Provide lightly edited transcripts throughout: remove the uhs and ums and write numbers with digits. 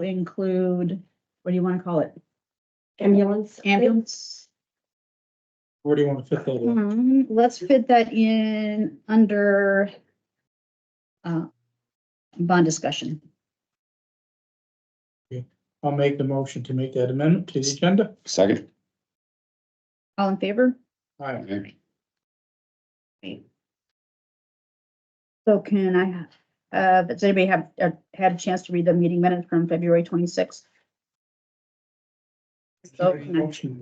include, what do you want to call it? Ambulance. Ambulance? Where do you want to fit that in? Let's fit that in under bond discussion. I'll make the motion to make that amendment to the agenda. Second. All in favor? Aye. So can I, does anybody have, had a chance to read the meeting minutes from February 26th? So can I, Motion.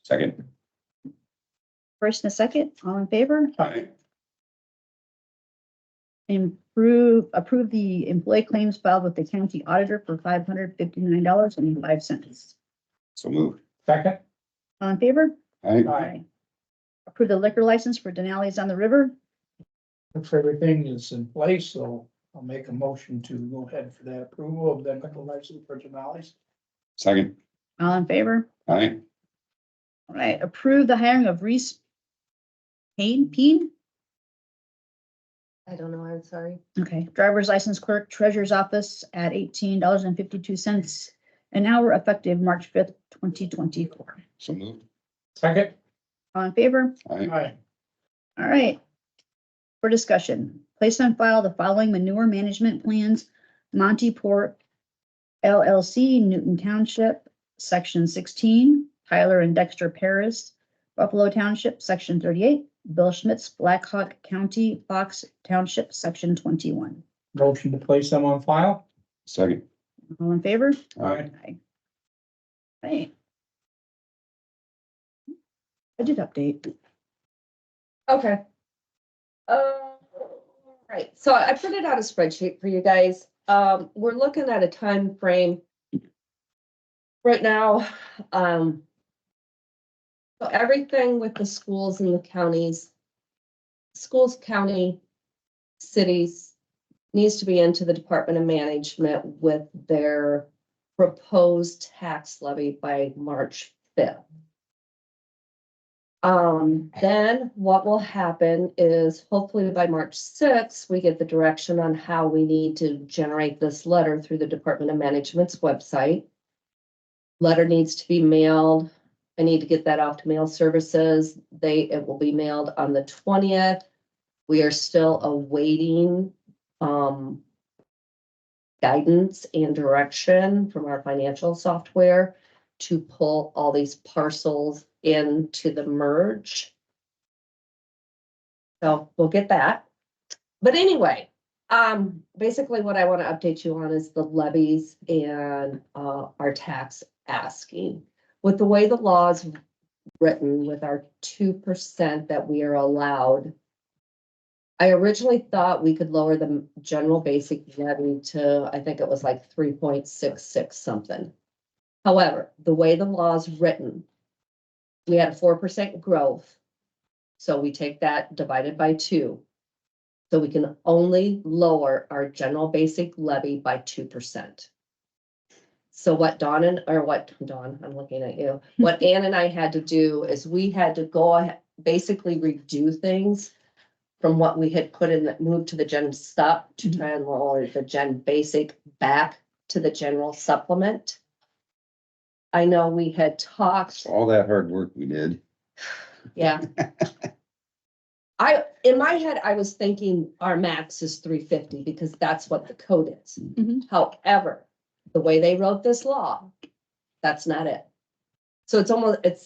Second. first and a second, all in favor? Aye. Approve the employee claims filed with the county auditor for $559.05. So moved. Second. All in favor? Aye. Aye. Approve the liquor license for Denali's on the River. Looks everything is in place, so I'll make a motion to go ahead for that approval of the liquor license for Jamali's. Second. All in favor? Aye. All right, approve the hiring of Reese Peen? I don't know, I'm sorry. Okay, driver's license clerk, treasurer's office at $18.52 an hour, effective March 5th, 2024. So moved. Second. All in favor? Aye. Aye. All right. For discussion, place on file the following manure management plans: Monty Port LLC, Newton Township, Section 16, Tyler and Dexter Paris, Buffalo Township, Section 38, Bill Schmitz, Blackhawk County, Fox Township, Section 21. Motion to place them on file. Second. All in favor? Aye. Aye. Right. Budget update. Okay. Right, so I printed out a spreadsheet for you guys. We're looking at a time frame right now. So everything with the schools and the counties, schools, county, cities, needs to be into the Department of Management with their proposed tax levy by March 5th. Then what will happen is hopefully by March 6th, we get the direction on how we need to generate this letter through the Department of Management's website. Letter needs to be mailed. I need to get that off to mail services. It will be mailed on the 20th. We are still awaiting, guidance and direction from our financial software to pull all these parcels into the merge. So we'll get that. But anyway, basically what I want to update you on is the levies and our tax asking. With the way the law is written with our 2% that we are allowed, I originally thought we could lower the general basic levy to, I think it was like 3.66 something. However, the way the law is written, we had a 4% growth. So we take that divided by 2. So we can only lower our general basic levy by 2%. So what I'm looking at you. What Ann and I had to do is we had to go ahead, basically redo things from what we had put in that moved to the gen sup to try and lower the gen basic back to the general supplement. I know we had talked. All that hard work we did. Yeah. In my head, I was thinking our max is 350 because that's what the code is. Mhm. However, the way they wrote this law, that's not it. So it's almost, it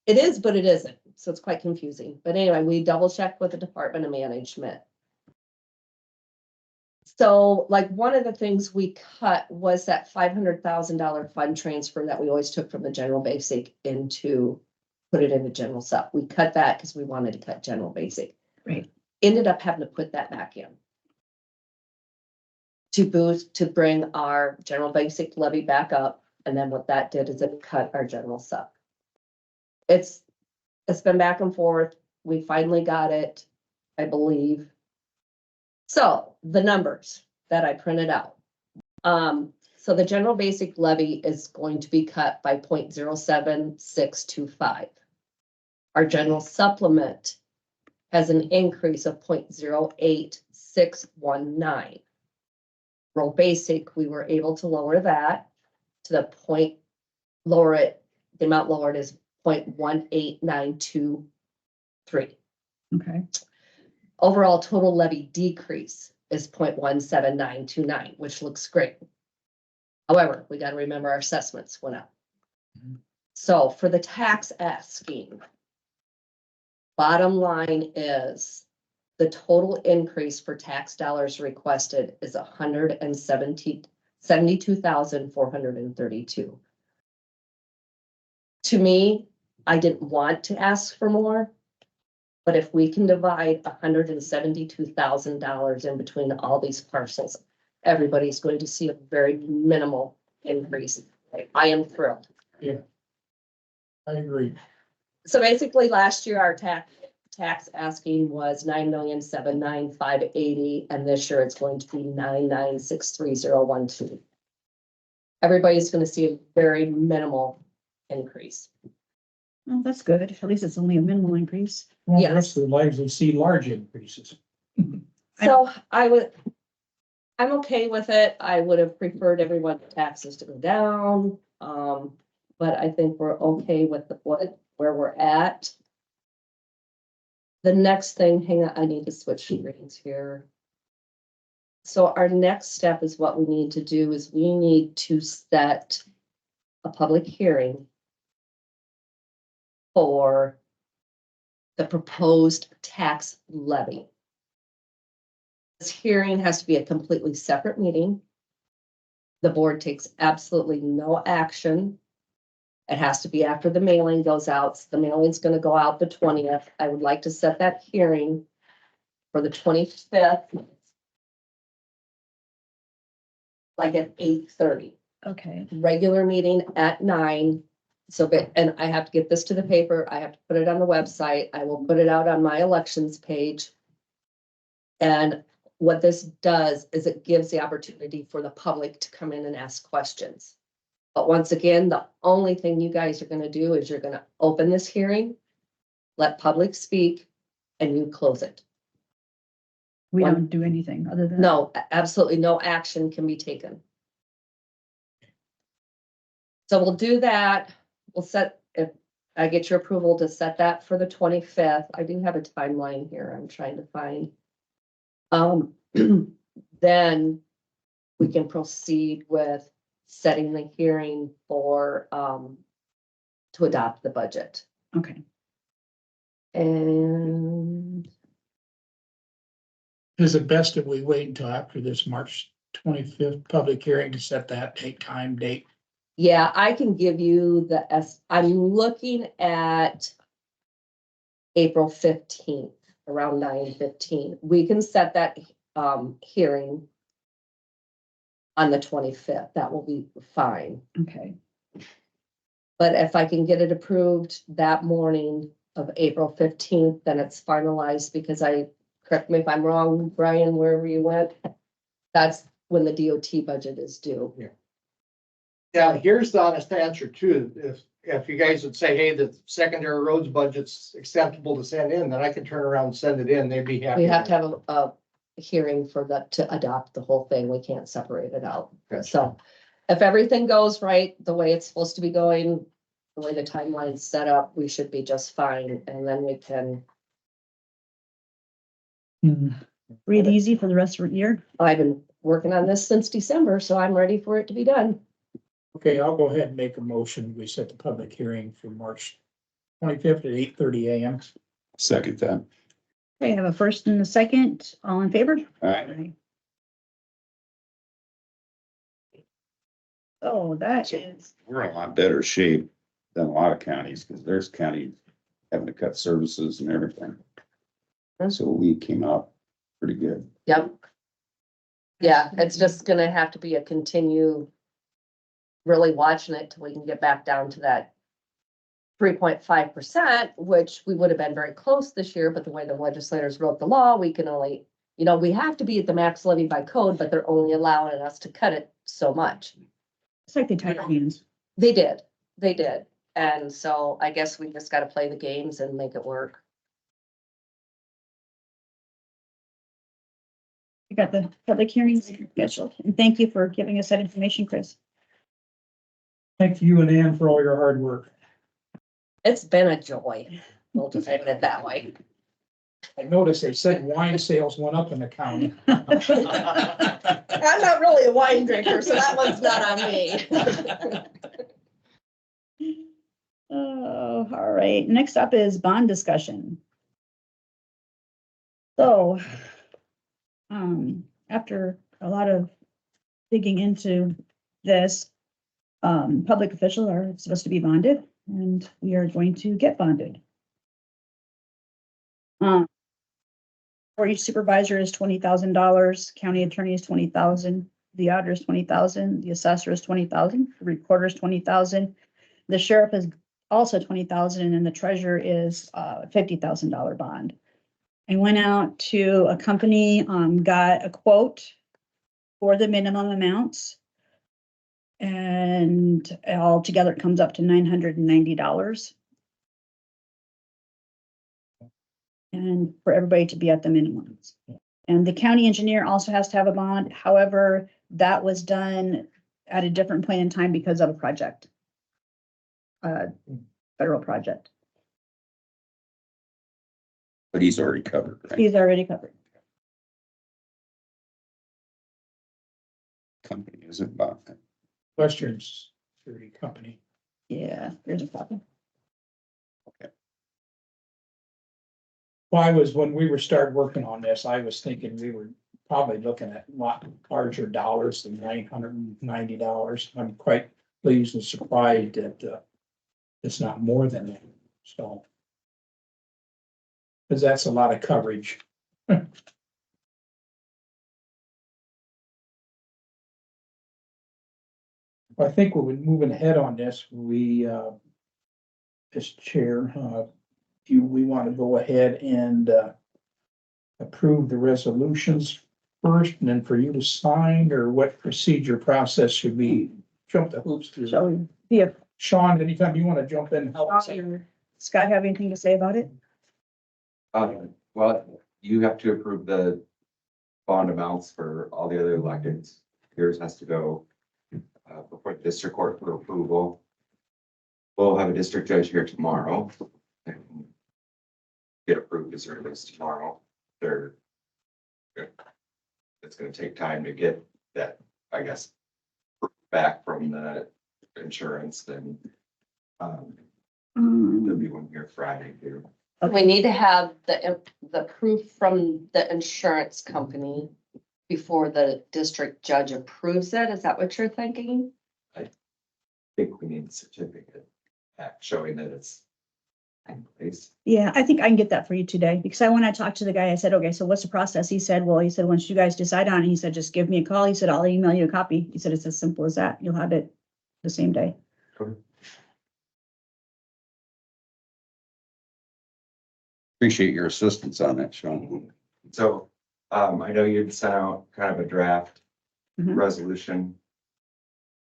is, but it isn't. So it's quite confusing. But anyway, we double checked with the Department of Management. So like one of the things we cut was that $500,000 fund transfer that we always took from the general basic into put it into general sup. We cut that because we wanted to cut general basic. Right. Ended up having to put that back in to bring our general basic levy back up. And then what that did is it cut our general sup. It's been back and forth. We finally got it, I believe. So the numbers that I printed out. So the general basic levy is going to be cut by 0.07625. Our general supplement has an increase of 0.08619. Real basic, we were able to lower that to the point, lower it, the amount lowered is 0.18923. Okay, Overall total levy decrease is 0.17929, which looks great. However, we gotta remember our assessments went up. So for the tax asking, bottom line is the total increase for tax dollars requested is 172,432. To me, I didn't want to ask for more. But if we can divide $172,000 in between all these parcels, everybody's going to see a very minimal increase. I am thrilled. I agree. So basically, last year, our tax asking was 9,795,880, and this year it's going to be 9,963,012. Everybody's going to see a very minimal increase. well, that's good. At least it's only a minimal increase. Well, the Yes. rest of the lives will see large increases. So I'm okay with it. I would have preferred everyone's taxes to go down. But I think we're okay with where we're at. The next thing, hang on, I need to switch screens here. So our next step is what we need to do is we need to set a public hearing for the proposed tax levy. This hearing has to be a completely separate meeting. The board takes absolutely no action. It has to be after the mailing goes out. So the mailing's gonna go out the 20th. I would like to set that hearing for the 25th. Like at 8:30. Okay, Regular meeting at 9. So, and I have to get this to the paper. I have to put it on the website. I will put it out on my elections page. And what this does is it gives the opportunity for the public to come in and ask questions. But once again, the only thing you guys are gonna do is you're gonna open this hearing, let public speak, and you close it. we don't do anything other than. No, absolutely no action can be taken. So we'll do that. We'll set, if I get your approval to set that for the 25th, I do have a timeline here I'm trying to find. Then we can proceed with setting the hearing for, to adopt the budget. Okay, And Is it best if we wait until after this March 25th public hearing to set that date? yeah, I can give you I'm looking at April 15th, around 9:15. We can set that hearing on the 25th. That will be fine. okay. But if I can get it approved that morning of April 15th, then it's finalized because correct me if I'm wrong, Brian, wherever you went, that's when the DOT budget is due. Yeah, here's the honest answer too. If you guys would say, hey, the secondary roads budget's acceptable to send in, then I can turn around and send it in. They'd be happy. We have to have a hearing for that to adopt the whole thing. We can't separate it out. Gotcha. So if everything goes right, the way it's supposed to be going, the way the timeline's set up, we should be just fine. And then we can, Breathe easy for the rest of the year. I've been working on this since December, so I'm ready for it to be done. Okay, I'll go ahead and make a motion. We set the public hearing for March 25th at 8:30 a.m. Second that. Okay, I have a first and a second. All in favor? All right. Aye. Oh, that is, We're in a lot better shape than a lot of counties, because there's counties having to cut services and everything. So we came out pretty good. Yep. Yeah, it's just gonna have to be a continue really watching it till we can get back down to that 3.5%, which we would have been very close this year, but the way the legislators wrote the law, we can only, we have to be at the max levy by code, but they're only allowing us to cut it so much. it's like they tied our hands. They did. And so I guess we just gotta play the games and make it work. got the public hearings scheduled. And thank you for giving us that information, Chris. Thank you and Ann for all your hard work. It's been a joy. We'll just put it that way. I noticed they said wine sales went up in the county. I'm not really a wine drinker, so that one's not on me. Oh, all right. Next up is bond discussion. So, after a lot of digging into this, public officials are supposed to be bonded, and we are going to get bonded. For each supervisor is $20,000, county attorney is 20,000, the auditor is 20,000, the assessor is 20,000, the recorder is 20,000. The sheriff is also 20,000, and the treasurer is $50,000 bond. I went out to a company, got a quote for the minimum amounts. And altogether it comes up to $990. And for everybody to be at the minimums. And the county engineer also has to have a bond. However, that was done at a different point in time because of a project. Federal project. But he's already covered, right? He's already covered. Company isn't about that. Western Security Company. Yeah, there's a copy. Well, when we started working on this, I was thinking we were probably looking at a lot larger dollars than $990. I'm quite pleased and surprised that it's not more than that, so. Because that's a lot of coverage. I think we're moving ahead on this. As chair, we want to go ahead and approve the resolutions first, and then for you to sign, or what procedure process should we jump the hoops through? Shall we see if Sean, anytime you want to jump in and help us. Scott have anything to say about it? Well, you have to approve the bond amounts for all the other electeds. Yours has to go before the district court for approval. We'll have a district judge here tomorrow. And get approved as early as tomorrow. It's gonna take time to get that, I guess, back from the insurance, then there'll be one here Friday too. We need to have the proof from the insurance company before the district judge approves it. Is that what you're thinking? I think we need a certificate showing that it's in place. Yeah, I think I can get that for you today, because when I talked to the guy, I said, okay, so what's the process? He said, once you guys decide on it, he said, just give me a call. He said, I'll email you a copy. He said, it's as simple as that. You'll have it the same day. Appreciate your assistance on that, Sean. So, I know you'd sent out kind of a draft Mhm. resolution.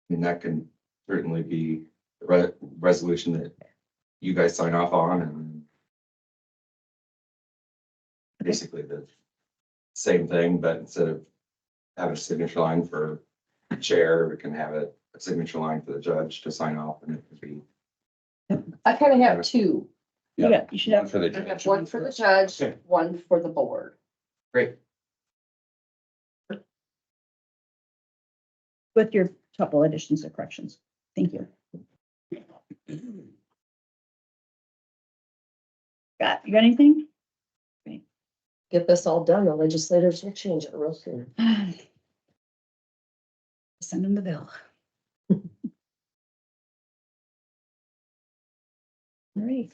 And that can certainly be a resolution that you guys sign off on, and basically the same thing, but instead of having a signature line for the chair, we can have a signature line for the judge to sign off, and it could be. I kind of have two. Yeah, you should One have, for the I have judge. one for the judge, Okay. one for the board. Great. with your couple additions or corrections. Thank you. Scott, you got anything? Get this all done, the legislators will change it real soon. Send him the bill. All right.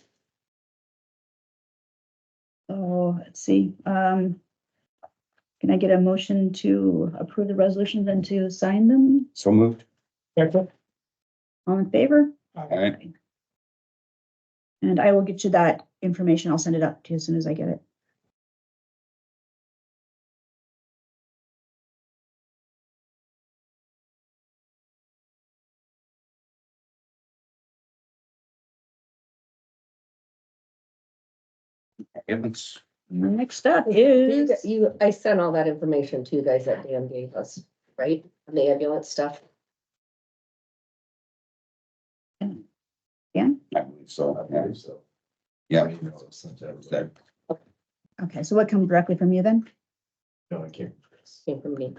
Oh, let's see, can I get a motion to approve the resolutions and to sign them? So moved. Second. All in favor? All right. And I will get you that information. I'll send it up to you as soon as I get it. Evans. Next up is, I sent all that information to you guys that Dan gave us, right? On the ambulance stuff. I believe so, yeah. Yeah. That- okay, so what comes directly from you then? Came from me.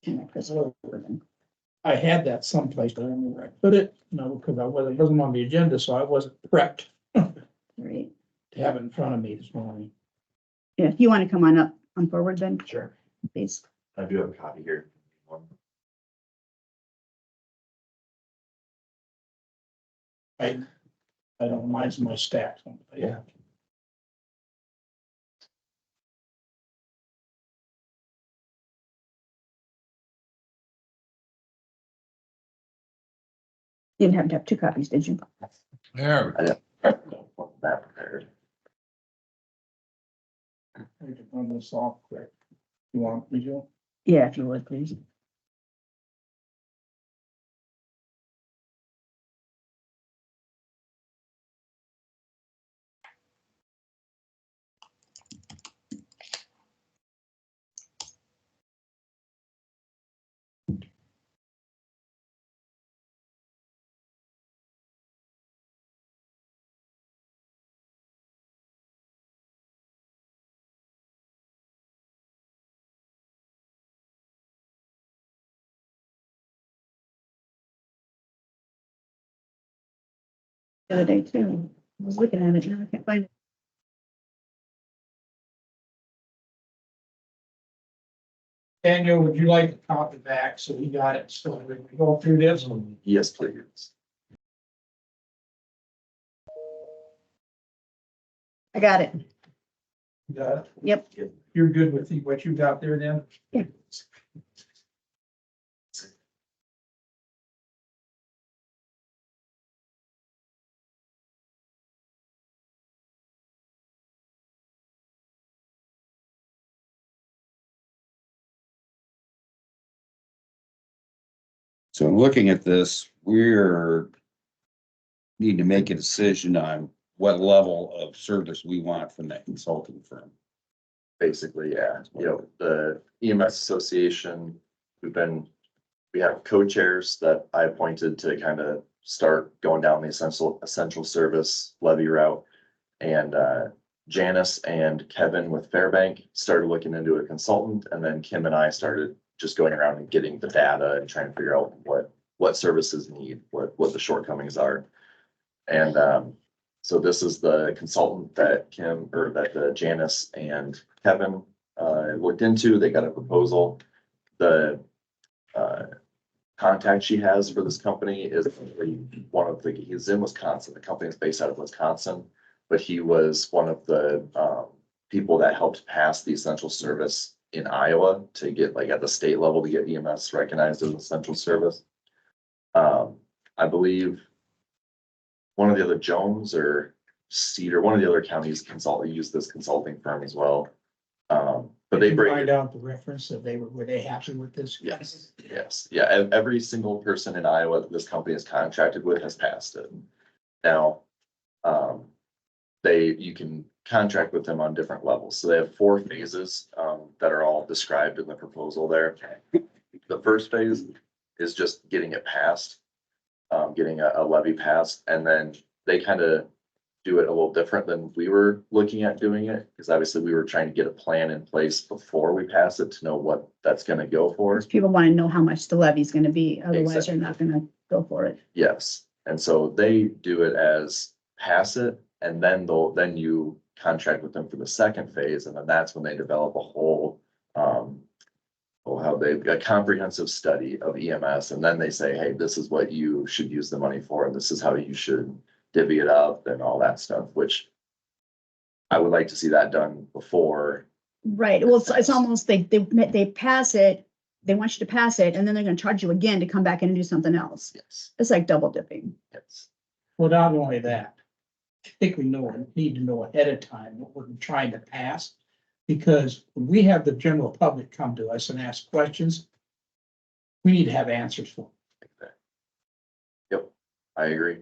Can I press it over then? I had that someplace, but I don't know where I put it, because it wasn't on the agenda, so I wasn't prepped Great. to have it in front of me this morning. Yeah, if you want to come on forward then, Sure. please. I do have a copy here. I don't, mine's in my stack someplace. Yeah. You didn't have to have two copies, did you? There. I don't want that prepared. I can run this off quick. You want me to? Yeah, if you would, please. The other day too. I was looking at it, now I can't find it. Daniel, would you like to copy back so we got it, so we can go through this? Yes, please. I got it. You got it? Yep. You're good with what you got there then? Yeah. So in looking at this, we're need to make a decision on what level of service we want from that consulting firm. Basically, yeah, the EMS Association, we have co-chairs that I appointed to kind of start going down the essential service levy route. And Janice and Kevin with Fairbank started looking into a consultant, and then Kim and I started just going around and getting the data and trying to figure out what services need, what the shortcomings are. And so this is the consultant that Janice and Kevin looked into. They got a proposal. The contact she has for this company is he's in Wisconsin. The company is based out of Wisconsin, but he was one of the people that helped pass the essential service in Iowa to get, like, at the state level to get EMS recognized as essential service. I believe one of the other Jones or Cedar, one of the other counties use this consulting firm as well. But they bring. Find out the reference that were they happy with this? Yes, yeah, every single person in Iowa that this company is contracted with has passed it. Now, you can contract with them on different levels, so they have 4 phases, that are all described in the proposal there. The first phase is just getting it passed, getting a levy passed, and then they kind of do it a little different than we were looking at doing it, because obviously we were trying to get a plan in place before we pass it to know what that's gonna go for. People want to know how much the levy is going to be, otherwise they're not going to go for it. Yes, and so they do it as pass it, and then then you contract with them for the second phase, and then that's when they develop a whole, a comprehensive study of EMS, and then they say, hey, this is what you should use the money for, and this is how you should divvy it up and all that stuff, which I would like to see that done before. Right, well, it's almost they pass it, they want you to pass it, and then they're going to charge you again to come back in and do something else. Yes, It's like double dipping. yes, Well, not only that, I think we need to know ahead of time what we're trying to pass. Because when we have the general public come to us and ask questions, we need to have answers for them. yep, I agree.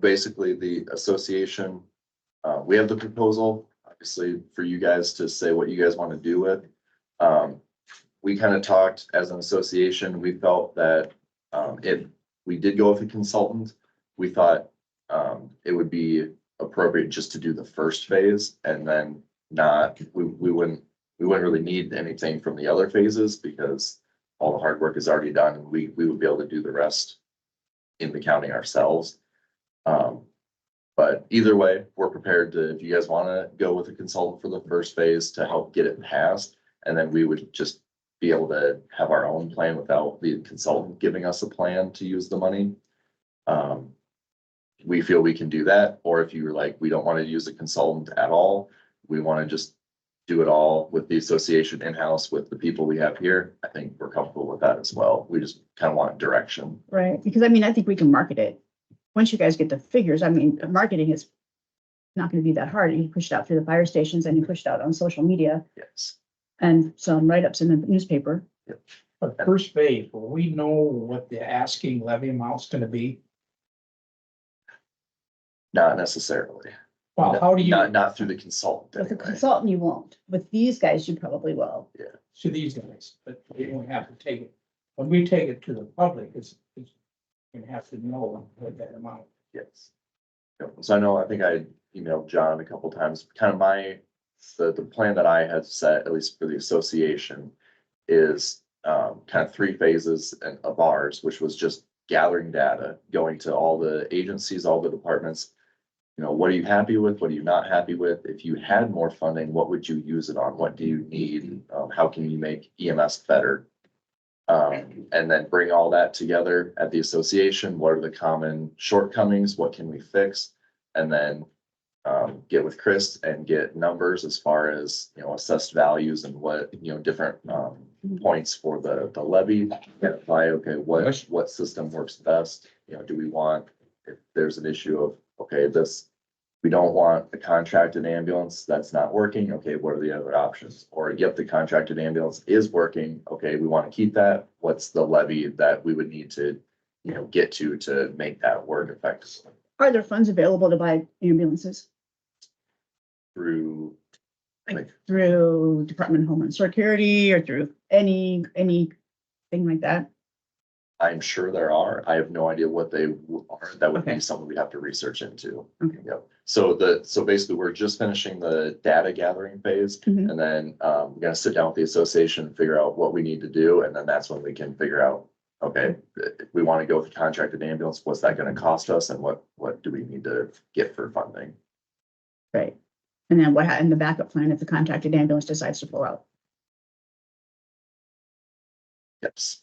Basically, the association We have the proposal, obviously, for you guys to say what you guys want to do with. We kind of talked as an association, we felt that, if we did go with a consultant, we thought, it would be appropriate just to do the first phase and then not, we wouldn't really need anything from the other phases because all the hard work is already done and we would be able to do the rest in the county ourselves. But either way, we're prepared to, if you guys want to go with a consultant for the first phase to help get it passed, and then we would just be able to have our own plan without the consultant giving us a plan to use the money. We feel we can do that, or if you were like, we don't want to use a consultant at all, we want to just do it all with the association in-house with the people we have here, I think we're comfortable with that as well. We just kind of want direction. Right, because I mean, I think we can market it. Once you guys get the figures, I mean, marketing is not gonna be that hard. You push it out through the fire stations and you push it out on social media Yes. and some write-ups in the newspaper. But first phase, will we know what the asking levy amount's gonna be? Not necessarily. Well, how do you, Not through the consultant With a anyway. consultant, you won't. With these guys, you probably will. to these guys, but we don't have to take it, when we take it to the public, it's gonna have to know what that amount. Yes. Yep. So I know, I think I emailed John a couple times, kind of the plan that I had set, at least for the association, is kind of 3 phases of ours, which was just gathering data, going to all the agencies, all the departments. What are you happy with? What are you not happy with? If you had more funding, what would you use it on? What do you need? How can you make EMS better? And then bring all that together at the association. What are the common shortcomings? What can we fix? And then get with Chris and get numbers as far as, assessed values and what, different points for the levy. Identify, okay, what system works best? Do we want, if there's an issue of, okay, we don't want a contracted ambulance that's not working. Okay, what are the other options? Or yep, the contracted ambulance is working. Okay, we want to keep that. What's the levy that we would need to, get to make that work effectively? Are there funds available to buy ambulances Through, through Department of Homeland Security or through anything like that? I'm sure there are. I have no idea what they are. That would Okay. be something we have to research into. Okay. Yep. So basically, we're just finishing the data gathering phase. Mhm. And then we're gonna sit down with the association, figure out what we need to do, and then that's when we can figure out, okay, if we want to go with the contracted ambulance, what's that gonna cost us and what do we need to get for funding? Right. And then and the backup plan if the contracted ambulance decides to pull out? Yes.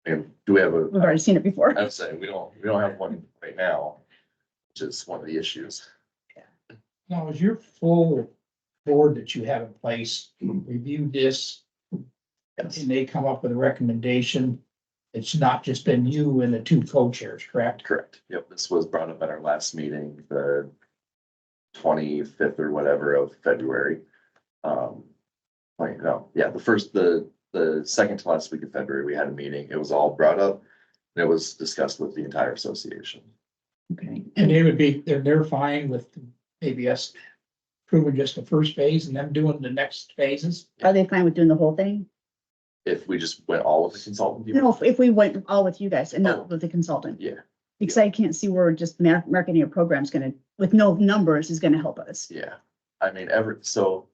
And do we have We've already seen it before. I would say, we don't have one right now, which is one of the issues. Now, is your full board that you have in place reviewed this Yes. and they come up with a recommendation? It's not just been you and the 2 co-chairs, correct? Correct. Yep, this was brought up at our last meeting, the 25th or whatever of February. The second to last week of February, we had a meeting. It was all brought up. And it was discussed with the entire association. Okay. And they would be, they're fine with maybe us proving just the first phase and them doing the next phases? Are they fine with doing the whole thing? If we just went all with the consultant. No, if we went all with you guys and Oh. not with the consultant, Yeah, because I can't see where just marketing a program's gonna, with no numbers, is gonna help us. yeah. I mean, so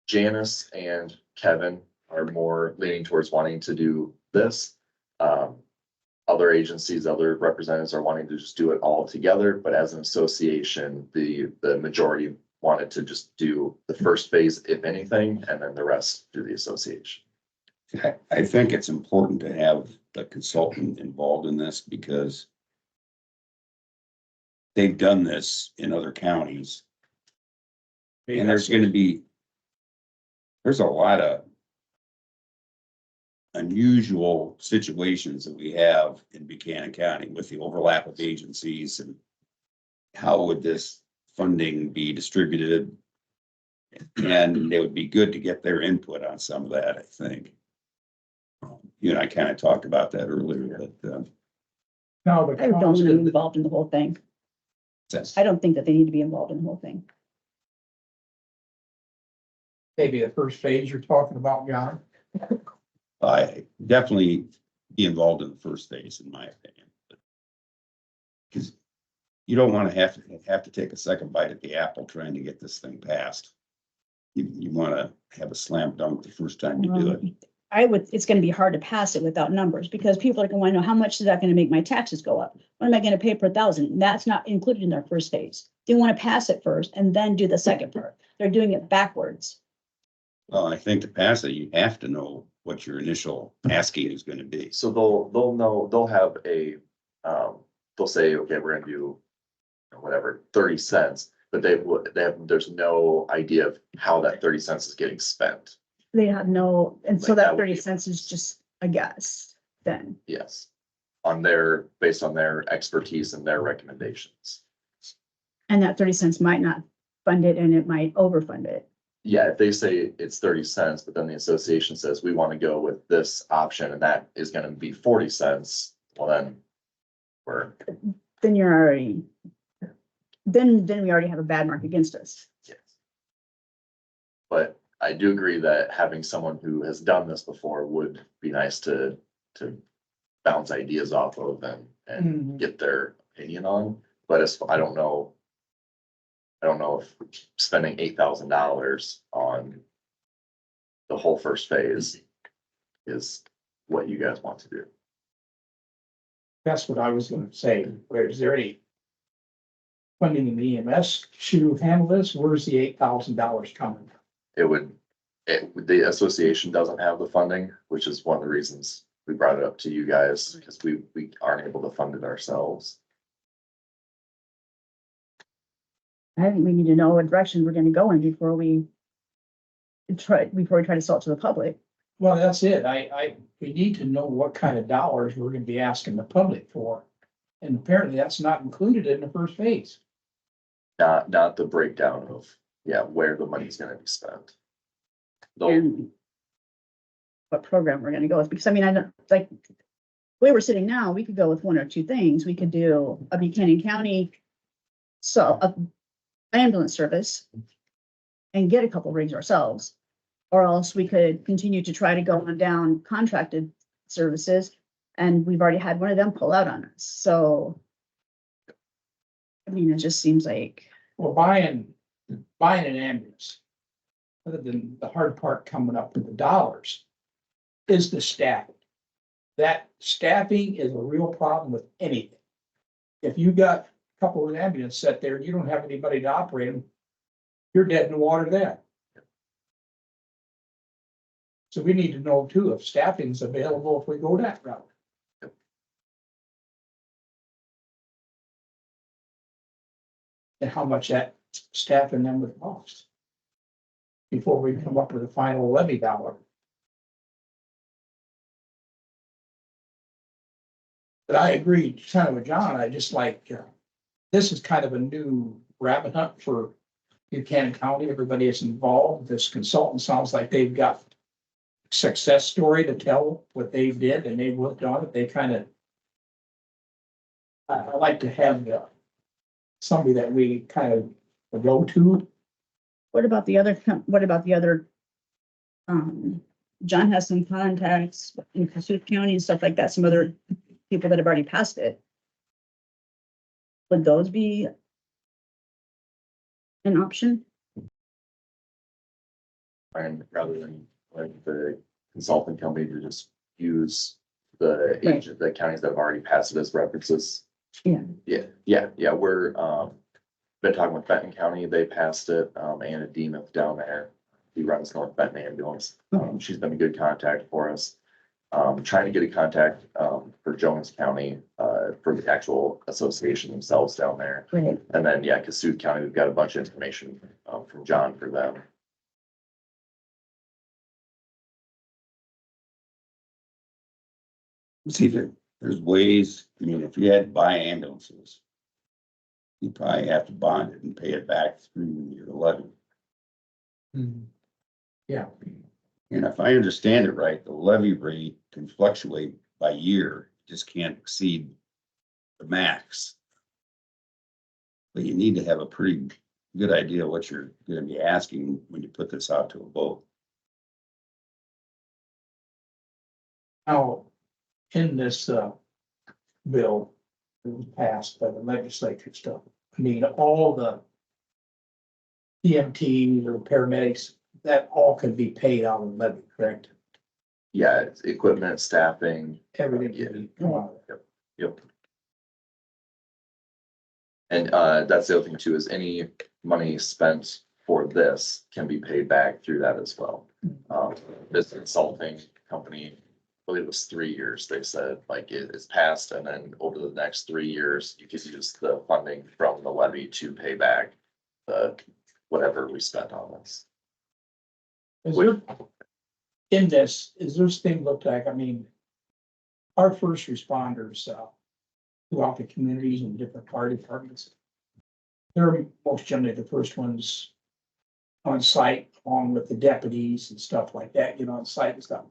Janice and Kevin are more leaning towards wanting to do this. Other agencies, other representatives are wanting to just do it all together, but as an association, the majority wanted to just do the first phase, if anything, and then the rest through the association. I think it's important to have the consultant involved in this because they've done this in other counties. And there's a lot of unusual situations that we have in Buchanan County with the overlap of agencies and how would this funding be distributed? And it would be good to get their input on some of that, I think. You and I kind of talked about that earlier, but Now, the I don't want cost to be of, involved in the whole thing. I don't think that they need to be involved in the whole thing. Maybe the first phase you're talking about, John. I definitely be involved in the first phase, in my opinion. Because you don't want to have to take a second bite at the apple trying to get this thing passed. You want to have a slam dunk the first time you do it. It's gonna be hard to pass it without numbers, because people are gonna wanna know, how much is that gonna make my taxes go up? What am I gonna pay per thousand? That's not included in their first phase. They wanna pass it first and then do the second part. They're doing it backwards. Well, I think to pass it, you have to know what your initial asking is going to be. So they'll know, they'll have a, they'll say, okay, we're gonna do whatever, 30 cents, but there's no idea of how that 30 cents is getting spent. They have no, and so Like, that that would 30 be- cents is just a guess then. Yes. Based on their expertise and their recommendations. And that 30 cents might not fund it and it might overfund it. Yeah, if they say it's 30 cents, but then the association says we want to go with this option and that is gonna be 40 cents, well then Then you're already, then we already have a bad mark against us. yes. But I do agree that having someone who has done this before would be nice to bounce ideas off of and get their opinion on, but I don't know if spending $8,000 on the whole first phase is what you guys want to do. That's what I was gonna say. Is there any funding in the EMS to handle this? Where's the $8,000 coming from? The association doesn't have the funding, which is one of the reasons we brought it up to you guys, because we aren't able to fund it ourselves. I think we need to know what direction we're gonna go in before we try to sell it to the public. Well, that's it. We need to know what kind of dollars we're gonna be asking the public for. And apparently that's not included in the first phase. Not the breakdown of, where the money's gonna be spent. Though, And what program we're gonna go with, because I mean, I don't, like, the way we're sitting now, we could go with one or two things. We could do a Buchanan County, so a ambulance service and get a couple rigs ourselves. Or else we could continue to try to go on down contracted services, and we've already had one of them pull out on us, so. I mean, it just seems like, Well, buying an ambulance, other than the hard part coming up with the dollars, is the staffing. That staffing is a real problem with anything. If you got a couple of ambulances set there and you don't have anybody to operate them, you're dead in the water then. So we need to know too if staffing is available if we go that route. And how much that staffing them would cost before we come up with a final levy dollar. But I agree kind of with John. I just like, this is kind of a new rabbit hunt for Buchanan County. Everybody is involved. This consultant sounds like they've got success story to tell what they did and they've worked on it. They kind of, I like to have somebody that we kind of go to. what about the other? John has some contacts in Cassuth County and stuff like that, some other people that have already passed it. Would those be an option? and rather than like the consulting company to just use the agent, the counties that have already passed it as references. Yeah. Yeah, we're, been talking with Benton County, they passed it, Anna Demuth down there. He runs North Benton Ambulance, she's been a good contact for us. Trying to get a contact, for Jones County, for the actual association themselves down there. Right. And then, Cassuth County, we've got a bunch of information, from John for them. See, there's ways, I mean, if you had to buy ambulances, you probably have to bond it and pay it back through your levy. Yeah. And if I understand it right, the levy rate can fluctuate by year, just can't exceed the max. But you need to have a pretty good idea what you're gonna be asking when you put this out to a vote. Now, in this, bill that was passed by the legislature stuff, I mean, all the EMT or paramedics, that all can be paid out of the levy, correct? Yeah, it's equipment, staffing, Everything can be come out of it. yep. And that's the other thing too, is any money spent for this can be paid back through that as well. This consulting company, I believe it was 3 years, they said, like it is passed, and then over the next 3 years, you could use the funding from the levy to pay back the whatever we spent on this. Is there, in this, is this thing look like, I mean, our first responders, throughout the communities and different fire departments, they're most generally the first ones on site, along with the deputies and stuff like that, on site and stuff.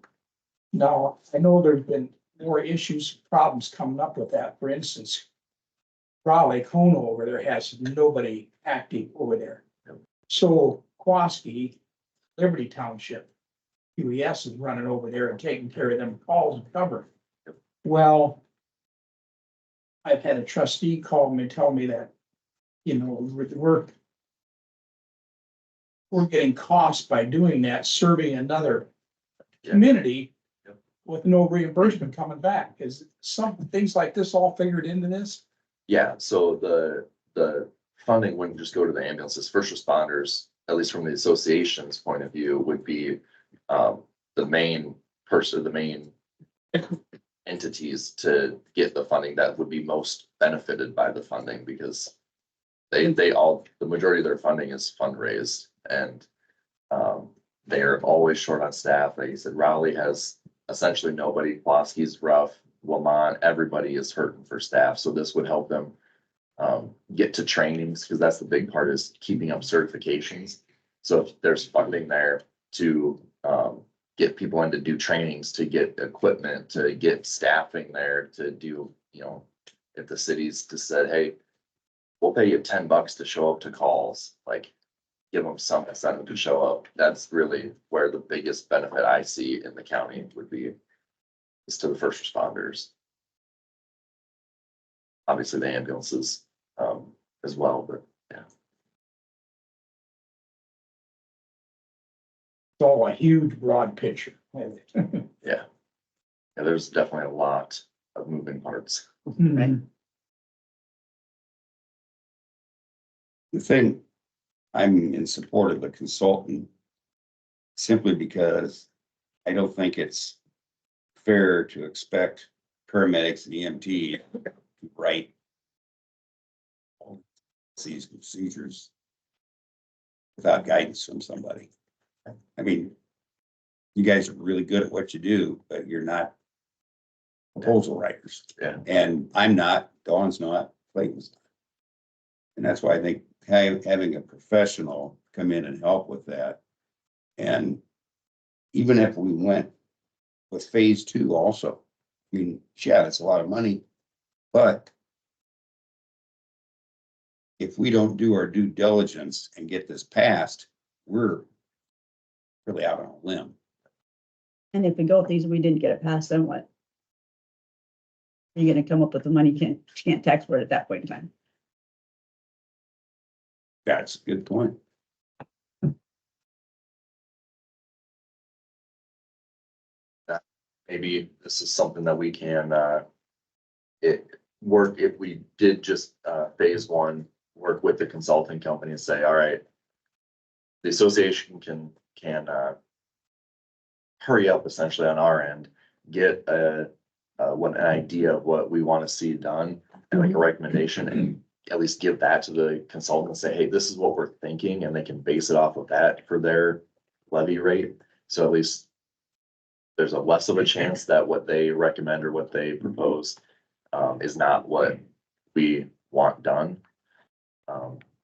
Now, I know there's been more issues, problems coming up with that. For instance, Raleigh, Kona over there has nobody active over there. So Kowski, Liberty Township, QES is running over there and taking care of them calls and cover. Well, I've had a trustee call me and tell me that, we're getting cost by doing that, serving another community with no reimbursement coming back. Is some things like this all figured into this? Yeah, so the funding wouldn't just go to the ambulances. First responders, at least from the association's point of view, would be the main person, the main entities to get the funding that would be most benefited by the funding, because they all, the majority of their funding is fundraised, and they are always short on staff. Like you said, Raleigh has essentially nobody. Pulaski's rough. Lamont, everybody is hurting for staff. So this would help them get to trainings, because that's the big part, is keeping up certifications. So if there's funding there to get people in to do trainings, to get equipment, to get staffing there, to do, if the cities just said, hey, we'll pay you $10 to show up to calls, like give them some incentive to show up. That's really where the biggest benefit I see in the county would be, is to the first responders. Obviously the ambulances as well, but yeah. It's all a huge broad picture. Yeah, there's definitely a lot of moving parts. Right. The thing, I'm in support of the consultant simply because I don't think it's fair to expect paramedics and EMT to write all these procedures without guidance from somebody. I mean, you guys are really good at what you do, but you're not proposal writers. Yeah. And I'm not, Dawn's not, Clayton's not. And that's why I think having a professional come in and help with that. And even if we went with phase 2 also, I mean, yeah, it's a lot of money, but if we don't do our due diligence and get this passed, we're really out on a limb. And if we go with these, we didn't get it passed, then what? You're gonna come up with the money, you can't tax for it at that point in time. That's a good point. Maybe this is something that we can work, if we did just phase 1, work with the consulting company and say, all right, the association can hurry up essentially on our end, get an idea of what we want to see done, and like a recommendation, and at least give that to the consultant and say, hey, this is what we're thinking, and they can base it off of that for their levy rate. So at least there's a less of a chance that what they recommend or what they propose is not what we want done.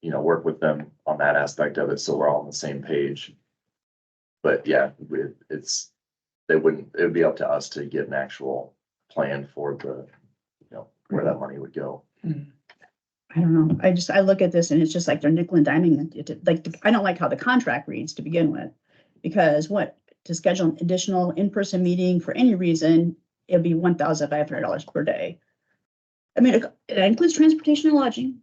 Work with them on that aspect of it, so we're all on the same page. But yeah, it would be up to us to get an actual plan for the, where that money would go. I don't know. I look at this and it's just like they're nickel and diming it. Like, I don't like how the contract reads to begin with. Because to schedule an additional in-person meeting for any reason, it'd be $1,500 per day. I mean, it includes transportation and lodging.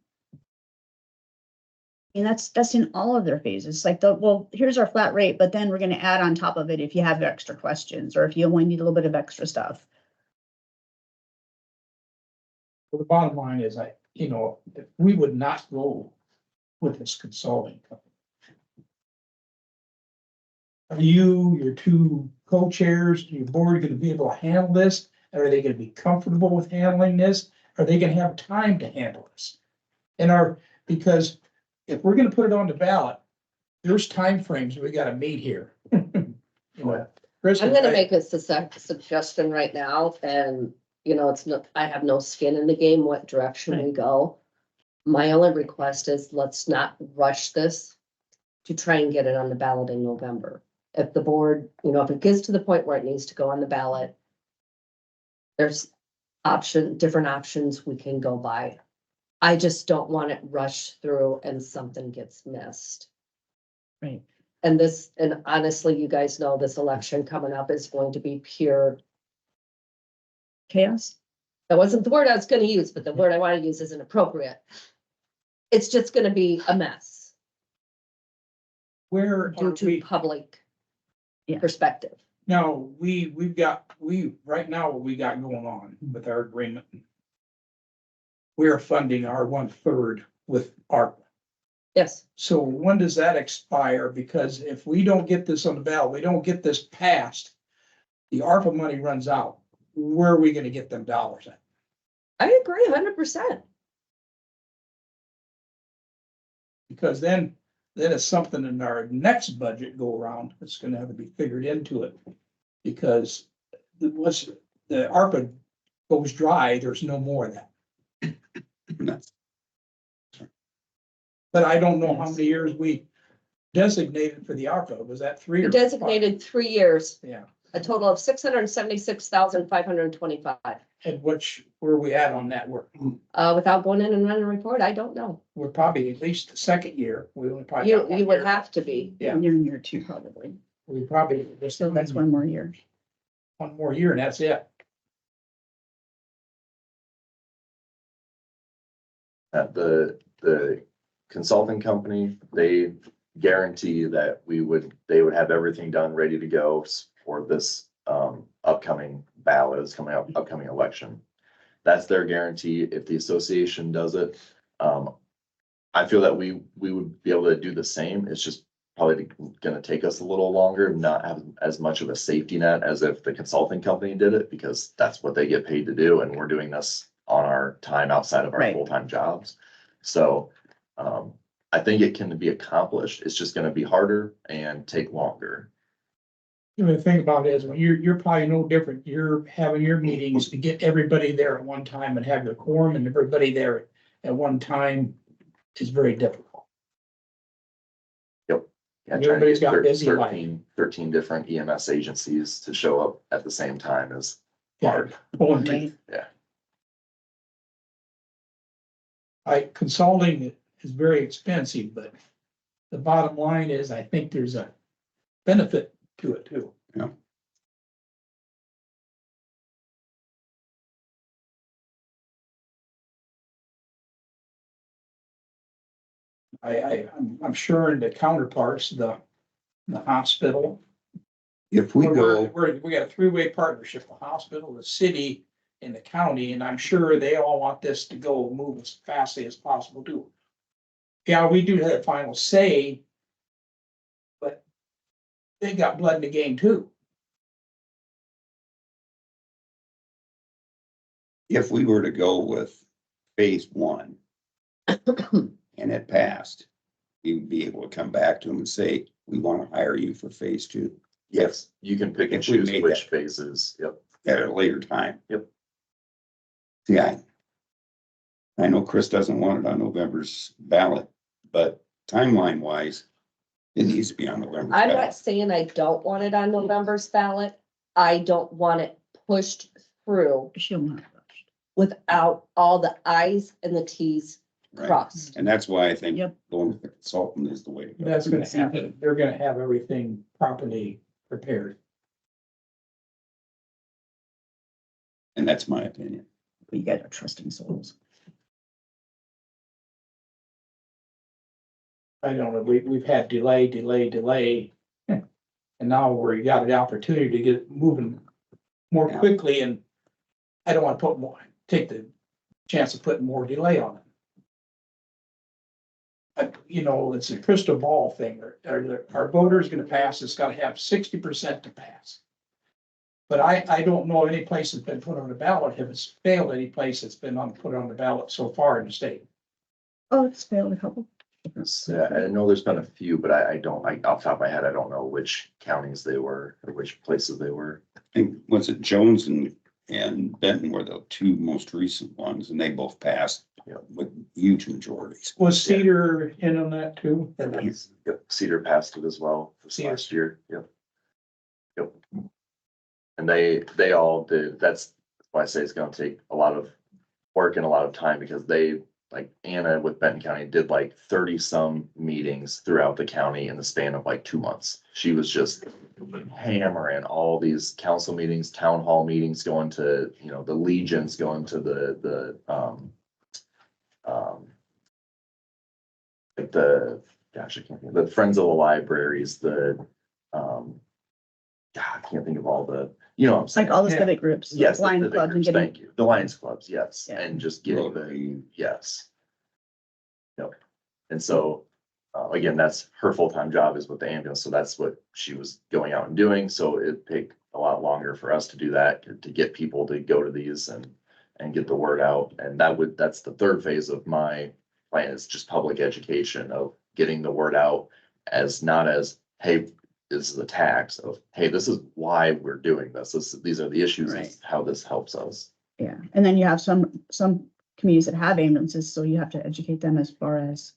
And that's in all of their phases. Like well, here's our flat rate, but then we're gonna add on top of it if you have extra questions or if you only need a little bit of extra stuff. Well, the bottom line is, if we would not go with this consulting company. Are your two co-chairs, your board gonna be able to handle this? Are they gonna be comfortable with handling this? Are they gonna have time to handle this? Because if we're gonna put it on the ballot, there's timeframes we gotta meet here. Chris, I'm gonna make a suggestion right now, and, it's not, I have no skin in the game what direction we go. My only request is let's not rush this to try and get it on the ballot in November. If the board, if it gets to the point where it needs to go on the ballot, there's different options we can go by. I just don't want it rushed through and something gets missed. Right. And honestly, you guys know this election coming up is going to be pure. Chaos? That wasn't the word I was gonna use, but the word I want to use isn't appropriate. It's just gonna be a mess where due are to we? public Yeah. perspective. No, right now, what we got going on with our agreement. We are funding our 1/3 with ARPA. Yes, So when does that expire? Because if we don't get this on the ballot, we don't get this passed, the ARPA money runs out. Where are we gonna get them dollars at? I agree 100%. Because then it's something in our next budget go around, it's gonna have to be figured into it. Because once the ARPA goes dry, there's no more of that. But I don't know how many years we designated for the ARPA. Was that 3 We or 5? designated 3 years, Yeah, a total of $676,525. and where are we at on that work? Without going in and running a report, I don't know. We're probably at least the second year. We only probably got You 1 would year. have to be. Yeah. Year and year two, probably. We probably just So that's one more year. one more year and that's it. At the consulting company, they guarantee that they would have everything done, ready to go for this upcoming ballot, upcoming election. That's their guarantee. If the association does it, I feel that we would be able to do the same. It's just probably gonna take us a little longer, not have as much of a safety net as if the consulting company did it, because that's what they get paid to do, and we're doing this on our time outside of our Right. full-time jobs. So I think it can be accomplished. It's just gonna be harder and take longer. The thing about it is, when you're probably no different. You're having your meetings to get everybody there at one time and have the quorum and everybody there at one time is very difficult. Yeah, trying to Everybody's get got busy life. 13 different EMS agencies to show up at the same time is Yeah. hard. Pulling Right. teeth. Yeah. Consulting is very expensive, but the bottom line is, I think there's a benefit to it too. Yeah. I'm sure in the counterparts, the hospital. If we go, We got a three-way partnership, the hospital, the city, and the county, and I'm sure they all want this to go move as fastly as possible too. Yeah, we do have a final say. But they got blood in the game too. if we were to go with phase 1 and it passed, you'd be able to come back to them and say, we want to hire you for phase 2. Yes, you can pick and If we choose made which that. phases. Yep. At a later time. Yep. Yeah. I know Chris doesn't want it on November's ballot, but timeline wise, it needs to be on November's I'm not ballot. saying I don't want it on November's ballot. I don't want it pushed through She'll not. without all the i's and the t's cost. And that's why I think Yep. going with the consultant is the way to go. That's gonna happen. They're gonna have everything properly prepared. And that's my opinion. You guys are trusting souls. I don't know, we've had delay. And now we got an opportunity to get moving more Yeah. quickly, and I don't want to take the chance of putting more delay on it. You know, it's a crystal ball thing. Our voters gonna pass, it's gotta have 60% to pass. But I don't know any place that's been put on the ballot, if it's failed any place that's been put on the ballot so far in the state. Oh, it's failed a couple. Yeah, I know there's been a few, but I don't, off the top of my head, I don't know which counties they were or which places they were. I think, was it Jones and Benton were the two most recent ones, and they both passed, with huge majorities. Was Cedar in on that too? Yep, Cedar passed it as well this Cedar. last year, yep. Yep. And they all did, that's why I say it's gonna take a lot of work and a lot of time, because they, like Anna with Benton County did like 30-some meetings throughout the county in the span of like 2 months. She was just hammering all these council meetings, town hall meetings, going to, the legions, going to like gosh, I can't think, the Friends of the Libraries, I can't think of all the, what I'm saying. Like all the Yeah. civic groups. Yes, the Lions civic clubs and groups, getting, thank you. The Lions clubs, yes, Yeah. and just getting Rotary. yes. Yep. And so, again, that's her full-time job is with the ambulance, so that's what she was going out and doing, so it'd take a lot longer for us to do that, to get people to go to these and get the word out, and that's the third phase of my plan, is just public education of getting the word out, as not as, hey, this is a tax, of, hey, this is why we're doing this. These are the issues, Right. this is how this helps us. yeah. And then you have some communities that have ambulances, so you have to educate them as far as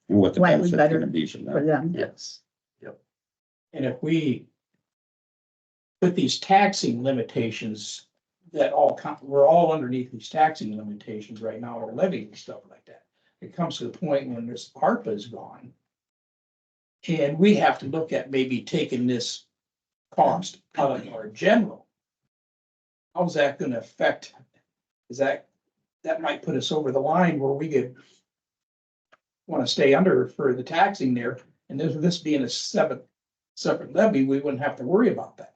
And what the Why it was benefit's better gonna be from for that. them. Yes. And if we put these taxing limitations that we're all underneath these taxing limitations right now, or levy and stuff like that. It comes to the point when this ARPA is gone. And we have to look at maybe taking this cost out of our general. How's that gonna affect? That might put us over the line where we could want to stay under for the taxing there, and this being a separate levy, we wouldn't have to worry about that.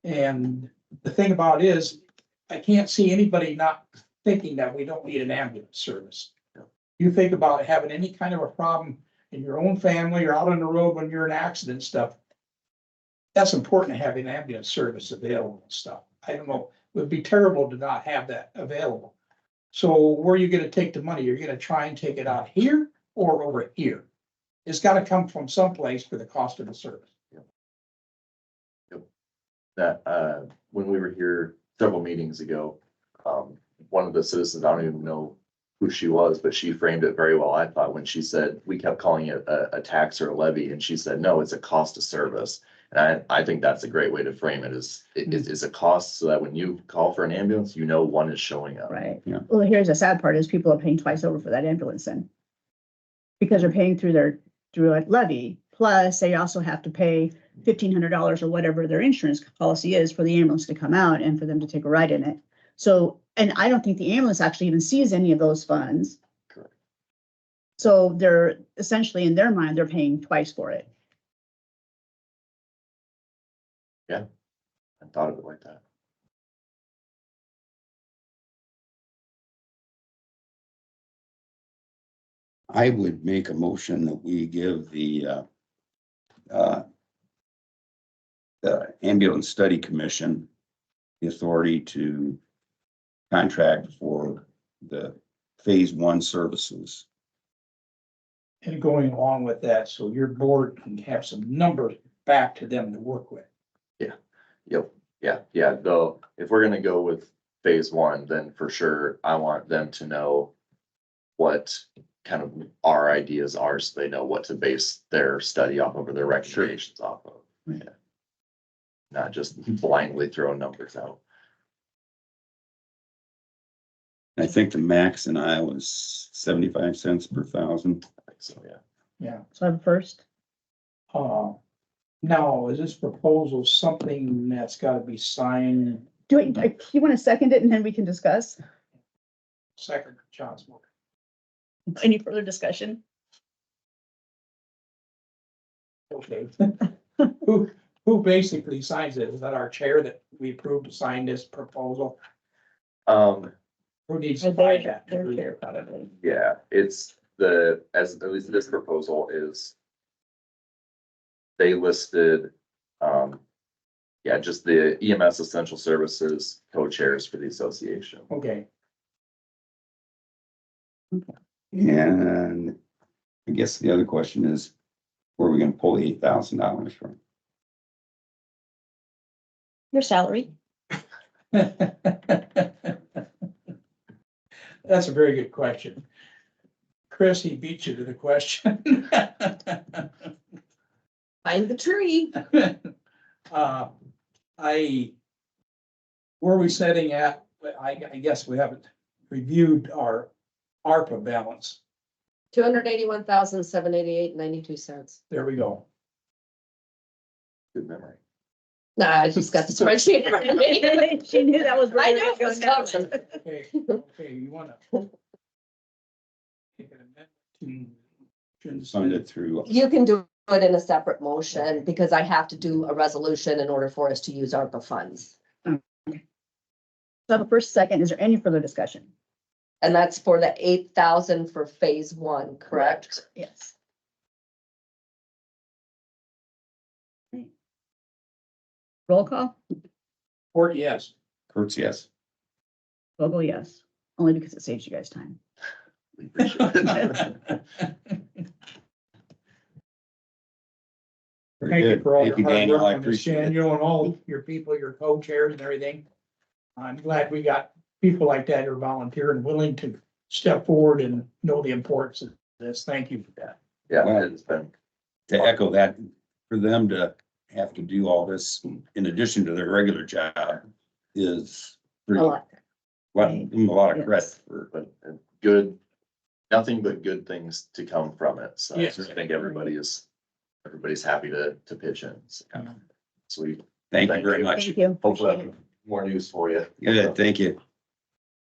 And the thing about it is, I can't see anybody not thinking that we don't need an ambulance service. You think about having any kind of a problem in your own family or out on the road when you're in accident and stuff. That's important to have an ambulance service available and stuff. I don't know, it would be terrible to not have that available. So where are you gonna take the money? You're gonna try and take it out here or over here? It's gotta come from someplace for the cost of the service. That, when we were here several meetings ago, one of the citizens, I don't even know who she was, but she framed it very well, I thought, when she said, we kept calling it a tax or a levy, and she said, no, it's a cost of service. And I think that's a great way to frame it, is it's a cost, so that when you call for an ambulance, one is showing up. right? Yeah. Well, here's the sad part is people are paying twice over for that ambulance then. Because they're paying through a levy, plus they also have to pay $1,500 or whatever their insurance policy is for the ambulance to come out and for them to take a ride in it. So, and I don't think the ambulance actually even sees any of those funds. Correct. So they're essentially, in their mind, they're paying twice for it. I thought of it like that. I would make a motion that we give the Ambulance Study Commission the authority to contract for the phase 1 services. And going along with that, so your board can have some numbers back to them to work with. Yep, yeah, though, if we're gonna go with phase 1, then for sure, I want them to know what kind of our ideas are, so they know what to base their study off of, or their recommendations off of. Right. Yeah. Not just blindly throwing numbers out. I think the max in Iowa is 75 cents per thousand. I think so, yeah. Yeah. So I have a first. Now, is this proposal something that's gotta be signed You want to second it and then we can discuss? second John's work? Any further discussion? Okay. Who basically signs it? Is that our chair that we approved to sign this proposal? Who needs to find that? They're fair, probably. yeah, it's at least this proposal is. They listed, yeah, just the EMS Essential Services co-chairs for the association. Okay, And I guess the other question is, where are we gonna pull the $8,000 from? Your salary. that's a very good question. Chris, he beat you to the question. Find the tree. Where are we setting at? I guess we haven't reviewed our ARPA balance. 281,788.92. There we go. Good memory. Nah, I just got the spreadsheet. in front of me. She knew that was. where I we knew were it was going coming. next. Okay, you wanna take an amendment to Fund it through, You can do it in a separate motion because I have to do a resolution in order for us to use ARPA funds. So I have a first, second. Is there any further discussion? And that's for the 8,000 for phase one, correct? Yes. Right. Roll call, Or yes. Kurtz, yes. Vogel, yes, only because it saves you guys time. We appreciate it. Very Thank you good. for all Thank your you, hard Daniel. work I on this, appreciate it. Daniel, and all your people, your co-chairs and everything. I'm glad we got people like that who are volunteer and willing to step forward and know the importance of this. Thank you for that. Yeah, Wow. it's been, To echo that, for them to have to do all this in addition to their regular job is A pretty, lot. give them a lot of credit for. but good, nothing but good things to come from it. So I Yes. think everybody's happy to pitch in. So, sweet. Thank you Thank very you. much. Thank you. Hopefully Appreciate have more news for you. Good, thank you.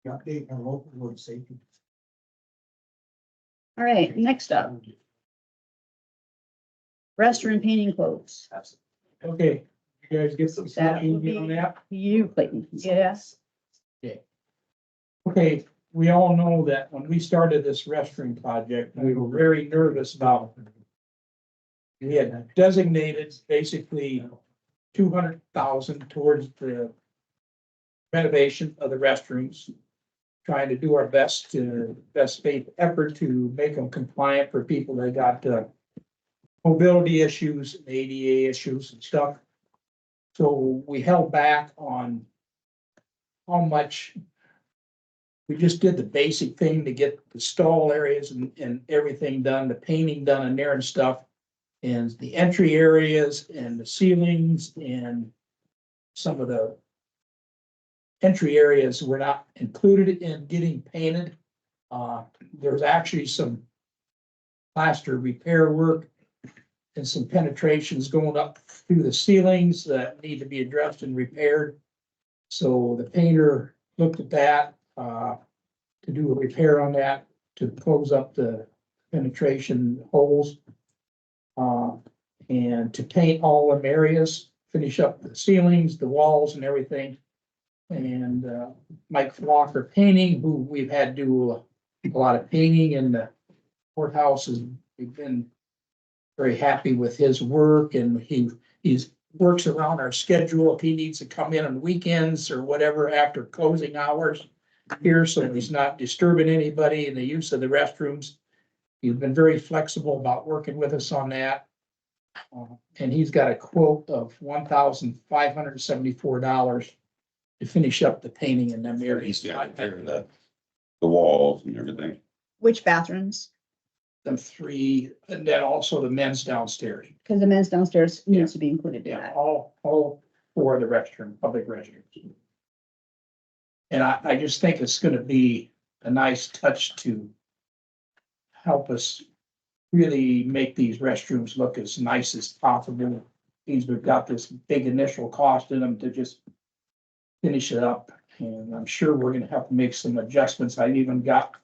Update on local road safety. All right, next up. Restroom painting quotes. Okay, you guys get some That would information on be that? you, Clayton. Yes. Okay, we all know that when we started this restroom project, we were very nervous about. We had designated basically 200,000 towards the renovation of the restrooms. Trying to do our best faith effort to make them compliant for people that got mobility issues, and ADA issues and stuff. So we held back on how much. We just did the basic thing to get the stall areas and everything done, the painting done in there and stuff. And the entry areas and the ceilings and some of the entry areas were not included in getting painted. There's actually some plaster repair work and some penetrations going up through the ceilings that need to be addressed and repaired. So the painter looked at that, to do a repair on that, to close up the penetration holes. And to paint all them areas, finish up the ceilings, the walls and everything. And, Mike Walker Painting, who we've had do a lot of painting in the courthouse, we've been very happy with his work, and he's works around our schedule if he needs to come in on weekends or whatever after closing hours here, so he's not disturbing anybody in the use of the restrooms. He's been very flexible about working with us on that. And he's got a quote of $1,574 to finish up the painting in them areas. He's got the walls and everything. Which bathrooms? The three, and then also the men's downstairs. Because the men's downstairs needs to be included in Yeah, that. all four of the restroom, public restrooms. And I just think it's gonna be a nice touch to help us really make these restrooms look as nice as possible. Means we've got this big initial cost in them to just finish it up, and I'm sure we're gonna have to make some adjustments. I even got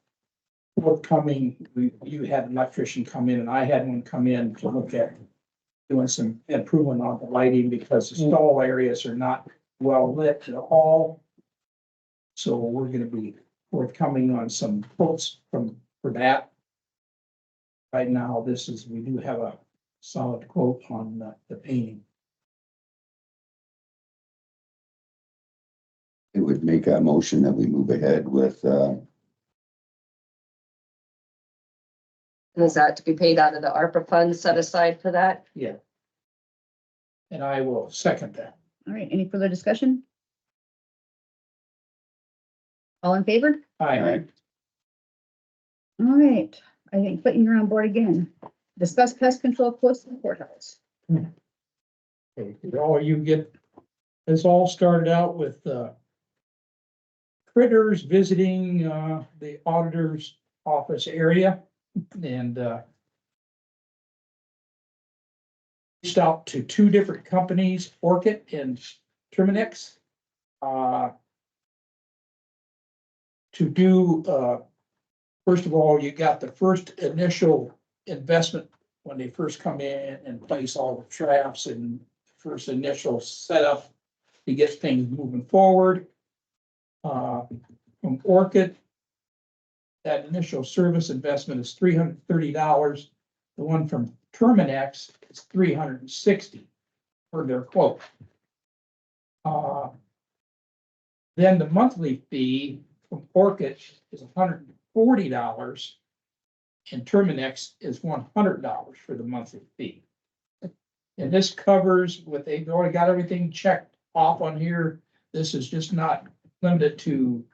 forthcoming, you had an electrician come in, and I had one come in to look at doing some improvement on the lighting, because the stall areas are not well lit at all. So we're gonna be forthcoming on some quotes for that. Right now, we do have a solid quote on the painting. It would make a motion that we move ahead with, And is that to be paid out of the ARPA funds set aside for that? Yeah. And I will second that. All right, any further discussion? All in favor? Aye. All right, I think Clayton, you're on board again. Discuss pest control close to the courthouse. Okay, all you get, this all started out with, critters visiting, the auditor's office area, and, reached out to two different companies, Orchid and Terminix, to do, first of all, you got the first initial investment when they first come in and place all the traps and first initial setup to get things moving forward. From Orchid, that initial service investment is $330. The one from Terminex is $360 for their quote. Then the monthly fee from Orchid is $140, and Terminex is $100 for the monthly fee. And this covers what they've already got everything checked off on here. This is just not limited to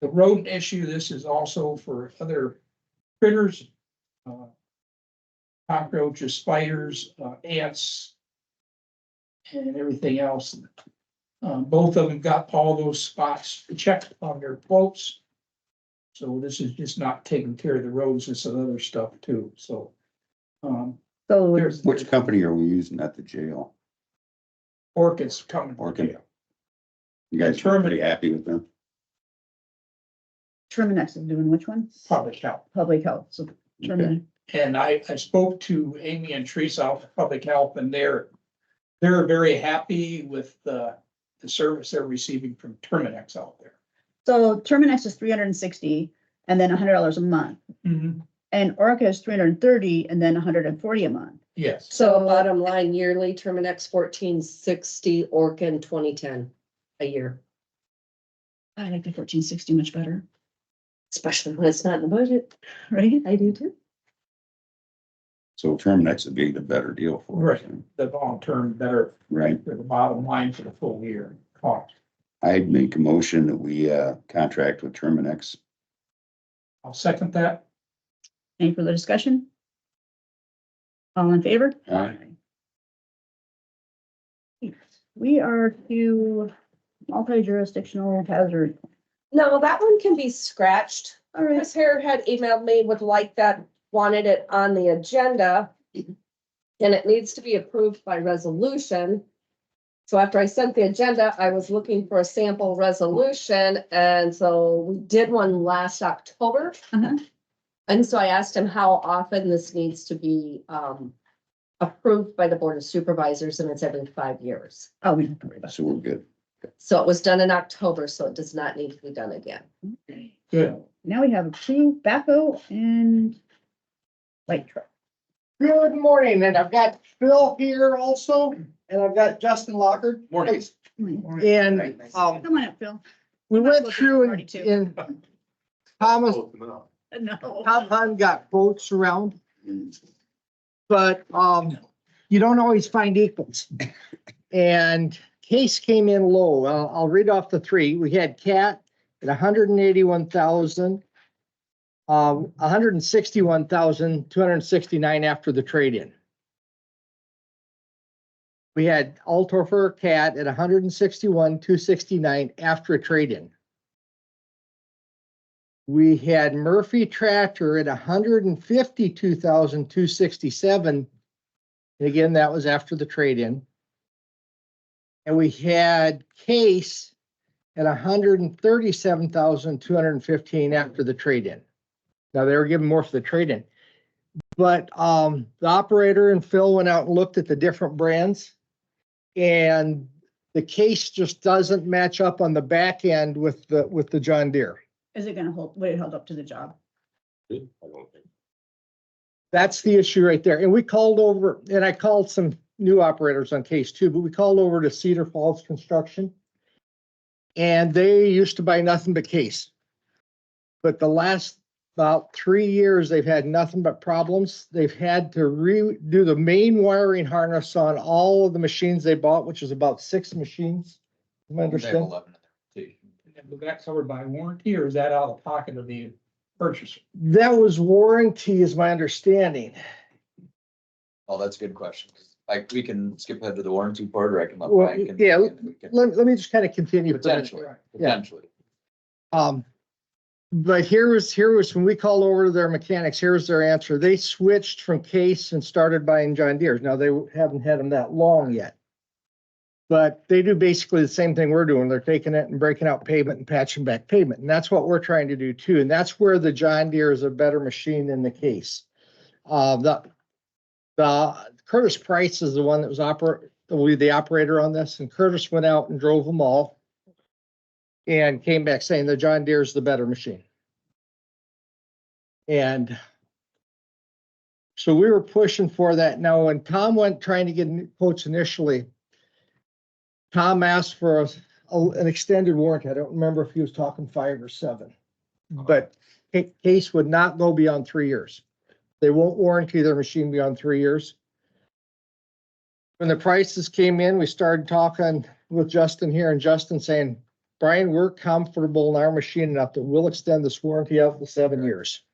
the rodent issue. This is also for other critters, cockroaches, spiders, ants, and everything else. Both of them got all those spots checked on their quotes. So this is just not taking care of the roads and some other stuff too, so. So There's which company are we using at the jail? Orchid's coming. Orchid. You guys are pretty happy with them? Terminex is doing which one? Public health. Public health, so Terminex. And I spoke to Amy and Teresa out of Public Health, and they're very happy with the service they're receiving from Terminex out there. So Terminex is $360 and then $100 a month. And Orca is $330 and then $140 a month. Yes, So So bottom line yearly, Terminex 1460, Orkin 2010 a year, I like the 1460 much better, especially when it's not in the budget. right? I do too. So Terminex would be the better deal for us, the long-term better right? for the bottom line for the full year cost. I'd make a motion that we, contract with Terminex. I'll second that. Any further discussion? All in favor? Aye. We are to multi-jurisdictional hazard. No, that one can be scratched. All right, Chris Hare had emailed me, would like that, wanted it on the agenda. And it needs to be approved by resolution. So after I sent the agenda, I was looking for a sample resolution, and so we did one last October. Uh-huh. And so I asked him how often this needs to be approved by the Board of Supervisors, and it's every 5 years. oh, we don't have to worry about So we're good. So it was done in October, so it does not need to be done again. it. Good. Now we have approved backhoe and light truck. Good morning, and I've got Phil here also, and I've got Justin Locker. Morning. And, Come on up, Phil. we Might as went well do through the party, too. and Thomas, No. Tom Hunt got quotes around, but, you don't always find equals. And Case came in low. I'll read off the three. We had Cat at 181,000. 161,269 after the trade-in. We had Altorfer Cat at 161,269 after a trade-in. We had Murphy tractor at 152,267. And again, that was after the trade-in. And we had Case at 137,215 after the trade-in. Now they were given more for the trade-in. But the operator and Phil went out and looked at the different brands. And the Case just doesn't match up on the back end with the John Deere. Is it gonna hold, would it hold up to the job? That's the issue right there. And we called over, and I called some new operators on Case too, but we called over to Cedar Falls Construction. And they used to buy nothing but Case. But the last about 3 years, they've had nothing but problems. They've had to redo the main wiring harness on all of the machines they bought, which is about 6 machines. You understand? Was that covered by warranty or is that out of the pocket of the purchaser? That was warranty is my understanding. Oh, that's a good question. Like, we can skip ahead to the warranty part, or I can let Well, Brian. yeah, we can- Let me just kind of continue. Potentially, potentially. But here was when we called over to their mechanics, here's their answer. They switched from Case and started buying John Deere's. Now they haven't had them that long yet. But they do basically the same thing we're doing. They're taking it and breaking out pavement and patching back pavement. And that's what we're trying to do too. And that's where the John Deere is a better machine than the Case. The Curtis Price is the one that was the operator on this. And Curtis went out and drove them all. And came back saying the John Deere is the better machine. And so we were pushing for that. Now, when Tom went trying to get quotes initially, Tom asked for an extended warranty. I don't remember if he was talking 5 or 7, but Case would not go beyond 3 years. They won't warranty their machine beyond 3 years. When the prices came in, we started talking with Justin here and Justin saying, Brian, we're comfortable in our machine enough that we'll extend this warranty out to 7 years.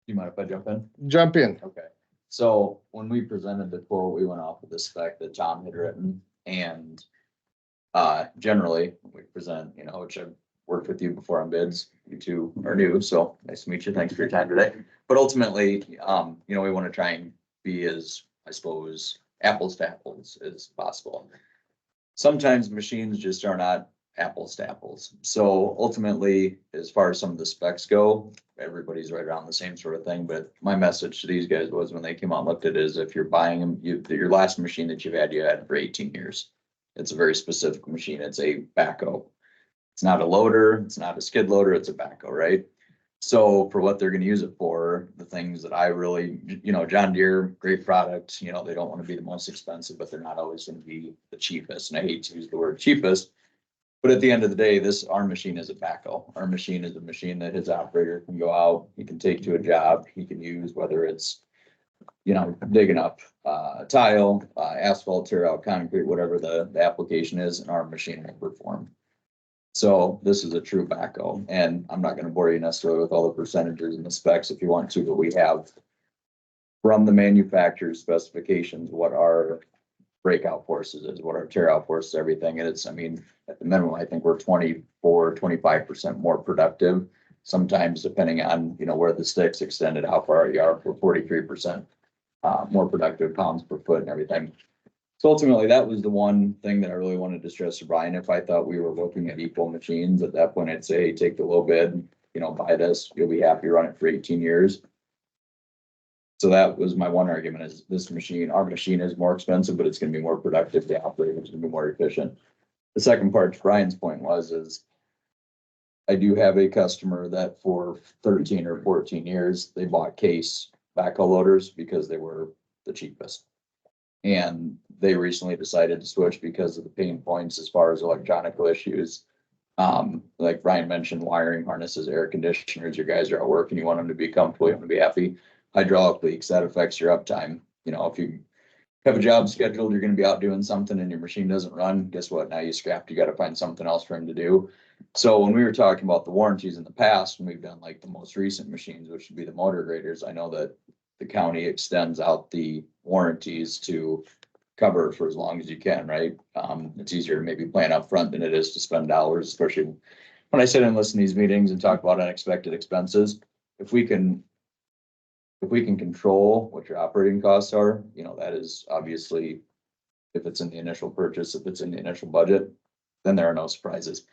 You mind if I jump in? Jump in. Okay. So when we presented the quote, we went off of the spec that Tom had written, and generally we present, which I've worked with you before on bids. You two are new, so nice to meet you. Thanks for your time today. But ultimately, we want to try and be as, I suppose, apples to apples as possible. Sometimes machines just are not apples to apples. So ultimately, as far as some of the specs go, everybody's right around the same sort of thing. But my message to these guys was when they came out and looked at it is if you're buying them, your last machine that you had for 18 years. It's a very specific machine. It's a backhoe. It's not a loader. It's not a skid loader. It's a backhoe, right? So for what they're going to use it for, the things that I really, John Deere, great product. They don't want to be the most expensive, but they're not always going to be the cheapest. And I hate to use the word cheapest. But at the end of the day, our machine is a backhoe. Our machine is a machine that his operator can go out, he can take to a job, he can use, whether it's, digging up tile, asphalt, tear out concrete, whatever the application is, and our machine will perform. So this is a true backhoe, and I'm not going to bore you necessarily with all the percentages and the specs if you want to, but we have from the manufacturer's specifications what our breakout forces is, what our tear out forces, everything. And it's, at the minimum, I think we're 25% more productive. Sometimes depending on, where the sticks extended, how far you are, we're 43% more productive pounds per foot and everything. So ultimately, that was the one thing that I really wanted to stress to Brian. If I thought we were looking at equal machines at that point, I'd say, take the low bid, buy this, you'll be happy, run it for 18 years. So that was my one argument is this machine, our machine is more expensive, but it's going to be more productive. The operator is going to be more efficient. The second part to Brian's point is I do have a customer that for 13 or 14 years, they bought Case backhoe loaders because they were the cheapest. And they recently decided to switch because of the pain points as far as electronic issues. Like Brian mentioned, wiring harnesses, air conditioners, your guys are at work and you want them to be comfortable, you want them to be happy. Hydraulic leaks, that affects your uptime. If you have a job scheduled, you're going to be out doing something and your machine doesn't run, guess what? Now you scrapped, you got to find something else for him to do. So when we were talking about the warranties in the past, when we've done like the most recent machines, which would be the motor graders, I know that the county extends out the warranties to cover for as long as you can, right? It's easier to maybe plan up front than it is to spend dollars, especially when I sit and listen to these meetings and talk about unexpected expenses, if we can control what your operating costs are, that is obviously, if it's in the initial purchase, if it's in the initial budget, then there are no surprises.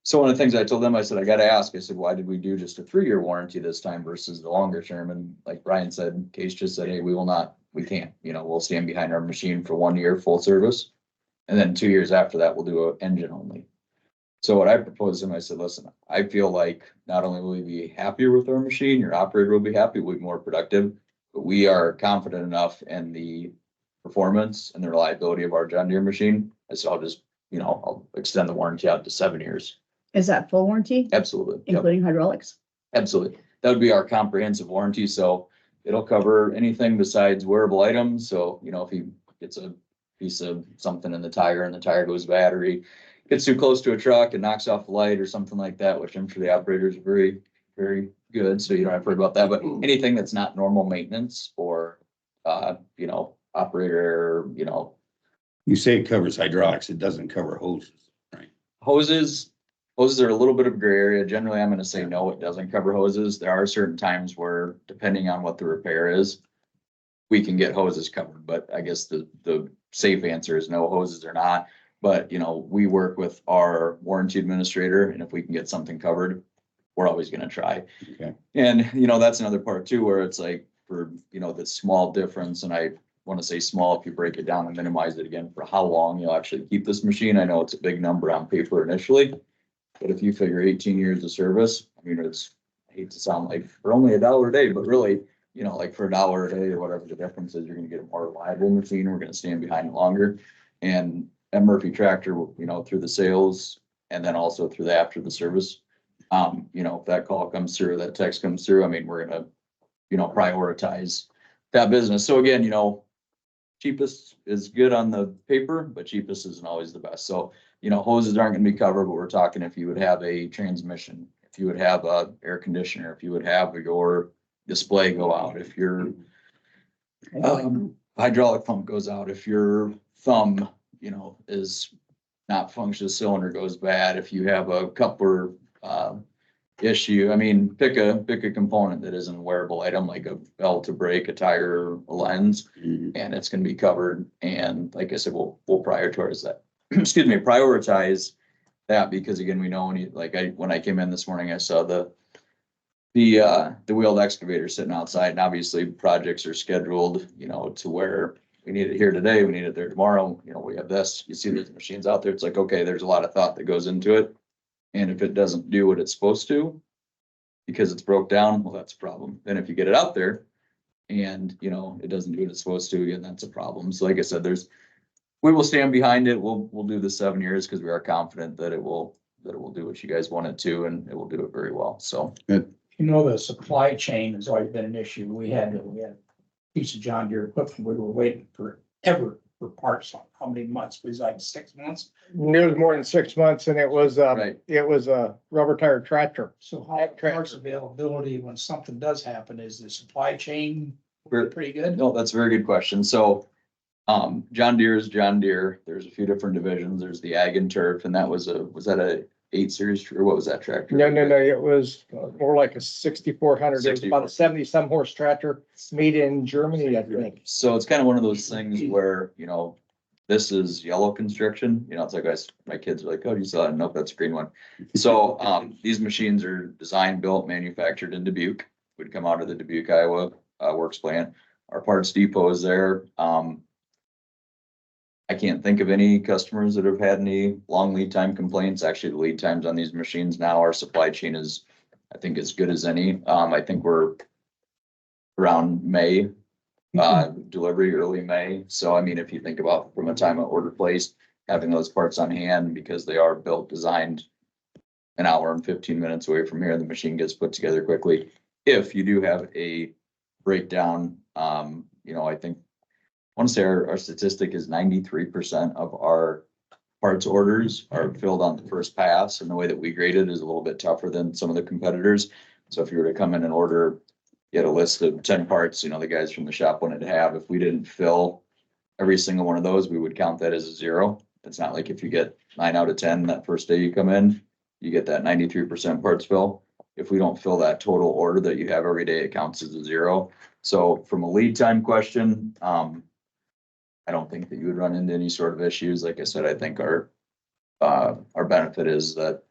So one of the things I told them, I said, I gotta ask, I said, why did we do just a 3-year warranty this time versus the longer term? And like Brian said, Case just said, hey, we can't, we'll stand behind our machine for 1 year full service. And then 2 years after that, we'll do an engine only. So what I proposed to him, I said, listen, I feel like not only will we be happier with our machine, your operator will be happy, we'll be more productive, but we are confident enough in the performance and the reliability of our John Deere machine. I said, I'll just, I'll extend the warranty out to 7 years. Is that full warranty, Absolutely. Yep. including hydraulics? Absolutely. That would be our comprehensive warranty. So it'll cover anything besides wearable items. So, if he gets a piece of something in the tire and the tire goes bad, or he gets too close to a truck and knocks off the light or something like that, which I'm sure the operators are very, very good. So you don't have to worry about that. But anything that's not normal maintenance or, operator, You say it covers hydraulics, it doesn't cover hoses, right? hoses are a little bit of gray area. Generally, I'm going to say no, it doesn't cover hoses. There are certain times where, depending on what the repair is, we can get hoses covered, but I guess the safe answer is no, hoses are not. But, we work with our warranty administrator, and if we can get something covered, we're always going to try. Okay. And, that's another part too, where it's like for, the small difference, and I want to say small, if you break it down and minimize it again for how long you'll actually keep this machine. I know it's a big number on paper initially, but if you figure 18 years of service, I hate to sound like for only $1 a day, but really, like for $1 a day or whatever the difference is, you're going to get a more reliable machine. We're going to stand behind it longer. And at Murphy Tractor, through the sales and then also through the after the service, if that call comes through, that text comes through, we're going to, prioritize that business. So again, cheapest is good on the paper, but cheapest isn't always the best. So, hoses aren't going to be covered, but we're talking if you would have a transmission, if you would have a air conditioner, if you would have your display go out, if your hydraulic pump goes out, if your thumb, is not functioning, the cylinder goes bad, if you have a coupler issue, pick a component that isn't a wearable item, like a belt, a brake, a tire, a lens, and it's going to be covered. And like I said, we'll prioritize that. Prioritize that, because again, we know when I came in this morning, I saw the wheeled excavator sitting outside, and obviously projects are scheduled, to where we need it here today, we need it there tomorrow. We have this, you see these machines out there. It's like, okay, there's a lot of thought that goes into it. And if it doesn't do what it's supposed to, because it's broke down, well, that's a problem. Then if you get it out there and, it doesn't do what it's supposed to, again, that's a problem. So like I said, we will stand behind it. We'll do the 7 years because we are confident that it will do what you guys want it to, and it will do it very well. So. The supply chain has always been an issue. We had a piece of John Deere equipment. We were waiting forever for parts on how many months? It was like 6 months. It was more than 6 months, and it was Right. a rubber tire tractor. So how parts availability when something does happen, is the supply chain pretty good? No, that's a very good question. So, John Deere is John Deere. There's a few different divisions. There's the Ag and Turf, and was that a 8 series, or what was that tractor? No, it was more like a 6,400. It was about a 70-some horse tractor made in Germany, I think. So it's kind of one of those things where, this is yellow construction, it's like my kids are like, oh, you saw it? Nope, that's a green one. So, these machines are designed, built, manufactured in Dubuque, would come out of the Dubuque, Iowa, works plant. Our parts depot is there. I can't think of any customers that have had any long lead time complaints. Actually, the lead times on these machines now, our supply chain is, I think, as good as any. I think we're around May, delivery early May. So, if you think about from a time of order placed, having those parts on hand, because they are built, designed an hour and 15 minutes away from here, the machine gets put together quickly. If you do have a breakdown, I think, I want to say our statistic is 93% of our parts orders are filled on the first pass, and the way that we grade it is a little bit tougher than some of the competitors. So if you were to come in and order, you had a list of 10 parts, the guys from the shop wanted to have, if we didn't fill every single one of those, we would count that as a 0. It's not like if you get 9 out of 10 that first day you come in, you get that 93% parts fill. If we don't fill that total order that you have every day, it counts as a 0. So from a lead time question, I don't think that you would run into any sort of issues. Like I said, I think our benefit is that,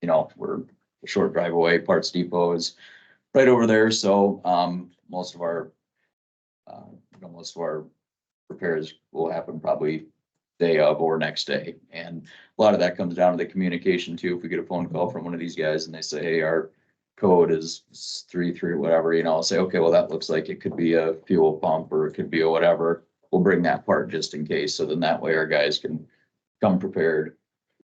you know, we're a short drive away. Parts Depot is right over there. So, most of our repairs will happen probably day of or next day. And a lot of that comes down to the communication too. If we get a phone call from one of these guys and they say, hey, our code is 33, whatever, you know, I'll say, okay, well, that looks like it could be a fuel pump or it could be a whatever. We'll bring that part just in case. So then that way our guys can come prepared,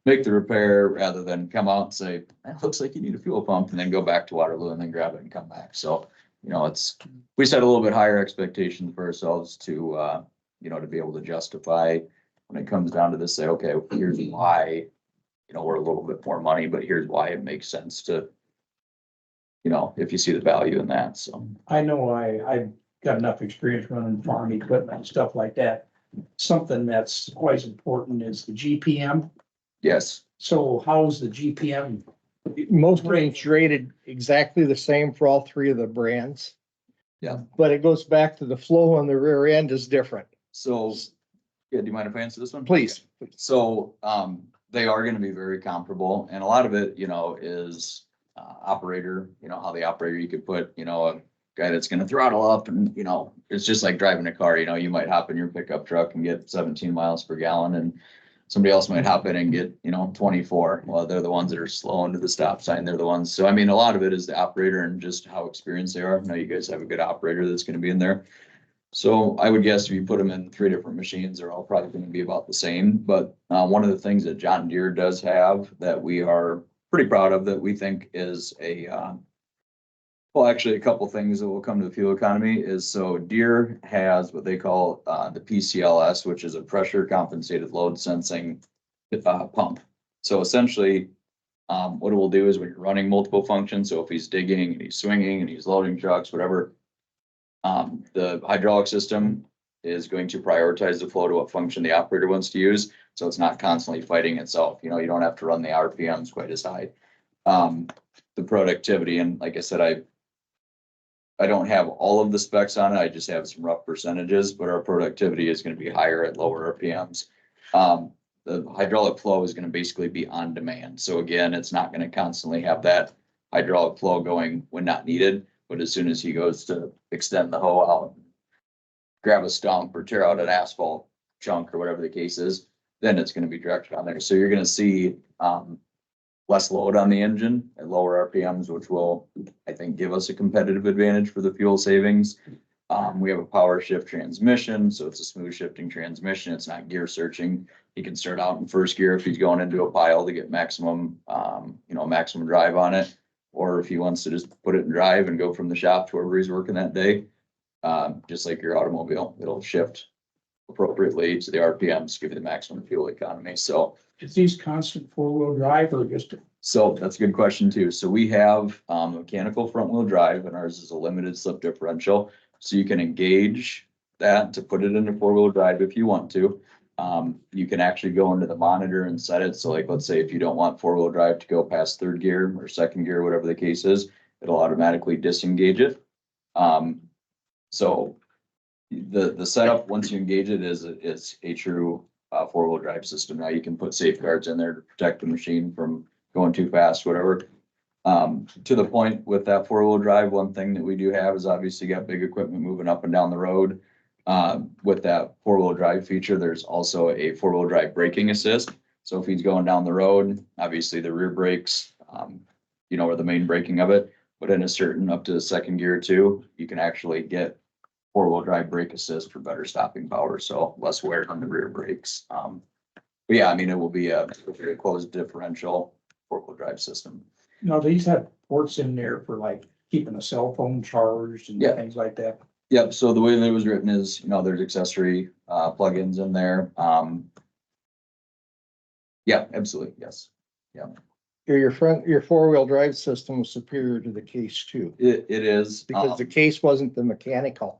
make the repair rather than come out and say, it looks like you need a fuel pump and then go back to Waterloo and then grab it and come back. So, you know, we set a little bit higher expectations for ourselves to, you know, to be able to justify when it comes down to this, say, okay, here's why, you know, we're a little bit more money, but here's why it makes sense to, you know, if you see the value in that. So I know I've got enough experience running farm equipment and stuff like that. Something that's always important is the GPM. yes, So how's the GPM? Most range rated exactly the same for all three of the brands. Yeah. But it goes back to the flow on the rear end is different. so, yeah, do you mind if I answer this one? Please. So, they are gonna be very comparable, and a lot of it, you know, is operator, you know, how the operator, you could put, you know, a guy that's gonna throttle up and, you know, it's just like driving a car, you know, you might hop in your pickup truck and get 17 miles per gallon and somebody else might hop in and get, you know, 24. Well, they're the ones that are slow into the stop sign. They're the ones. So, I mean, a lot of it is the operator and just how experienced they are. Now you guys have a good operator that's gonna be in there. So I would guess if you put them in 3 different machines, they're all probably going to be about the same. But one of the things that John Deere does have that we are pretty proud of that we think is well, actually a couple things that will come to the fuel economy is so Deere has what they call the PCLS, which is a pressure compensated load sensing pump. So essentially what it will do is when you're running multiple functions, so if he's digging and he's swinging and he's loading trucks, whatever, the hydraulic system is going to prioritize the flow to what function the operator wants to use. So it's not constantly fighting itself. You know, you don't have to run the RPMs quite as high. The productivity, and like I said, I don't have all of the specs on it. I just have some rough percentages, but our productivity is going to be higher at lower RPMs. The hydraulic flow is going to basically be on demand. So again, it's not going to constantly have that hydraulic flow going when not needed. But as soon as he goes to extend the hoe out, grab a stump or tear out an asphalt chunk or whatever the case is, then it's going to be directed on there. So you're going to see less load on the engine at lower RPMs, which will, I think, give us a competitive advantage for the fuel savings. We have a power shift transmission, so it's a smooth shifting transmission. It's not gear searching. He can start out in first gear if he's going into a pile to get maximum, maximum drive on it. Or if he wants to just put it in drive and go from the shop to wherever he's working that day, just like your automobile, it'll shift appropriately to the RPMs, give you the maximum fuel economy. So Is these constant 4-wheel drive or just? So that's a good question too. So we have mechanical front wheel drive and ours is a limited slip differential. So you can engage that to put it into 4-wheel drive if you want to. You can actually go into the monitor and set it. So like, let's say if you don't want 4-wheel drive to go past 3rd gear or 2nd gear, whatever the case is, it'll automatically disengage it. So the setup, once you engage it, is a true 4-wheel drive system. Now you can put safeguards in there to protect the machine from going too fast, whatever. To the point with that 4-wheel drive, one thing that we do have is obviously got big equipment moving up and down the road. With that 4-wheel drive feature, there's also a 4-wheel drive braking assist. So if he's going down the road, obviously the rear brakes, are the main braking of it, but in a certain up to the 2nd gear too, you can actually get 4-wheel drive brake assist for better stopping power. So less wear on the rear brakes. But yeah, I mean, it will be a very closed differential 4-wheel drive system. No, these have ports in there for like keeping a cell phone charged and Yeah. things like that. Yep. So the way that it was written is, there's accessory plugins in there. Yeah, absolutely. Yes. Yeah. Your 4-wheel drive system was superior to the case too, It is. because the case wasn't the mechanical.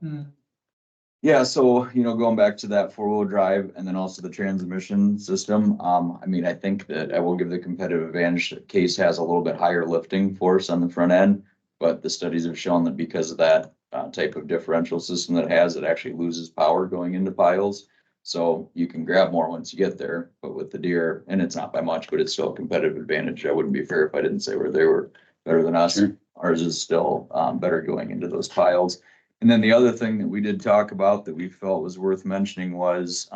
Yeah, so, going back to that four-wheel drive and then also the transmission system, I mean, I think that I will give the competitive advantage that Case has a little bit higher lifting force on the front end. But the studies have shown that because of that type of differential system that it has, it actually loses power going into piles. So you can grab more once you get there, but with the Deere, and it's not by much, but it's still a competitive advantage. I wouldn't be fair if I didn't say where they were better than us. Sure. Ours is still better going into those piles. And then the other thing that we did talk about that we felt was worth mentioning was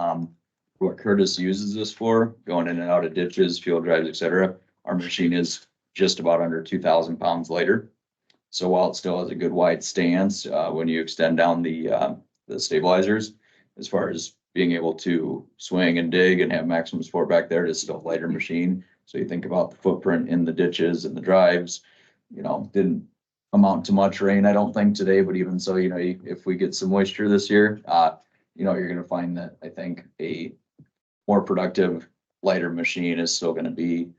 what Curtis uses this for, going in and out of ditches, field drives, et cetera. Our machine is just about under 2,000 pounds lighter. So while it still has a good wide stance, when you extend down the stabilizers, as far as being able to swing and dig and have maximum support back there, it's still a lighter machine. So you think about the footprint in the ditches and the drives, didn't amount to much rain, I don't think today, but even so, if we get some moisture this year, you're gonna find that I think a more productive, lighter machine is still gonna be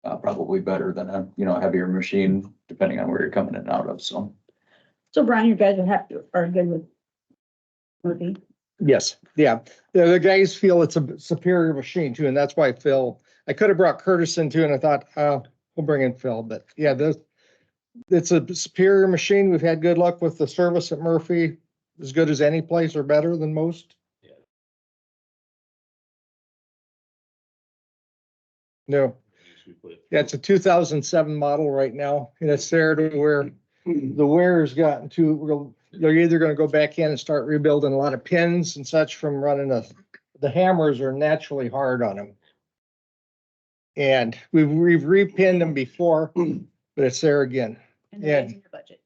probably better than a heavier machine, depending on where you're coming in and out of, so. So Brian, you guys are good with Murphy? Yes, yeah. The guys feel it's a superior machine too, and that's why I could have brought Curtis in too, and I thought, we'll bring in Phil, but yeah, it's a superior machine. We've had good luck with the service at Murphy, as good as any place or better than most. No. Yeah, it's a 2007 model right now, and it's there to where the wear's gotten to, they're either gonna go back in and start rebuilding a lot of pins and such from running the hammers are naturally hard on them. And we've repinned them before, but it's there again. And Yeah. that's in your budget.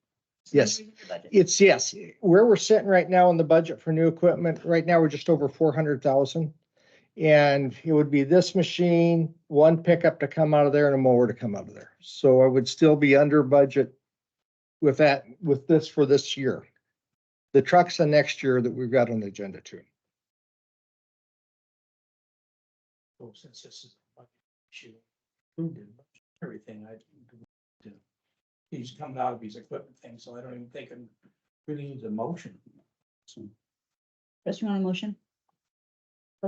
Yes. In your budget. It's yes, where we're sitting right now in the budget for new equipment, right now, we're just over 400,000. And it would be this machine, one pickup to come out of there and a mower to come out of there. So I would still be under budget with this for this year. The trucks the next year that we've got on the agenda too. So since this is a budget issue, approved it, everything he's coming out of his equipment thing, so I don't even think it really needs a motion. So, Chris, you want a motion?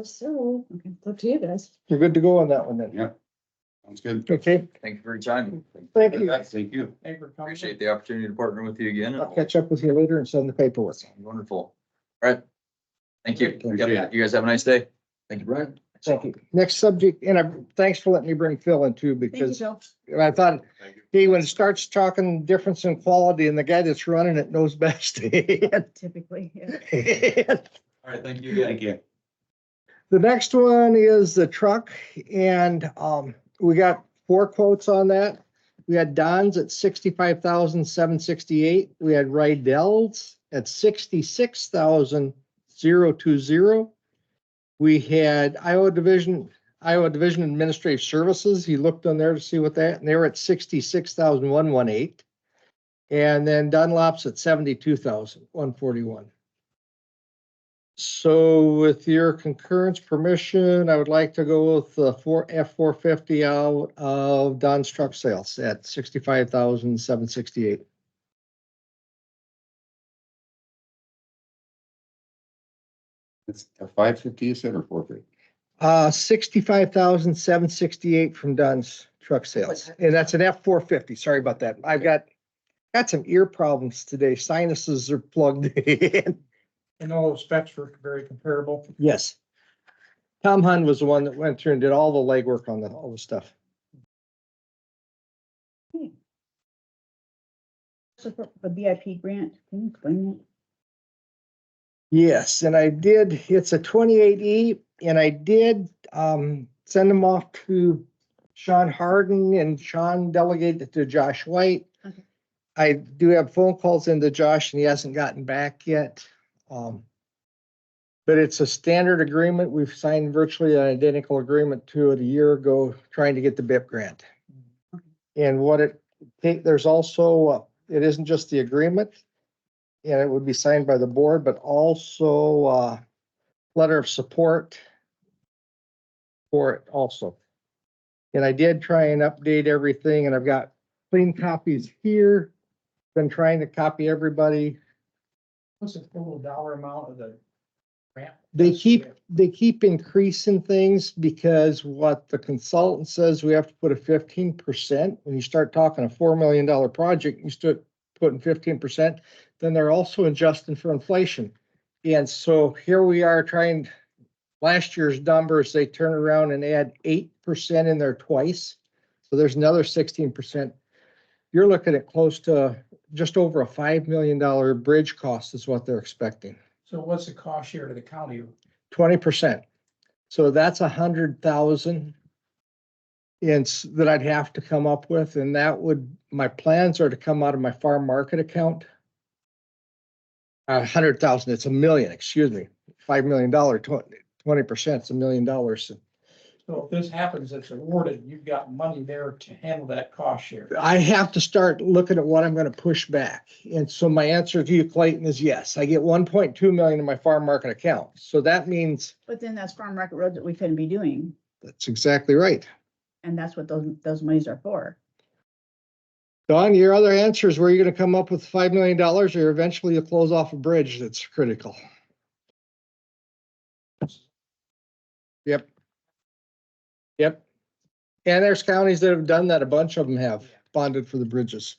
So, Okay. it's up to you guys. You're good to go on that one then. Yeah. Sounds good. Okay, Thank you for your time. thank you. Thank you. hey, for coming. Appreciate the opportunity to partner with you again. I'll catch up with you later and send the paperwork. Wonderful. All right. Thank you. Appreciate Yep, it. you guys have a nice day. Thank you, Brian. Thank you. Next subject, and thanks for letting me bring Phil in too, Thank you, because Phil. I thought, hey, when it starts talking difference in quality and the guy that's running it knows best. Typically, yeah. All right, thank you again. Thank you. The next one is the truck, and we got 4 quotes on that. We had Don's at 65,768. We had Rydell's at 66,020. We had Iowa Division Administrative Services. He looked on there to see what that, and they were at 66,118. And then Dunlop's at 72,141. So with your concurrence permission, I would like to go with the F-450 out of Don's Truck Sales at 65,768. It's a 550, you said, or 450? 65,768 from Don's Truck Sales, and that's an F-450. Sorry about that. I've got some ear problems today. Sinuses are plugged in. And all the specs were very comparable. Yes. Tom Hunt was the one that went through and did all the legwork on all the stuff. So for the BIP grant, can you explain that? Yes, and I did, it's a 28E, and I did send them off to Sean Harden, and Sean delegated it to Josh White. Okay. I do have phone calls into Josh, and he hasn't gotten back yet. But it's a standard agreement. We've signed virtually an identical agreement to it a year ago, trying to get the BIP grant. Okay. And there's also, it isn't just the agreement, and it would be signed by the board, but also letter of support for it also. And I did try and update everything, and I've got clean copies here. Been trying to copy everybody What's the total dollar amount of the grant? They keep increasing things because what the consultant says, we have to put a 15%. When you start talking a $4 million project, you start putting 15%, then they're also adjusting for inflation. And so here we are trying, last year's numbers, they turn around and add 8% in there twice. So there's another 16%. You're looking at close to just over a $5 million bridge cost is what they're expecting. So what's the cost share to the county? 20%. So that's 100,000. And that I'd have to come up with, and that would, my plans are to come out of my farm market account. 100,000, it's $1 million, excuse me, $5 million, 20%, it's $1 million. So if this happens, it's awarded, you've got money there to handle that cost share. I have to start looking at what I'm gonna push back. And so my answer to you, Clayton, is yes. I get 1.2 million in my farm market account. So that means, But then that's farm market road that we couldn't be doing, that's exactly right. and that's what those monies are for. Don, your other answer is where you're gonna come up with $5 million, or eventually you'll close off a bridge that's critical. Yep. Yep. And there's counties that have done that. A bunch of them have bonded for the bridges.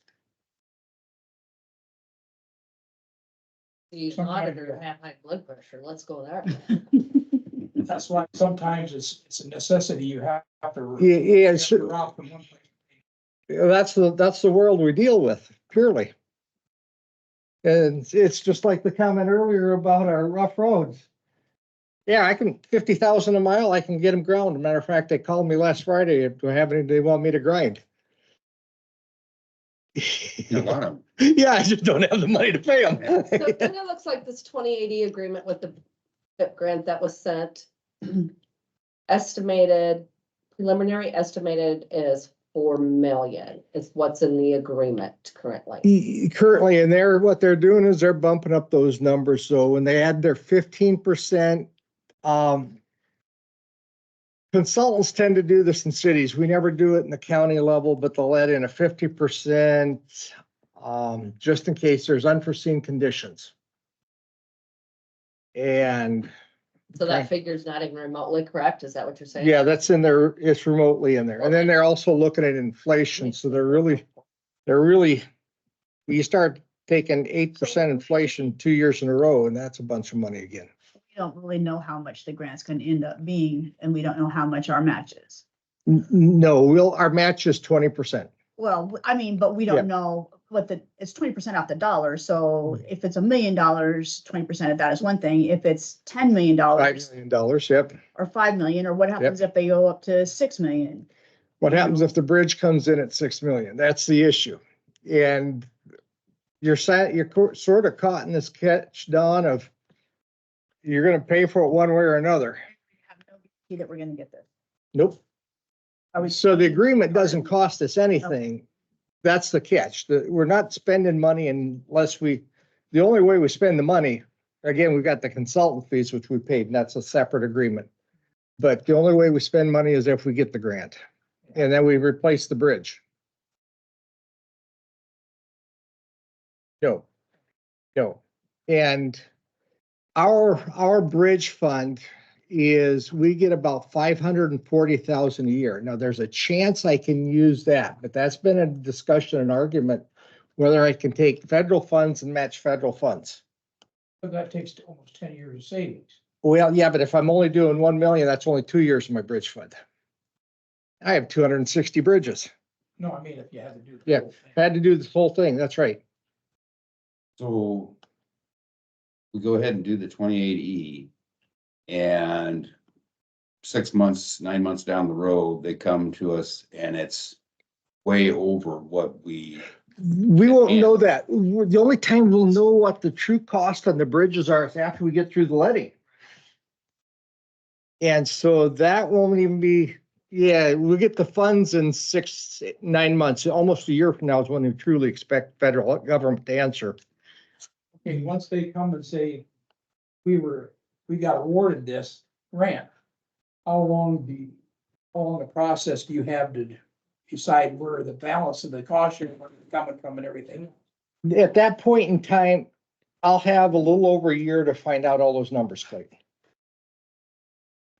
The auditor have high blood pressure, let's go there. That's why sometimes it's a necessity, you have to. Yeah, it's, route from one place. that's the world we deal with, purely. And it's just like the comment earlier about our rough roads. Yeah, I can, 50,000 a mile, I can get them ground. As a matter of fact, they called me last Friday, if they have any, they want me to grind. A lot of, Yeah, I just don't have the money to pay them. So it kind of looks like this 2080 agreement with the BIP grant that was sent. Estimated, preliminary estimated is 4 million is what's in the agreement currently. Currently, and what they're doing is they're bumping up those numbers. So when they add their 15%, consultants tend to do this in cities. We never do it in the county level, but they'll add in a 50%, just in case there's unforeseen conditions. And So that figure's not even remotely correct, is that what you're saying? yeah, that's in there, it's remotely in there. And then they're also looking at inflation. So they're really, you start taking 8% inflation 2 years in a row, and that's a bunch of money again. We don't really know how much the grant's gonna end up being, and we don't know how much our match is. No, our match is 20%. Well, I mean, but we Yeah. don't know what it's 20% off the dollar. So if it's $1 million, 20% of that is one thing. If it's $10 million $5 million, yep. or 5 million, or what happens if they go up to 6 million? What happens if the bridge comes in at 6 million? That's the issue. And you're sort of caught in this catch, Don, of you're gonna pay for it one way or another. We have no guarantee that we're gonna get this. Nope. Are we? So the agreement doesn't cost us anything. That's the catch. We're not spending money unless the only way we spend the money, again, we've got the consultant fees, which we paid, and that's a separate agreement. But the only way we spend money is if we get the grant, and then we replace the bridge. No. And our bridge fund is, we get about 540,000 a year. Now, there's a chance I can use that, but that's been a discussion and argument whether I can take federal funds and match federal funds. But that takes almost 10 years of savings. Well, yeah, but if I'm only doing 1 million, that's only 2 years of my bridge fund. I have 260 bridges. No, I mean, if you had to do. Yeah. I had to do this whole thing. That's right. so we go ahead and do the 28E. And 6 months, 9 months down the road, they come to us and it's way over what we. We won't know that. The only time we'll know what the true cost on the bridges are is after we get through the letting. And so that won't even be, yeah, we'll get the funds in 6, 9 months, almost a year from now is when we truly expect federal government to answer. Okay, once they come and say, we got awarded this grant, how long the process do you have to decide where the balance of the cost is coming from and everything? At that point in time, I'll have a little over a year to find out all those numbers, Clayton.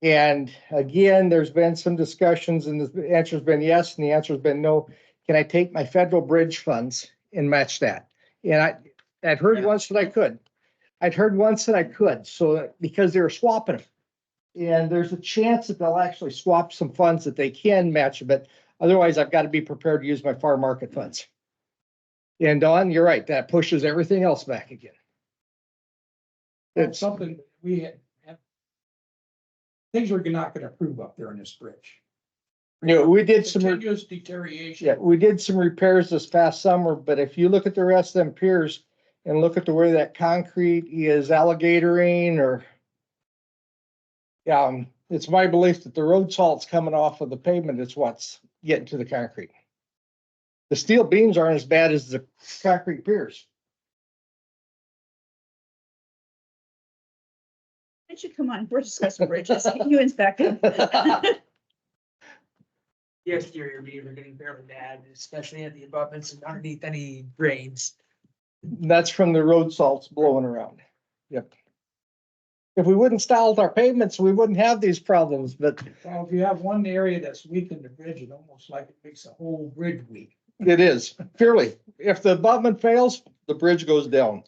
And again, there's been some discussions and the answer's been yes, and the answer's been no. Can I take my federal bridge funds and match that? And I'd heard once that I could. I'd heard once that I could, so because they were swapping them. And there's a chance that they'll actually swap some funds that they can match, but otherwise I've got to be prepared to use my farm market funds. And Don, you're right, that pushes everything else back again. It's something we have. Things we're not gonna approve up there in this bridge. You know, we did some, Continuous deterioration. yeah, we did some repairs this past summer, but if you look at the rest of them piers and look at the way that concrete is alligatoring or it's my belief that the road salt's coming off of the pavement is what's getting to the concrete. The steel beams aren't as bad as the concrete piers. Why don't you come on, we're discussing bridges, you inspect them. The exterior beams are getting fairly bad, especially at the abutments and underneath any grades. That's from the road salts blowing around. Yep. If we wouldn't style our pavements, we wouldn't have these problems, but Well, if you have one area that's weak in the bridge, it almost like it makes the whole bridge weak. it is purely, if the abutment fails, the bridge goes down.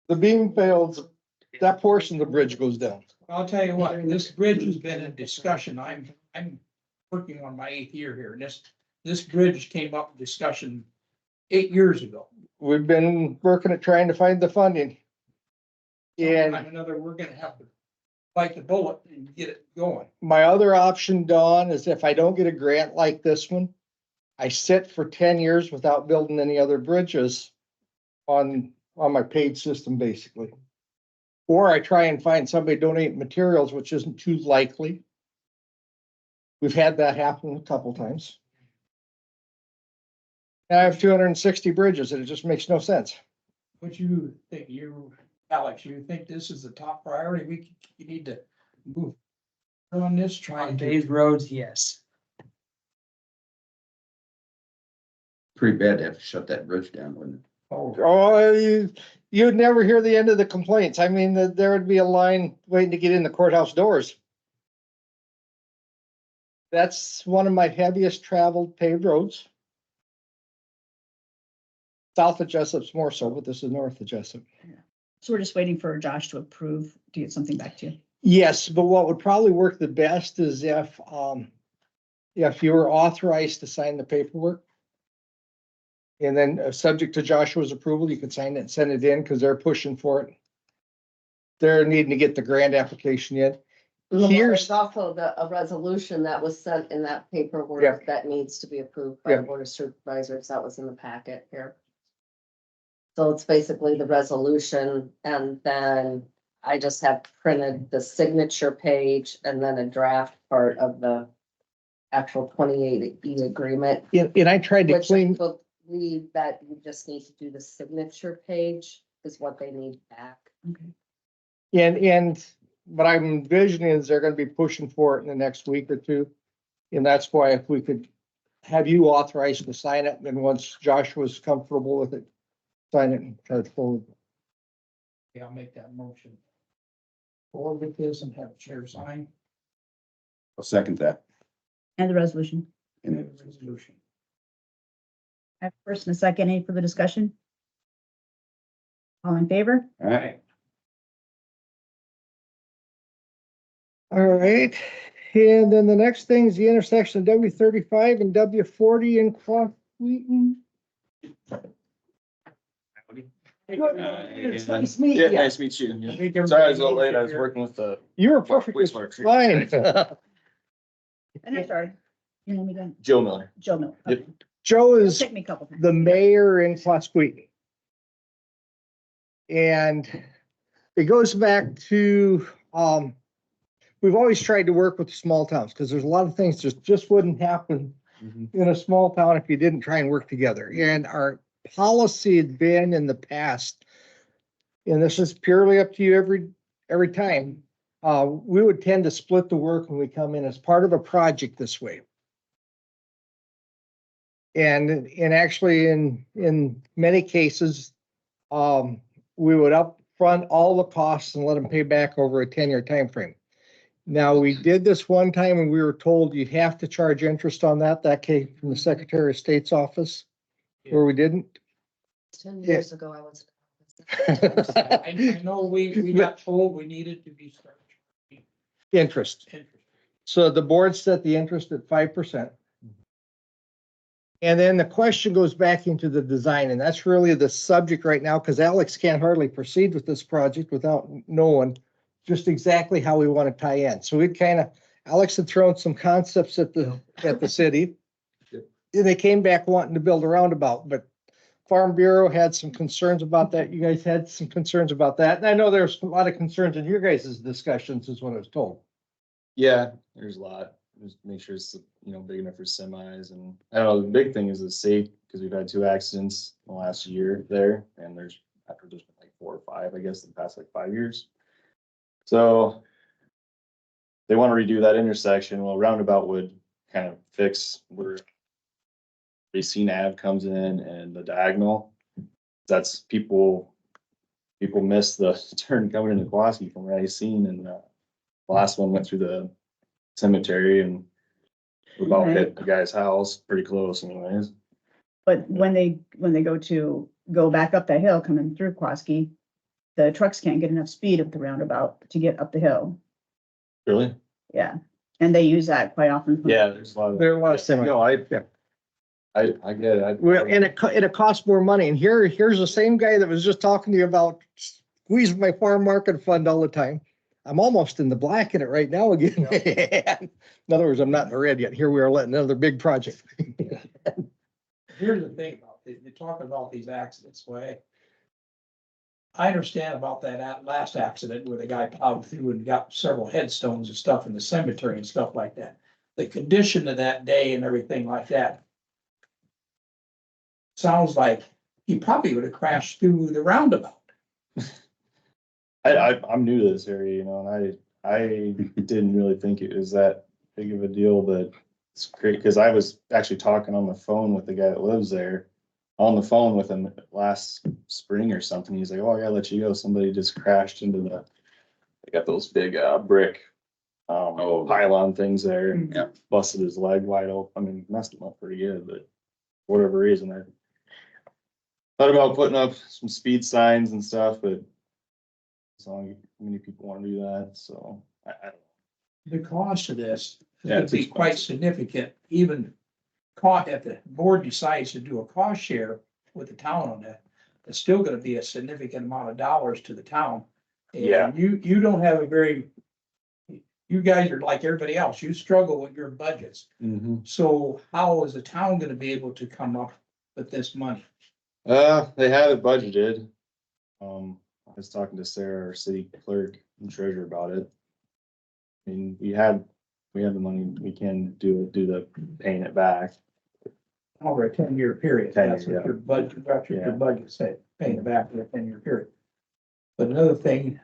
The beam fails, that portion of the bridge goes down. I'll tell you what, this bridge has been in discussion. I'm working on my 8th year here, and this bridge came up in discussion 8 years ago. We've been working at trying to find the funding. And Sometime or another, we're gonna have to bite the bullet and get it going. my other option, Dawn, is if I don't get a grant like this one, I sit for 10 years without building any other bridges on my paid system, basically. Or I try and find somebody to donate materials, which isn't too likely. We've had that happen a couple times. And I have 260 bridges and it just makes no sense. What you think, Alex, you think this is the top priority? You need to move on this, try On and paved roads, yes. Pretty bad to have to shut that bridge down, wouldn't it? Oh, you'd never hear the end of the complaints. I mean, there would be a line waiting to get in the courthouse doors. That's one of my heaviest traveled paved roads. South of Jessup's more so, but this is north of Jessup. So we're just waiting for Josh to approve, to get something back to you. Yes, but what would probably work the best is if you were authorized to sign the paperwork. And then subject to Joshua's approval, you could sign it and send it in because they're pushing for it. They're needing to get the grant application in. There's also a resolution that was sent in that paperwork Yep. that needs to be approved by the Yep. Board of Supervisors. That was in the packet here. So it's basically the resolution, and then I just have printed the signature page and then a draft part of the actual 28E agreement. And I tried to Which I clean, believe that you just need to do the signature page is what they need back. and what I'm envisioning is they're gonna be pushing for it in the next week or two. And that's why if we could have you authorized to sign it, and once Joshua's comfortable with it, sign it and charge forward. Yeah, I'll make that motion. Forward with this and have chair sign I'll second that. And the resolution. and the resolution. I have first and a second, any further discussion? All in favor? All right. All right, and then the next thing is the intersection of W35 and W40 in Clough Wheaton. It's nice to meet Yeah, you. nice to meet you. Sorry, I was a little late. I was working with the You were perfectly wastewater fine. And I'm sorry, your name again, Joe Miller. Joe Miller. Yep. Okay. Joe It'll is take me a couple times. the mayor in Clough Wheaton. And it goes back to, we've always tried to work with small towns because there's a lot of things just wouldn't happen in a small town if you didn't try and work together. And our policy had been in the past, and this is purely up to you every time, we would tend to split the work when we come in as part of a project this way. And actually in many cases, we would upfront all the costs and let them pay back over a 10-year time frame. Now, we did this one time and we were told you have to charge interest on that. That came from the Secretary of State's office, where we didn't. 10 years ago, I was. I know we got told we needed to be charged Interest. interest. So the board set the interest at 5%. And then the question goes back into the design, and that's really the subject right now, because Alex can't hardly proceed with this project without knowing just exactly how we want to tie in. So we Alex had thrown some concepts at the city. And they came back wanting to build a roundabout, but Farm Bureau had some concerns about that. You guys had some concerns about that. And I know there's a lot of concerns in your guys' discussions, is what I was told. Yeah, there's a lot. Just make sure it's, big enough for semis, and I don't know, the big thing is the safe, because we've had 2 accidents in the last year there, and there's been like 4 or 5, I guess, in the past like 5 years. So they want to redo that intersection. Well, roundabout would kind of fix where Racine Ave comes in and the diagonal. That's people miss the turn coming into Kowalski from Racine, and the last one went through the cemetery and about hit the guy's house pretty close anyways. But when they go back up that hill coming through Kowalski, the trucks can't get enough speed up the roundabout to get up the hill. Really? Yeah, and they use that quite often. Yeah, there's a lot of. There are a lot of semis. No, I get it. Well, and it costs more money. And here's the same guy that was just talking to you about squeezing my farm market fund all the time. I'm almost in the black in it right now again. In other words, I'm not in the red yet. Here we are letting another big project. Here's the thing about, they talk about these accidents, way. I understand about that last accident where the guy plowed through and got several headstones and stuff in the cemetery and stuff like that. The condition of that day and everything like that. Sounds like he probably would have crashed through the roundabout. I'm new to this area, and I didn't really think it was that big of a deal, but it's great, because I was actually talking on the phone with the guy that lives there, on the phone with him last spring or something. He's like, "Oh, I gotta let you go. Somebody just crashed into they got those big brick pylon things there, and Yeah. busted his leg wide open. I mean, messed him up pretty good, but for whatever reason, I thought about putting up some speed signs and stuff, but so many people want to do that, so I don't know. The cost of this Yeah, would it's be quite expensive. significant, even if the board decides to do a cost share with the town on that. It's still gonna be a significant amount of dollars to the town. And Yeah. You don't have you guys are like everybody else, you struggle with your budgets. So how is the town gonna be able to come up with this money? They have it budgeted. I was talking to Sarah, our city clerk and treasurer, about it. I mean, we have the money, we can do the paying it back. Over a 10-year period, 10 that's year, what yeah. your budget, that's what your Yeah. budget said, paying it back for a 10-year period. But another thing,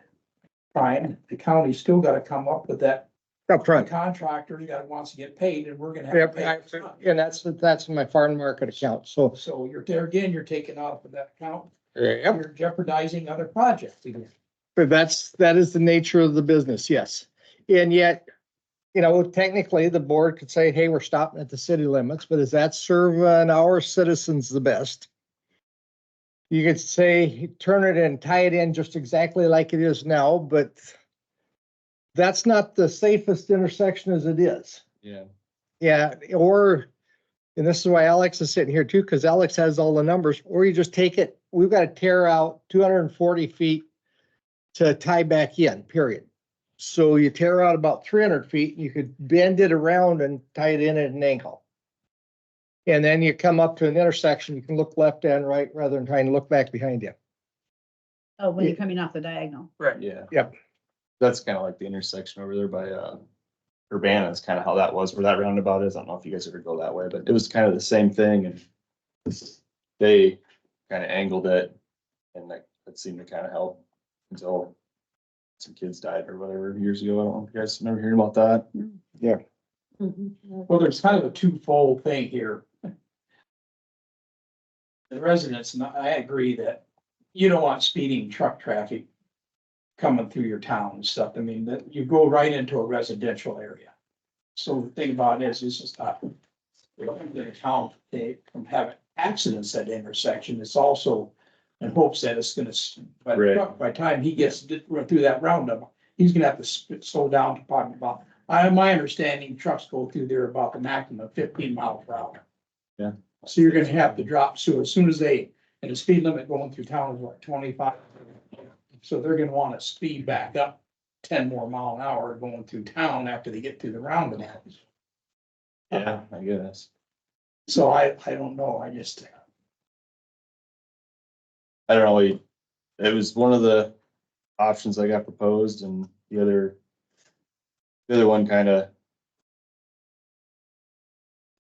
Brian, the county's still gotta come up with that. Up The front. contractor wants to get paid, and we're gonna have Yep, to pay. and that's my farm market account. So, So you're there again, you're taking off of that account, yep. you're jeopardizing other projects again. But that is the nature of the business, yes. And yet, technically the board could say, hey, we're stopping at the city limits, but does that serve our citizens the best? You could say, turn it and tie it in just exactly like it is now, but that's not the safest intersection as it is. Yeah. Yeah, and this is why Alex is sitting here too, because Alex has all the numbers, or you just take it, we've got to tear out 240 feet to tie back in, period. So you tear out about 300 feet, you could bend it around and tie it in at an angle. And then you come up to an intersection, you can look left and right rather than trying to look back behind you. Oh, when you're coming off the diagonal. Yeah. Yep. That's kind of like the intersection over there by Urbana is kind of how that was, where that roundabout is. I don't know if you guys ever go that way, but it was kind of the same thing, and they kind of angled it, and that seemed to kind of help until some kids died or whatever years ago. I don't know if you guys never hear about that. Yeah. Well, there's kind of a twofold thing here. The residents, and I agree that you don't want speeding truck traffic coming through your town and stuff. I mean, that you go right into a residential area. So the thing about it is just not, we don't get account from having accidents at the intersection. It's also in hopes that it's gonna, by the Right. truck, by the time he gets through that roundup, he's gonna have to slow down to probably about, my understanding, trucks go through there about the maximum of 15 miles per hour. Yeah. So you're gonna have to drop, so as soon as they, and the speed limit going through town is what, 25? So they're gonna wanna speed back up 10 more mile an hour going through town after they get through the roundabout. Yeah, I guess. So I don't know, I just, I don't know, it was one of the options that got proposed and the other one kind of.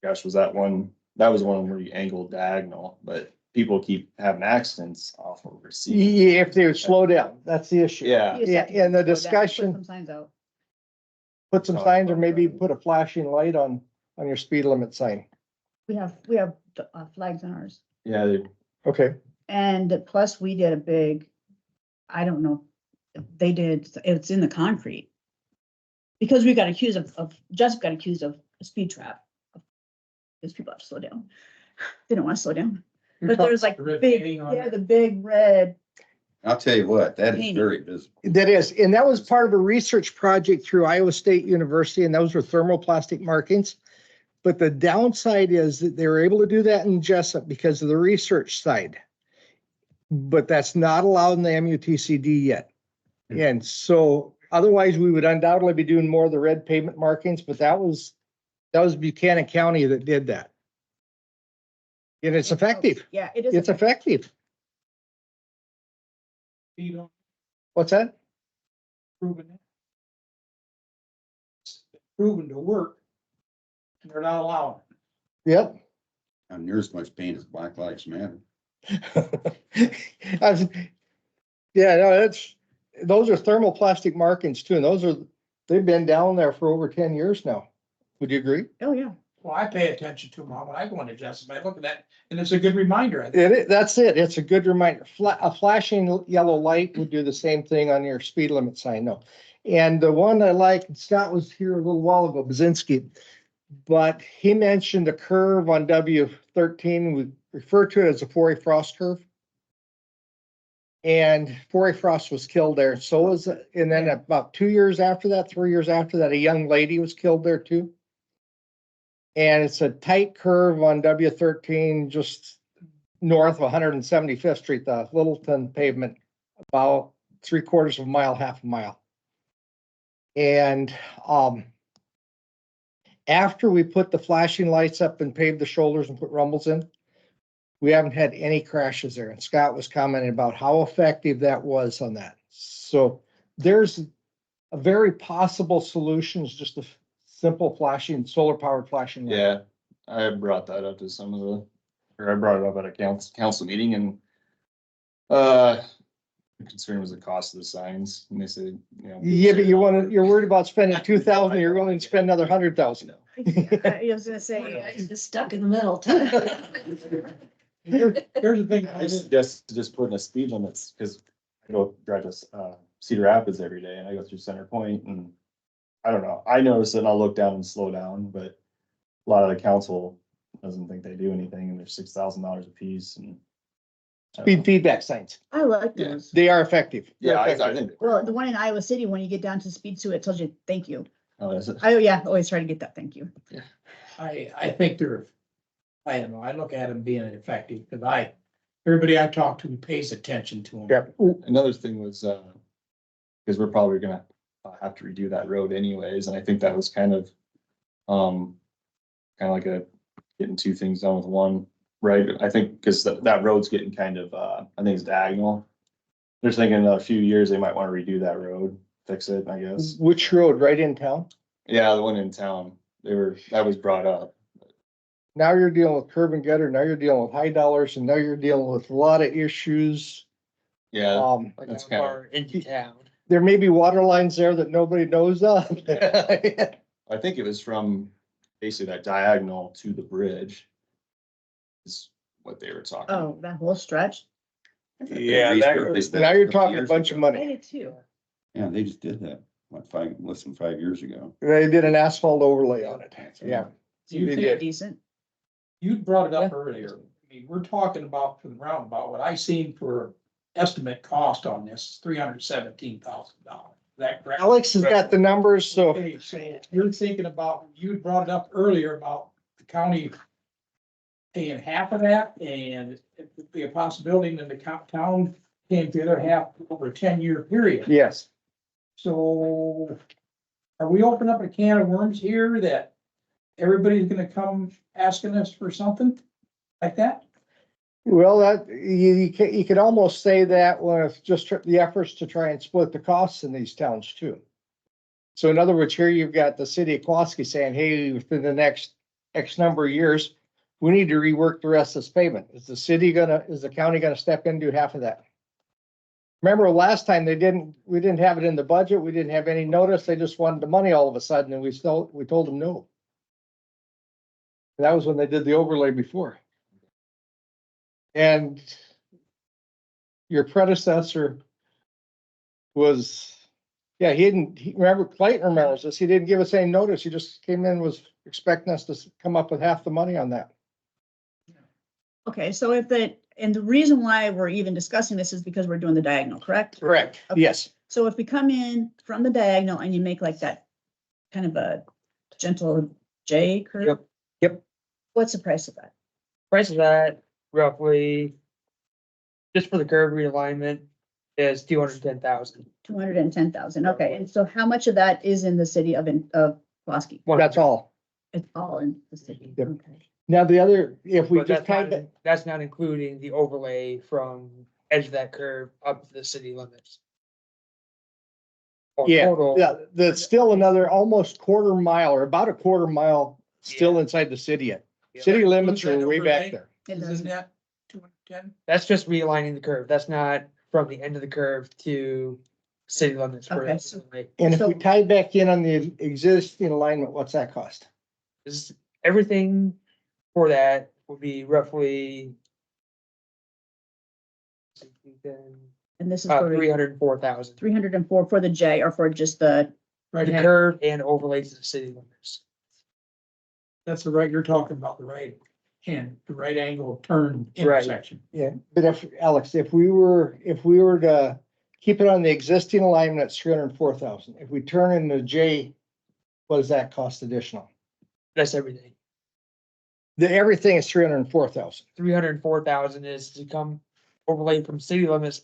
Gosh, was that one where you angled diagonal, but people keep having accidents off of Racine. Yeah, if they would slow down, that's the issue. Yeah, You just have to Yeah, and the slow down, put discussion- some signs out. Put some signs or maybe put a flashing light on your speed limit sign. We have flags on ours. yeah, Okay, And plus we did a big, I don't know, they did, it's in the concrete. Because we got accused Jeff got accused of a speed trap. Because people have to slow down. They don't want to slow down. But there's like The red big, painting on yeah, it? the big red, I'll tell you what, that is Painting. very visible. that is, and that was part of a research project through Iowa State University, and those were thermoplastic markings. But the downside is that they were able to do that in Jessup because of the research side. But that's not allowed in the MUTCD yet. And so otherwise, we would undoubtedly be doing more of the red pavement markings, but that was Buchanan County that did that. And it's effective. yeah, it is. It's effective. speed on What's that? proven it. It's proven to work. And they're not allowing it. Yep. And near as much pain as Black Lives Matter. Yeah, no, those are thermoplastic markings too, and they've been down there for over 10 years now. Would you agree? Oh, yeah. Well, I pay attention to them when I go into Jessup. I look at that and it's a good reminder. I think. That's it. It's a good reminder. A flashing yellow light would do the same thing on your speed limit sign, no. And the one I like, Scott was here a little while ago, Bazinski, but he mentioned a curve on W13. We refer to it as a Foray Frost curve. And Foray Frost was killed there. So was, and then about 2 years after that, 3 years after that, a young lady was killed there too. And it's a tight curve on W13, just north of 175th Street, the Littleton pavement, about 3/4 of a mile, half a mile. And after we put the flashing lights up and paved the shoulders and put rumbles in, we haven't had any crashes there. And Scott was commenting about how effective that was on that. So there's a very possible solution, is just a simple flashing, solar powered flashing light. yeah, I brought that up to I brought it up at a council meeting and the concern was the cost of the signs, and they said, you know. Yeah, but you're worried about spending 2,000, you're willing to spend another 100,000. I was gonna say, Just stuck in the middle. Here's the thing. I suggest just putting a speed limits, because I go drive to Cedar Rapids every day and I go through Center Point and I don't know, I notice it and I'll look down and slow down, but a lot of the council doesn't think they do anything and they're $6,000 a piece and. I don't know. Speed feedback signs, I like Yeah. those. they are effective. Yeah, They're I effective. think. Well, the one in Iowa City, when you get down to speed suit, it tells you, thank you. Oh, is it? Yeah, always try to get that, thank you. I think I don't know, I look at them being effective because everybody I talk to pays attention to them. Yeah. Another thing was, because we're probably gonna have to redo that road anyways, and I think that was kind of like getting two things done with one, right? I think, because that road's getting kind of, I think it's diagonal. They're thinking in a few years, they might want to redo that road, fix it, I guess. Which road, right in town? Yeah, the one in town, that was brought up. Now you're dealing with curb and gutter, now you're dealing with high dollars, and now you're dealing with a lot of issues. Yeah, Like That's how kinda- far into town. There may be water lines there that nobody knows of. I think it was from basically that diagonal to the bridge is what they were talking. Oh, that whole stretch? Yeah, They spent now you're a couple talking a years bunch of ago. I money. did too. Yeah, they just did that, what, less than 5 years ago. They did an asphalt overlay on it. Yeah. You They think- did. Decent. You brought it up earlier. I mean, we're talking about for the roundabout, what I seen for estimate cost on this, $317,000. Is that correct? Alex has got the numbers, so Okay, so you're thinking about, you brought it up earlier about the county paying half of that, and it would be a possibility that the town paying the other half over a 10-year period. yes. So are we opening up a can of worms here that everybody's gonna come asking us for something like that? Well, that, you could almost say that with just the efforts to try and split the costs in these towns too. So in other words, here you've got the city of Kowalski saying, hey, within the next X number of years, we need to rework the rest of this payment. Is the county gonna step in and do half of that? Remember last time we didn't have it in the budget. We didn't have any notice. They just wanted the money all of a sudden and we told them no. That was when they did the overlay before. And your predecessor was, yeah, remember Clayton remembers this. He didn't give us any notice. He just came in, was expecting us to come up with half the money on that. Okay, so and the reason why we're even discussing this is because we're doing the diagonal, correct? Correct. Okay. Yes. So if we come in from the diagonal and you make like that kind of a gentle J curve. Yep. Yep. What's the price of that? Price of that roughly, just for the curve realignment, is 210,000. 210,000. Okay, and so how much of that is in the city of Pulaski? That's all. It's all in the city. Yep. Okay. Now the other, if we But just kind of, that's not including the overlay from edge of that curve up to the city limits. Or yeah, total, that's still another almost quarter mile or about a quarter mile still inside the city yet. Yeah. City limits Includes are that way back overlay? there. It Isn't doesn't. that 210? that's just realigning the curve. That's not from the end of the curve to city limits. for Okay, that so- overlay. And if we So- tie back in on the existing alignment, what's that cost? Is everything for that would be roughly And this is for 304,000. 304 for the J or for just the, Right, The hand- curve and overlays to the city limits. that's the right, you're talking about the right hand, the right angle turn Right. intersection. Yeah, but if, Alex, if we were to keep it on the existing alignment, it's 304,000. If we turn in the J, what does that cost additional? That's everything. Everything is 304,000. 304,000 is to come overlay from city limits,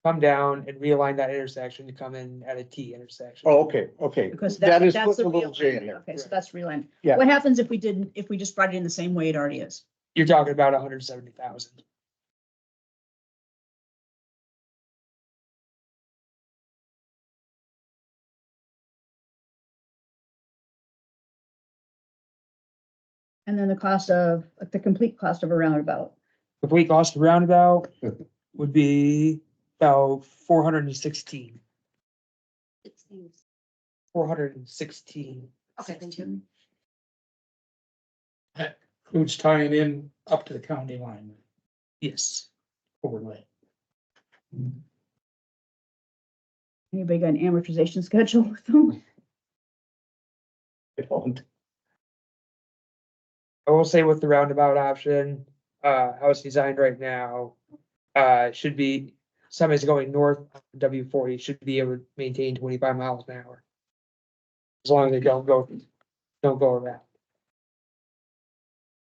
come down and realign that intersection to come in at a T intersection. Oh, okay. because That is that's putting the a little J in realignment. there. Okay, so that's realignment. Yeah. What happens if we just brought it in the same way it already is? You're talking about 170,000. And then the complete cost of a roundabout. Complete cost of roundabout would be about 416. 416. Okay, thank you. Who's tying in up to the county line Yes. overlay. Anybody got an amortization schedule with them? I don't. I will say with the roundabout option, how it's designed right now, should be, somebody's going north on W40 should be able to maintain 25 miles an hour. As long as they don't go around.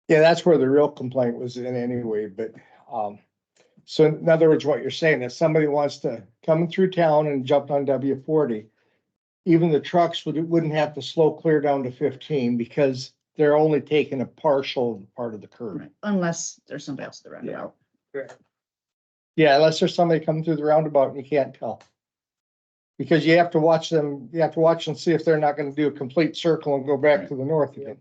Yeah, that's where the real complaint was in anyway, but, so in other words, what you're saying is somebody wants to come through town and jump on W40. Even the trucks wouldn't have to slow clear down to 15 because they're only taking a partial part of the curve. Unless there's somebody else at the roundabout. Correct. Yeah, unless there's somebody coming through the roundabout and you can't tell. Because you have to watch and see if they're not gonna do a complete circle and go back to the north again.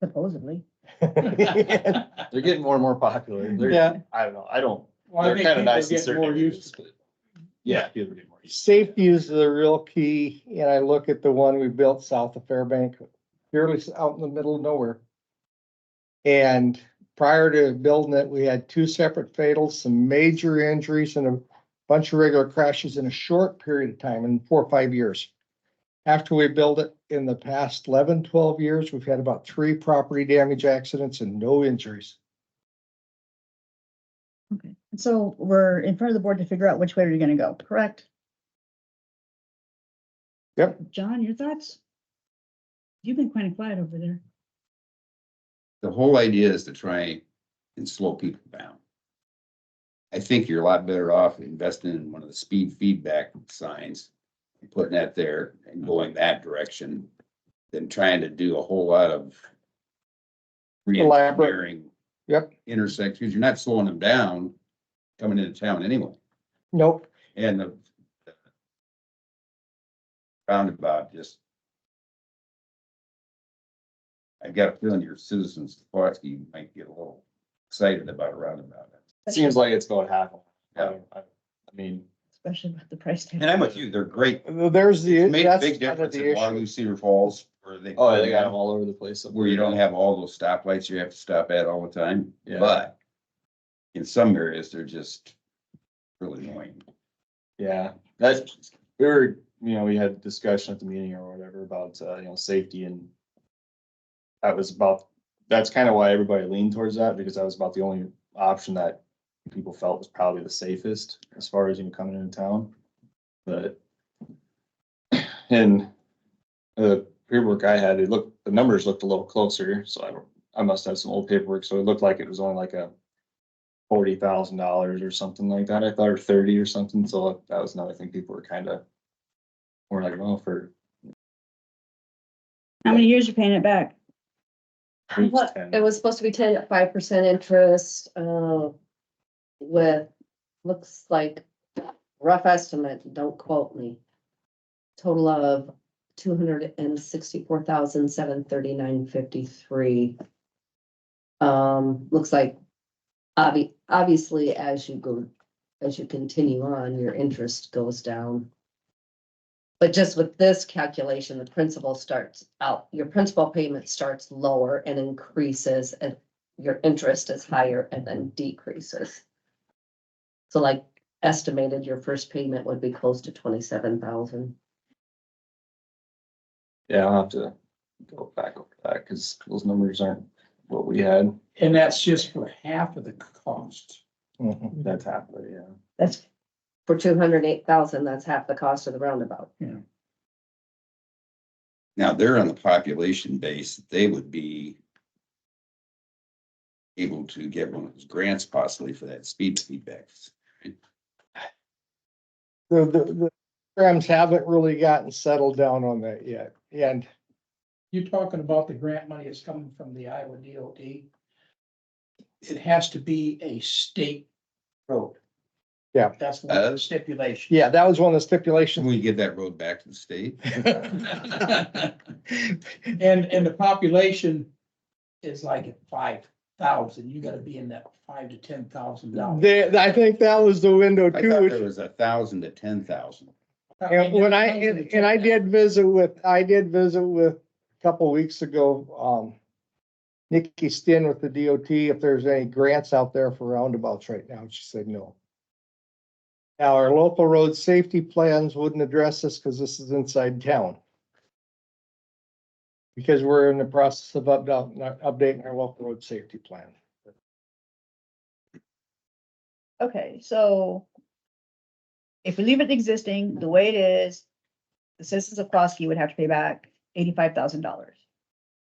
Supposedly. They're getting more and more popular. Yeah. I don't know. Well, I They're think kind of people are nice in getting certain more areas, used to but yeah, people are getting more used. Safety is the real key, and I look at the one we built south of Fairbank, purely out in the middle of nowhere. And prior to building it, we had 2 separate fatals, some major injuries and a bunch of regular crashes in a short period of time, in 4 or 5 years. After we built it, in the past 11, 12 years, we've had about 3 property damage accidents and no injuries. Okay, so we're in front of the board to figure out which way you're gonna go, correct? Yep. John, your thoughts? You've been kind of quiet over there. The whole idea is to try and slow people down. I think you're a lot better off investing in one of the speed feedback signs, and putting that there and going that direction than trying to do a whole lot of re-engineering Yep. intersections. You're not slowing them down coming into town anyway. Nope. And the roundabout just, I got a feeling your citizens, Pulaski might get a little excited about a roundabout. Seems like it's about half. Yeah. I mean, Especially with the price tag. And I'm with you, they're great. There's the, It made a that's big kind of difference the in Waterloo, issue. Cedar Falls, where they. oh, they got them all over the place. up Where you there. don't have all those stoplights you have to stop at all the time, Yeah. but in some areas, they're just really annoying. Yeah, that's, we were, we had a discussion at the meeting or whatever about, safety and that was about, that's kind of why everybody leaned towards that, because that was about the only option that people felt was probably the safest as far as, coming into town. But in the paperwork I had, the numbers looked a little closer, so I must have some old paperwork, so it looked like it was only like a $40,000 or something like that. I thought, or 30 or something. So that was another thing people were kind of more like, well, for How many years you paying it back? What, 10. it was supposed to be 10 at 5% interest, with, looks like rough estimate, don't quote me. Total of 264,739.53. Looks like obviously as you continue on, your interest goes down. But just with this calculation, the your principal payment starts lower and increases, and your interest is higher and then decreases. So like estimated, your first payment would be close to 27,000. Yeah, I'll have to go back over that because those numbers aren't what we had. And that's just for half of the cost. Mhm. That's half of it, yeah. That's, For 208,000, that's half the cost of the roundabout. Now, they're on the population base, they would be able to get one of those grants possibly for that speed feedback. The programs haven't really gotten settled down on that yet. And You're talking about the grant money that's coming from the Iowa DOT. It has to be a state road. Yeah. That's one of the stipulations. yeah, that was one of the Can stipulations. we get that road back to the state? And the population is like at 5,000, you gotta be in that $5,000 to $10,000. I think that was the window I thought too. there was 1,000 to 10,000. And when I did visit with a couple weeks ago, Nikki Stinn with the DOT, if there's any grants out there for roundabouts right now, she said no. Now, our local road safety plans wouldn't address this because this is inside town. Because we're in the process of updating our local road safety plan. okay, so if we leave it existing the way it is, the citizens of Pulaski would have to pay back $85,000.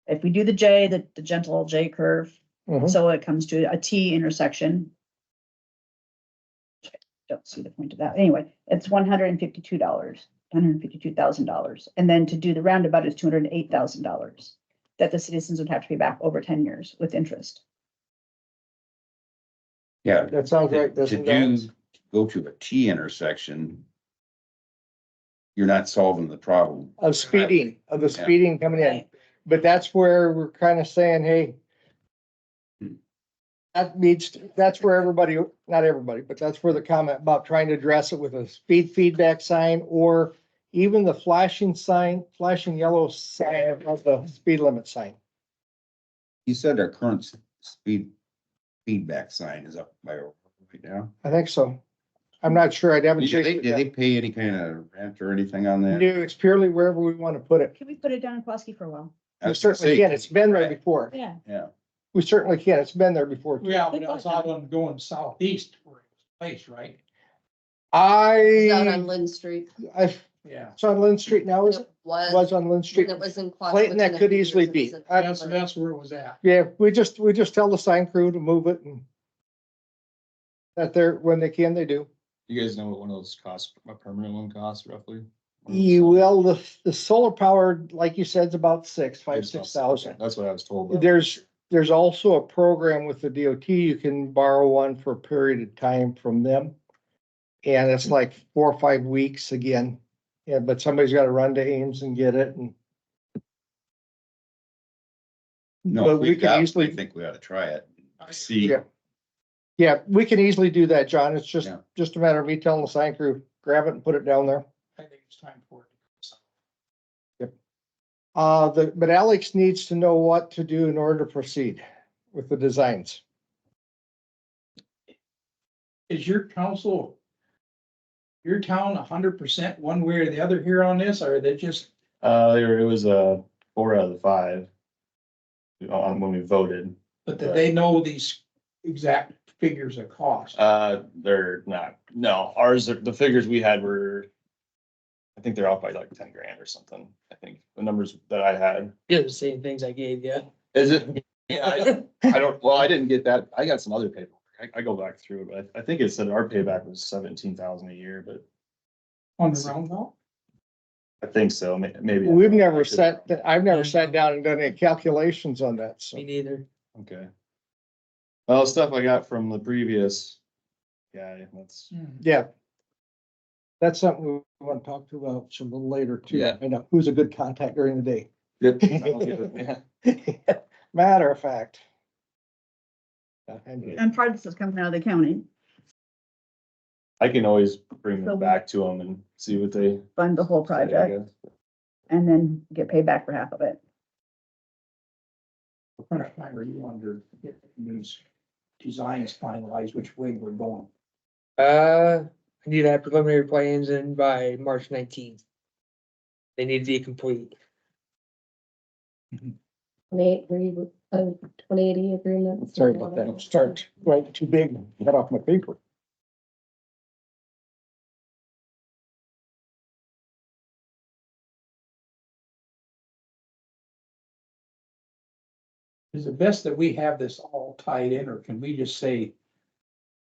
If we do the J, the gentle J curve, Mhm. so it comes to a T intersection. Don't see the point of that. Anyway, it's $152, $152,000. And then to do the roundabout is $208,000 that the citizens would have to pay back over 10 years with interest. Yeah. That sounds right, To doesn't it? go to a T intersection, you're not solving the problem. Of the Yeah. speeding coming in. Right. But that's where we're kind of saying, hey, that's where everybody, not everybody, but that's where the comment about trying to address it with a speed feedback sign or even the flashing yellow sign of the speed limit sign. You said our current feedback sign is up by right now. I think so. I'm not sure. I haven't Did checked. they pay any kind of rent or anything on that? It's purely wherever we want to put it. Can we put it down in Pulaski for a while? I We was gonna certainly say, can. It's been there Right. before. Yeah. Yeah, We certainly can. It's been there before. Yeah, but it's out on going southeast where it was placed, right? It's out on I, Lynn Street. Yeah. it's on Lynn Street now, is it? Was, Was on Lynn when Street. it was in. Clayton, that Clausen, could a few easily years, it be. was in That's where it was at. Yeah, we just tell the sign crew to move it and that they're, when they can, they do. You guys know what one of those costs, a permanent one costs roughly? You will, the solar powered, like you said, is about five, 6,000. That's what I was told. but- There's also a program with the DOT. You can borrow one for a period of time from them. And it's like 4 or 5 weeks again. Yeah, but somebody's got to run to Ames and get it and. no, But if we we've can got, I easily, think we ought to try it. See, Yeah. yeah, we can easily do that, John. It's Yeah. just a matter of me telling the sign crew, grab it and put it down there. I think it's time for it. But Alex needs to know what to do in order to proceed with the designs. Is your council, your town 100% one way or the other here on this, or are they just, It was 4 out of the 5. On when we voted. but that they know these exact figures of cost? They're not, no, ours, the figures we had were, I think they're off by like 10 grand or something. I think the numbers that I had. Yeah, the same things I gave you. Is it? Yeah, I don't, well, I didn't get that. I got some other paperwork. I go back through it, but I think it said our payback was 17,000 a year, but On the roundabout? I think so, maybe. I've never sat down and done any calculations on that, so. Me neither. Okay. Well, stuff I got from the previous guy, that's, Yeah. That's something we want to talk to about some a little later too. Yeah. I know who's a good contact during the day. yeah. Matter of fact. And part of this is coming out of the county, I can always bring So them back to them and see what they. fund the whole say, I project, guess. and then get paid back for half of it. What kind of time are you under get these designs finalized, which way we're going? I need to have preliminary plans in by March 19th. They need to be complete. 2080 agreement. Sorry about that. Start right too big. Got off my paper. Is it best that we have this all tied in, or can we just say,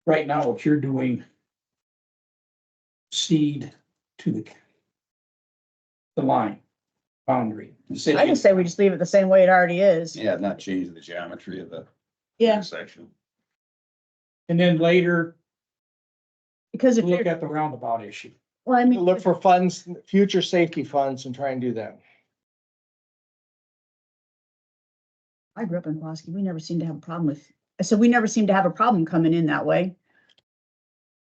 right now, what you're doing, seed to the line, boundary? the city- I just say we just leave it the same way it already is. yeah, not changing the geometry of the Yeah, intersection. And then later, because if look you're, at the roundabout issue. well, I mean, Look for funds, future safety funds and try and do that. I grew up in Pulaski, we never seemed to have a problem with, so we never seemed to have a problem coming in that way.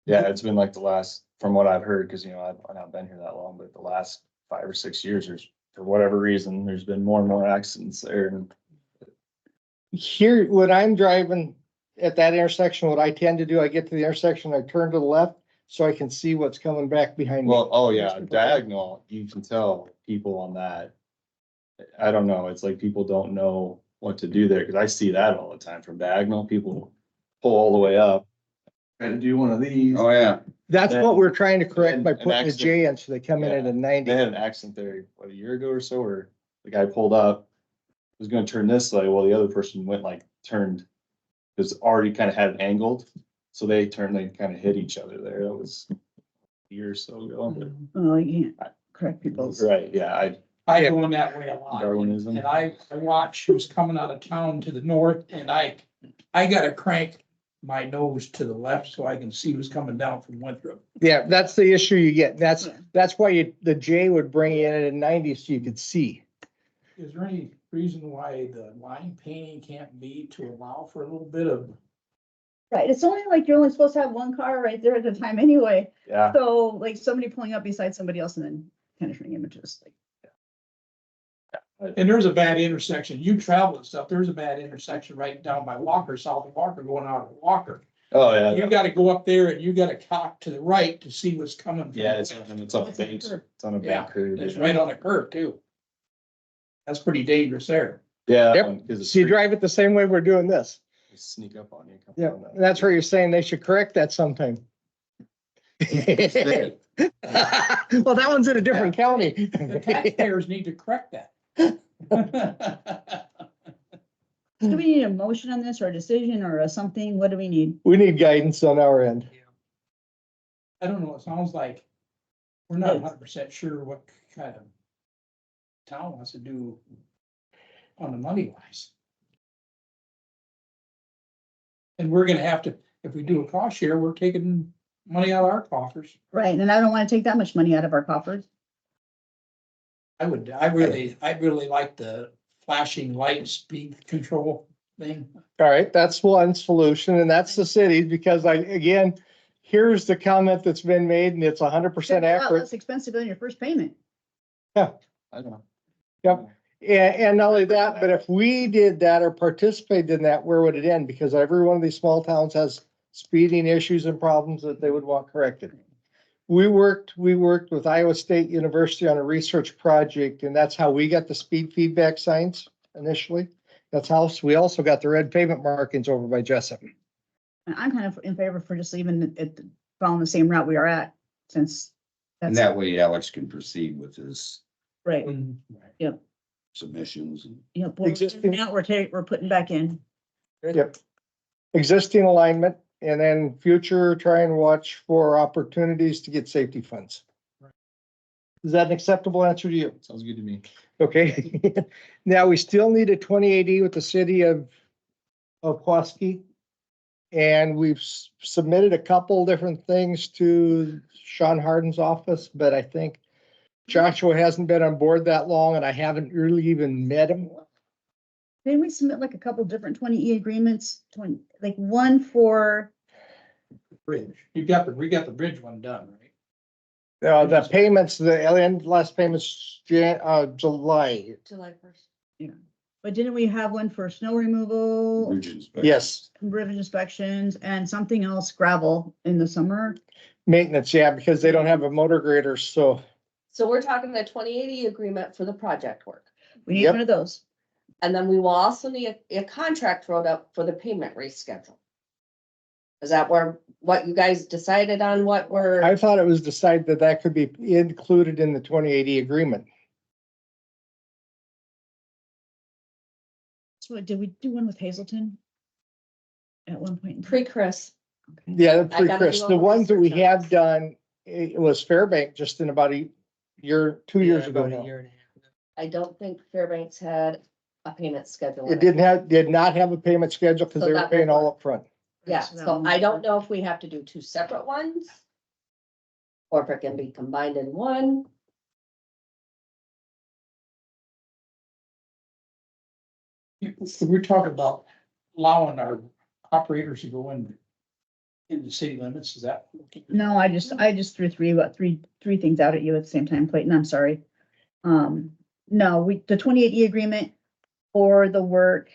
Yeah, it's been like the last, from what I've heard, because I've not been here that long, but the last 5 or 6 years, there's, for whatever reason, there's been more and more accidents there. And Here, when I'm driving at that intersection, what I tend to do, I get to the intersection, I turn to the left so I can see what's coming back behind me. well, oh yeah, diagonal, you can tell people on that. I don't know, it's like people don't know what to do there, because I see that all the time from diagonal, people pull all the way up. Try to do one of these. Oh, yeah. That's what we're trying to correct by An putting the accident. J in so they come in at a 90. They had an accident there, what, a year ago or so, where the guy pulled up, was gonna turn this way, while the other person went turned, was already kind of had it angled, so they kind of hit each other there. That was a year or so ago. but- Well, you can't correct people's. Right, yeah, I go in that way a lot. Darwinism. And I watch who's coming out of town to the north, and I gotta crank my nose to the left so I can see who's coming down from Winthrop. Yeah, that's the issue you get. That's why the J would bring you in at a 90 so you could see. Is there any reason why the line painting can't be to allow for a little bit of, Right, it's only like you're only supposed to have one car right there at a time anyway, yeah. so like somebody pulling up beside somebody else and then kind of showing images, like. And there's a bad intersection. You travel and stuff. There's a bad intersection right down by Walker, south of Walker, going out of Walker. Oh, yeah. You gotta go up there and you gotta cock to the right to see what's coming. from Yeah, the it's left. on a bank, it's on a Yeah, bank curve. It's right on a curve too. That's pretty dangerous there. Yeah. Yep. So you drive it the same way we're doing this. Sneak up on you. Yeah, that's where you're saying they should correct that sometime. Well, that one's in a different county. The taxpayers need to correct that. Do we need a motion on this or a decision or a something? What do we need? We need guidance on our end. I don't know, it sounds like we're not 100% sure what kind of town wants to do on the money wise. And we're gonna have to, if we do a cost share, we're taking money out of our coffers. Right, and I don't want to take that much money out of our coffers. I really like the flashing light speed control thing. All right, that's one solution, and that's the city, because again, here's the comment that's been made, and it's 100% It's a lot accurate. less expensive than your first payment. I know. Yep. And not only that, but if we did that or participated in that, where would it end? Because every one of these small towns has speeding issues and problems that they would want corrected. We worked with Iowa State University on a research project, and that's how we got the speed feedback signs initially. That's how we also got the red pavement markings over by Jessup. And I'm kind of in favor for just leaving it, following the same route we are at, since. And That's that way Alex can proceed with his right. submissions. And Yep. Existing- Now we're putting back in. Yep. Existing alignment, and then future, try and watch for opportunities to get safety funds. Is that an acceptable answer to you? Sounds good to me. Okay, now we still need a 2080 with the city of Pulaski. And we've submitted a couple different things to Sean Harden's office, but I think Joshua hasn't been on board that long, and I haven't really even met him. Didn't we submit like a couple different 20E agreements, like one for, Bridge. We got the bridge one done, right? The payments, the last payments, July. July 1st. but didn't we have one for snow removal, bridge inspection. Yes, bridge inspections, and something else gravel in the summer? maintenance, yeah, because they don't have a motor grader, so. So we're talking the 2080 agreement for the project work. We need Yep. one of those. And then we will also need a contract wrote up for the payment reschedule. Is that what you guys decided on, what we're? I thought it was decided that that could be included in the 2080 agreement. So did we do one with Hazelton? At one point? Pre-Chris. Okay. Yeah, I gotta Chris, do the all the ones that we research on have done, it was Fairbank just in about a year, 2 years ago About a now. year and a half. I don't think Fairbanks had a payment schedule. It did not have a payment schedule because So they were that paying will all up front. Yeah, So that so one- I don't know if we have to do two separate ones. Or if it can be combined in one. We're talking about allowing our operators to go in the city limits, is that? No, I just threw three things out at you at the same time, Clayton, I'm sorry. No, the 2080 agreement for the work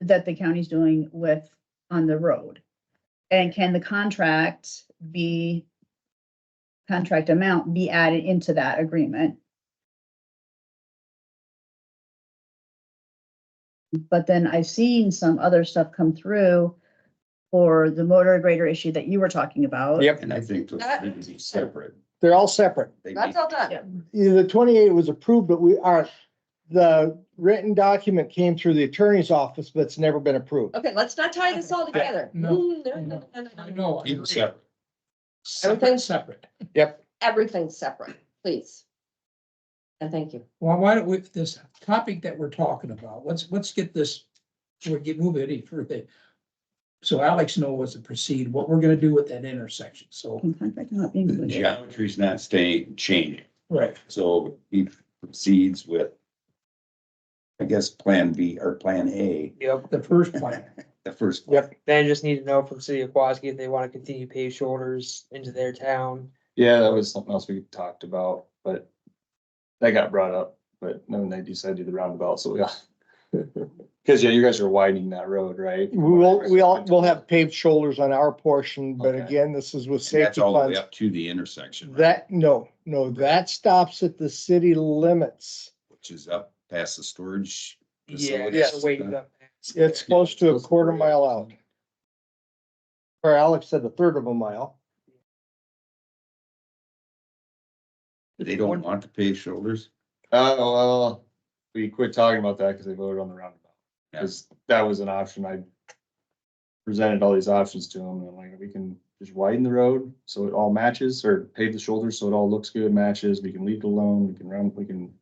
that the county's doing on the road. And can the contract amount be added into that agreement? But then I've seen some other stuff come through for the motor grader issue that you were talking about. Yep, And I think those need to be separate. they're all separate. They That's need- all done. The 28 was approved, but the written document came through the attorney's office, but it's never been approved. Okay, let's not tie this all together. No, No. I know. I Keep it agree. separate. Everything's- Separate. Everything's separate, please. And thank you. Well, why don't we, this topic that we're talking about, let's get this, move it any further. So Alex knows what to proceed, what we're gonna do with that intersection, so. Can contract not be The included? geometry's not changing, Right. so he proceeds with, I guess, Plan B or Plan A, Yep, The first plan, the first. Yep. then I just need to know from City of Pulaski if they want to continue paved shoulders into their town. Yeah, that was something else we talked about, but that got brought up but then they decided to do the roundabout, so yeah. Cause yeah, you guys are widening that road, right? We'll have paved shoulders on our portion, but Okay. again, this is with And that's safety all the way funds. up to the intersection, right? That, no, that stops at the city limits. Which is up past the storage. Yeah, facility. Yes. just waiting up. It's close to a quarter mile out. Or Alex said a third of a mile. They don't want to pave shoulders. Well, we quit talking about that because they voted on the roundabout. Yeah. Cause that was an option. I presented all these options to them and I'm like, we can just widen the road so it all matches, or pave the shoulders so it all looks good, matches. We can leave it alone. We can,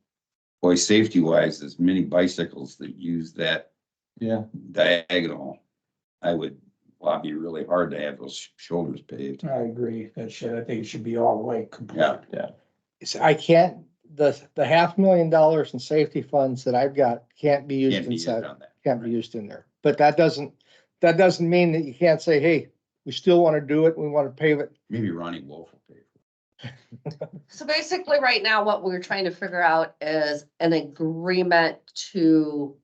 Boy, safety wise, there's many bicycles that use that yeah. diagonal. I would lobby really hard to have those shoulders paved. I agree. I think it should be all the way complete. Yeah. I can't, the $500,000 in safety funds that I've got can't be used Can't be used inside, on that. can't be used in there. But that doesn't mean that you can't say, hey, we still want to do it. We want to pave it. Maybe Ronnie Wolf will pave. So basically, right now, what we're trying to figure out is an agreement to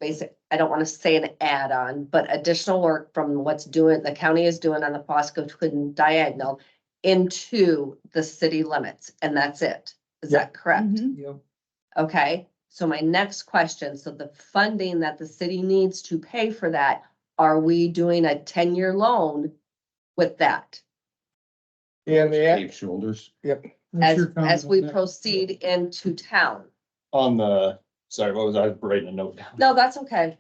basic, I don't want to say an add-on, but additional work from the county is doing on the Fosco Twin Diagonal into the city limits, and that's it. Is that correct? Mhm. Yep. Okay, so my next question, so the funding that the city needs to pay for that, are we doing a 10-year loan with that? And the, Paved shoulders. As we proceed into town? On the, sorry, what was I writing a note down? No, that's okay.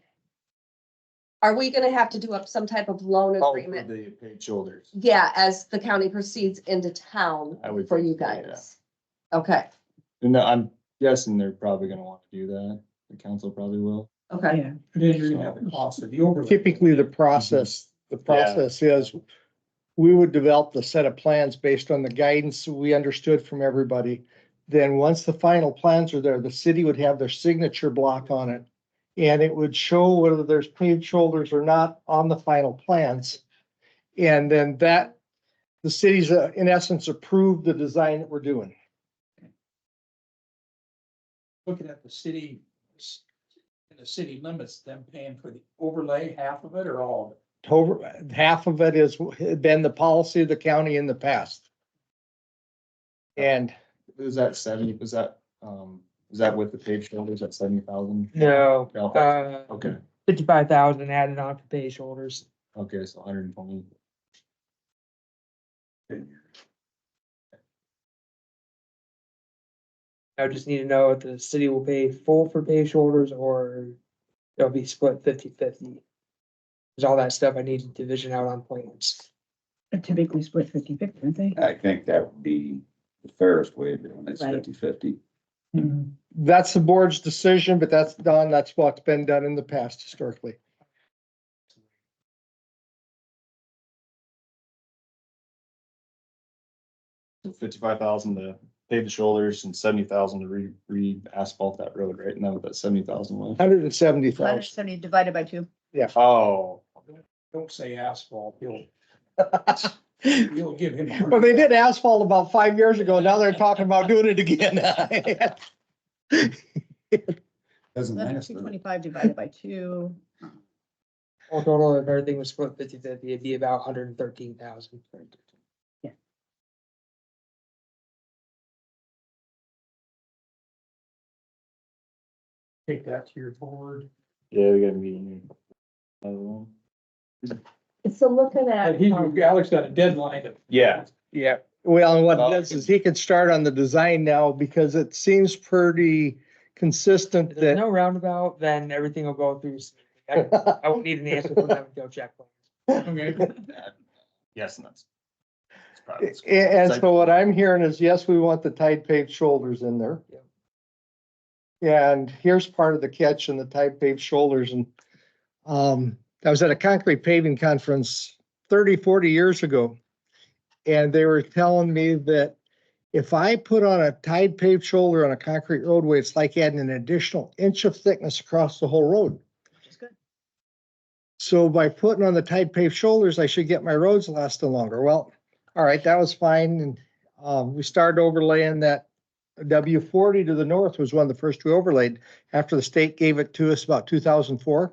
Are we gonna have to do up some type of loan Oh, for agreement? the paved shoulders. Yeah, as the county proceeds into town I would for think you so, yeah. guys? Okay, And I'm guessing they're probably gonna want to do that. The council probably will. okay. Yeah. Then you're gonna have the cost of the overlay. typically the process is we would develop the set of plans based on the guidance we understood from everybody. Then once the final plans are there, the city would have their signature block on it. And it would show whether there's paved shoulders or not on the final plans. And then the city's in essence approved the design that we're doing. Looking at the city, in the city limits, them paying for the overlay, half of it or all of it? Over half of it has been the policy of the county in the past. And Is that 70, is that with the paved shoulders at 70,000? No, No. Okay, 55,000 added on for pay shoulders. okay, so 120. I just need to know if the city will pay full for pay shoulders or it'll be split 50-50. There's all that stuff I need to vision out on plans. They're typically split 50-50, aren't they? I think that would be the fairest way of doing it. It's Right. 50-50. Mhm. that's the board's decision, but that's what's been done in the past historically. So 55,000 to pave the shoulders and 70,000 to re-asphalt that road, right? And that was that 70,000 was. 170,000. 170 divided by 2. Oh, Don't say asphalt, you'll give him. Well, they did asphalt about 5 years ago. Now they're talking about doing it again. Doesn't last. 225 divided by 2. All total, if everything was split 50-50, it'd be about 113,000. Take that to your board. yeah, we got a meeting. Another one. So looking at. Alex got a deadline of. Yeah. Yeah, well, and what it is he can start on the design now because it seems pretty consistent If there's that. no roundabout, then everything will go through. I won't need an answer from them until check. Okay. Yes, and that's. probably- And so what I'm hearing is, yes, we want the tide paved shoulders in there. And here's part of the catch in the tide paved shoulders. And I was at a concrete paving conference 30, 40 years ago. And they were telling me that if I put on a tide paved shoulder on a concrete roadway, it's like adding an additional inch of thickness across the whole road. Which is good. So by putting on the tide paved shoulders, I should get my roads lasting longer. Well, all right, that was fine. And we started overlaying that W40 to the north was one of the first we overlaid after the state gave it to us about 2004.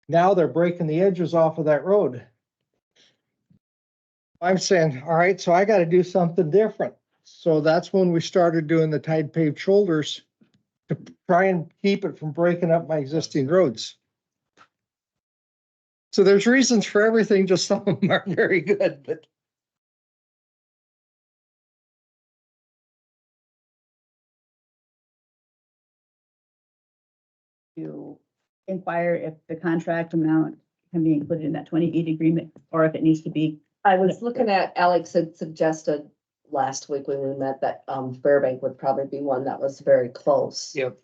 Now they're breaking the edges off of that road. I'm saying, all right, so I got to do something different. So that's when we started doing the tide paved shoulders to try and keep it from breaking up my existing roads. So there's reasons for everything, just some of them aren't very good, but. To inquire if the contract amount can be included in that 2080 agreement, or if it needs to be. I was looking at, Alex had suggested last week when we met that, Fairbank would probably be one that was very close. Yep.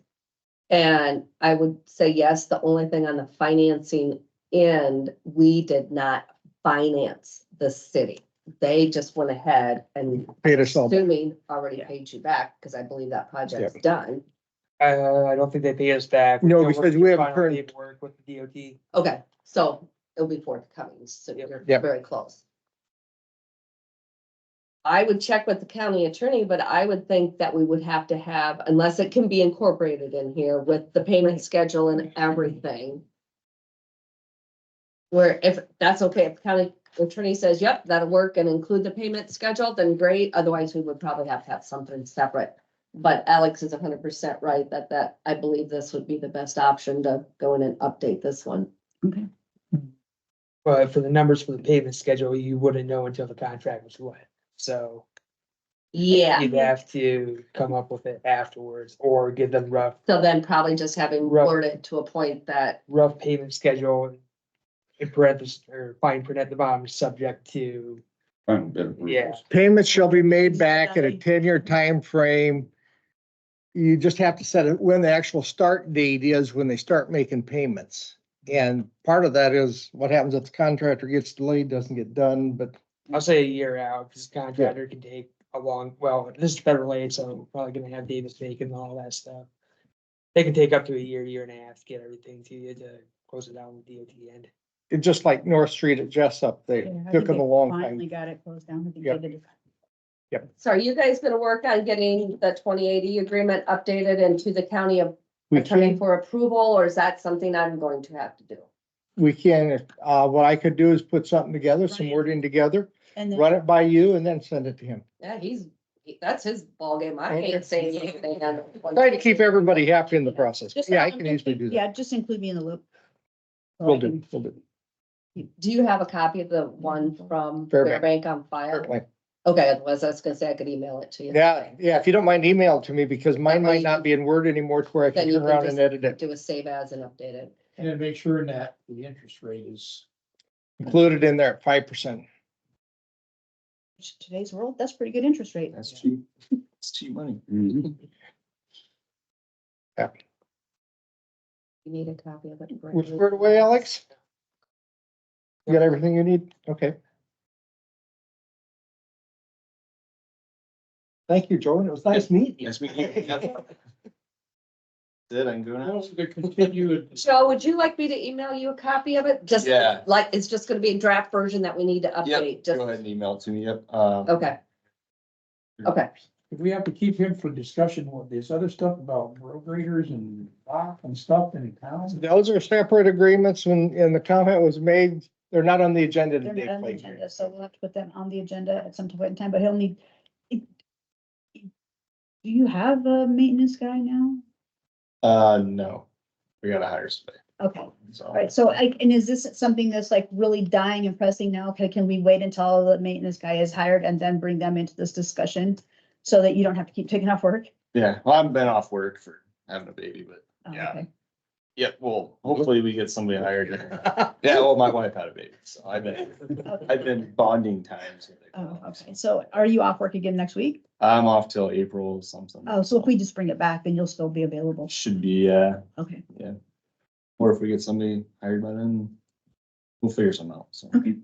And I would say yes, the only thing on the financing end, we did not finance the city. They just went ahead and Paid us all back. assuming already Yeah. paid you back, because I believe that project's done. I don't think they pay us back. No, We're because working we have final current- paperwork with the DOT. Okay, so it'll be forthcoming, so you're Yep. very close. I would check with the county attorney, but I would think that we would have to have, unless it can be incorporated in here with the payment schedule and everything. Where if that's okay, if the county attorney says, yep, that'll work and include the payment schedule, then great, otherwise we would probably have to have something separate. But Alex is 100% right that I believe this would be the best option to go in and update this one. Okay. But for the numbers for the payment schedule, you wouldn't know until the contract was let. So Yeah, you'd have to come up with it afterwards or give them so then probably just having Rough. worded to a point that, rough payment schedule in parentheses or fine print at the bottom, subject to, Final bid approvals. yeah. Payments shall be made back in a 10-year time frame. You just have to set it when the actual start date is, when they start making payments. And part of that is what happens if the contractor gets delayed, doesn't get done, but I'll say a year out, because contractor can take a long, well, this is federal aid, so we're probably gonna have Davis Bacon and all that stuff. They can take up to a year and a half to get everything to you to close it down with DOT end. it's just like North Street at Jessup, they Yeah, I took think them they a long Finally time. got it closed down. I think Yep. they did it. so are you guys gonna work on getting the 2080 agreement updated into the county of We attorney can, for approval, or is that something I'm going to have to do? what I could do is put something together, some Right. wording together, And then, run it by you and then send it to him. Yeah, that's his ballgame. I can't say anything on. Try to keep everybody happy in the process. Just- Yeah, I can easily do that. yeah, just include me in the loop. So I We'll can- do, we'll do. Do you have a copy of the one from Fairbank. Fairbank on file? Certainly. Okay, otherwise I was gonna say I could email it to you. Yeah, if you don't mind, email it to me because mine That way might not be in Word anymore to where I Then can you turn can around just and edit it. Do a save as and update it. And then make sure that the interest rate is. Included in there at 5%. Today's world, that's pretty good interest rate. That's cheap. It's cheap money. Mhm. You need a copy of it. We're squared away, Alex? You got everything you need? Okay. Thank you, Joe. It was nice meeting you. Yes, we can. Did I can go now? To continue. Joe, would you like me to email you a copy of it? Just Yeah. like, it's just gonna be a draft version that we need to update, Yep, just, go ahead and email it to me, yep. okay. Okay, If we have to keep him for discussion with this other stuff about road graders and rock and stuff in town. Those are separate agreements and the comment was made, they're not on the agenda They're today. not on the Clayton. agenda, so we'll have to put them on the agenda at some point in time, but he'll need. Do you have a maintenance guy now? No, we gotta hire somebody, Okay, so. all right, so and is this something that's like really dying and pressing now? Okay, can we wait until the maintenance guy is hired and then bring them into this discussion? So that you don't have to keep taking off work? Yeah, well, I've been off work for having a baby, but Oh, Yeah. okay. yeah, well, hopefully we get somebody hired. Yeah, well, my wife had a baby, so I've been bonding times. with Oh, her. okay, so are you off work again next week? I'm off till April something. Oh, so if we just bring it back, then you'll still be available. Should be, Okay, or if we get somebody hired by then, we'll figure something out, so. okay.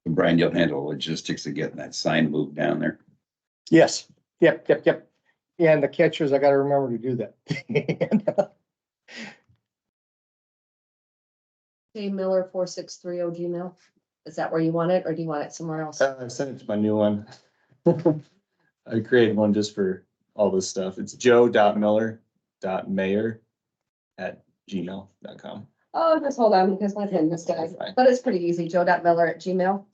Brian, you'll handle logistics of getting that sign moved down there. Yes, yep. Yeah, and the catchers, I gotta remember to do that. Miller 4630 Gmail. Is that where you want it, or do you want it somewhere else? I sent it to my new one. I created one just for all this stuff. It's joe.miller.mayor@gmail.com. Oh, just hold on, because my pen missed it, Fine. but it's pretty easy, joe.miller@gmail.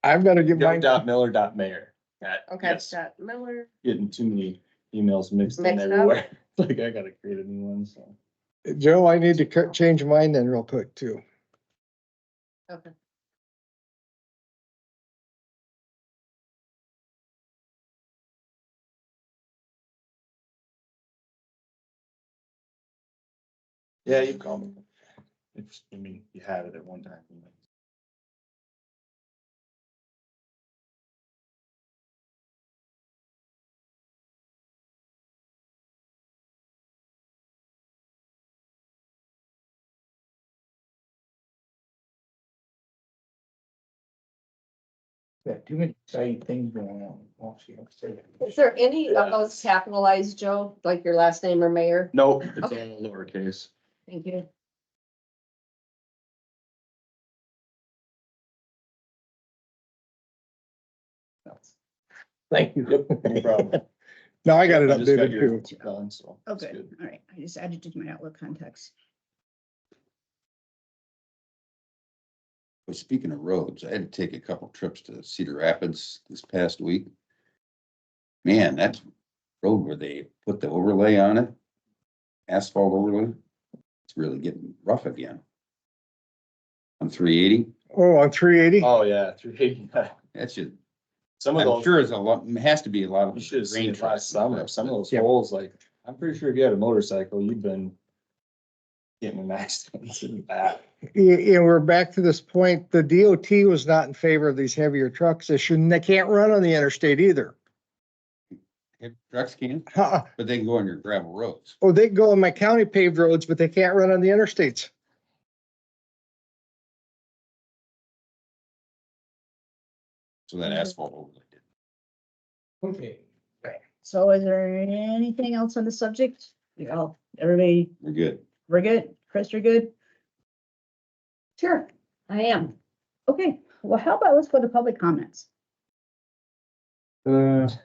I've got to get mine. Joe.miller.mayor. Okay, Yes, dot Miller. getting too many emails mixed in Mixed up. everywhere. Like I gotta create a new one, so. Joe, I need to change mine then real quick too. Okay. Yeah, you call me. It's, I mean, you had it at one time. Got too many exciting things going on. Well, she don't say it. Is there any of those capitalized, Joe, like your last name or mayor? Nope, it's all Okay. lowercase. Thank you. Thank you. Yep, no problem. Now I got it just got updated your too. done, so it's Okay, good. all right. I just added it to my Outlook contacts. But speaking of roads, I had to take a couple trips to Cedar Rapids this past week. Man, that road where they put the overlay on it, asphalt overlay, it's really getting rough again. On 380, Oh, on 380? Oh, yeah, 380. that's just, Some of I'm those, sure it's a lot, has to be a lot of. you should have seen rain it last summer. Some of those Yeah. holes, like, I'm pretty sure if you had a motorcycle, you've been getting in accidents in the back. Yeah, we're back to this point. The DOT was not in favor of these heavier trucks. They can't run on the interstate either. Trucks can, Uh-uh. but they can go on your gravel roads. Oh, they go on my county paved roads, but they can't run on the interstates. So that asphalt overlay did. Okay. So is there anything else on the subject? Everybody, We're good. we're good? Chris, you're good? Sure, I am. Okay, well, how about let's go to public comments? I've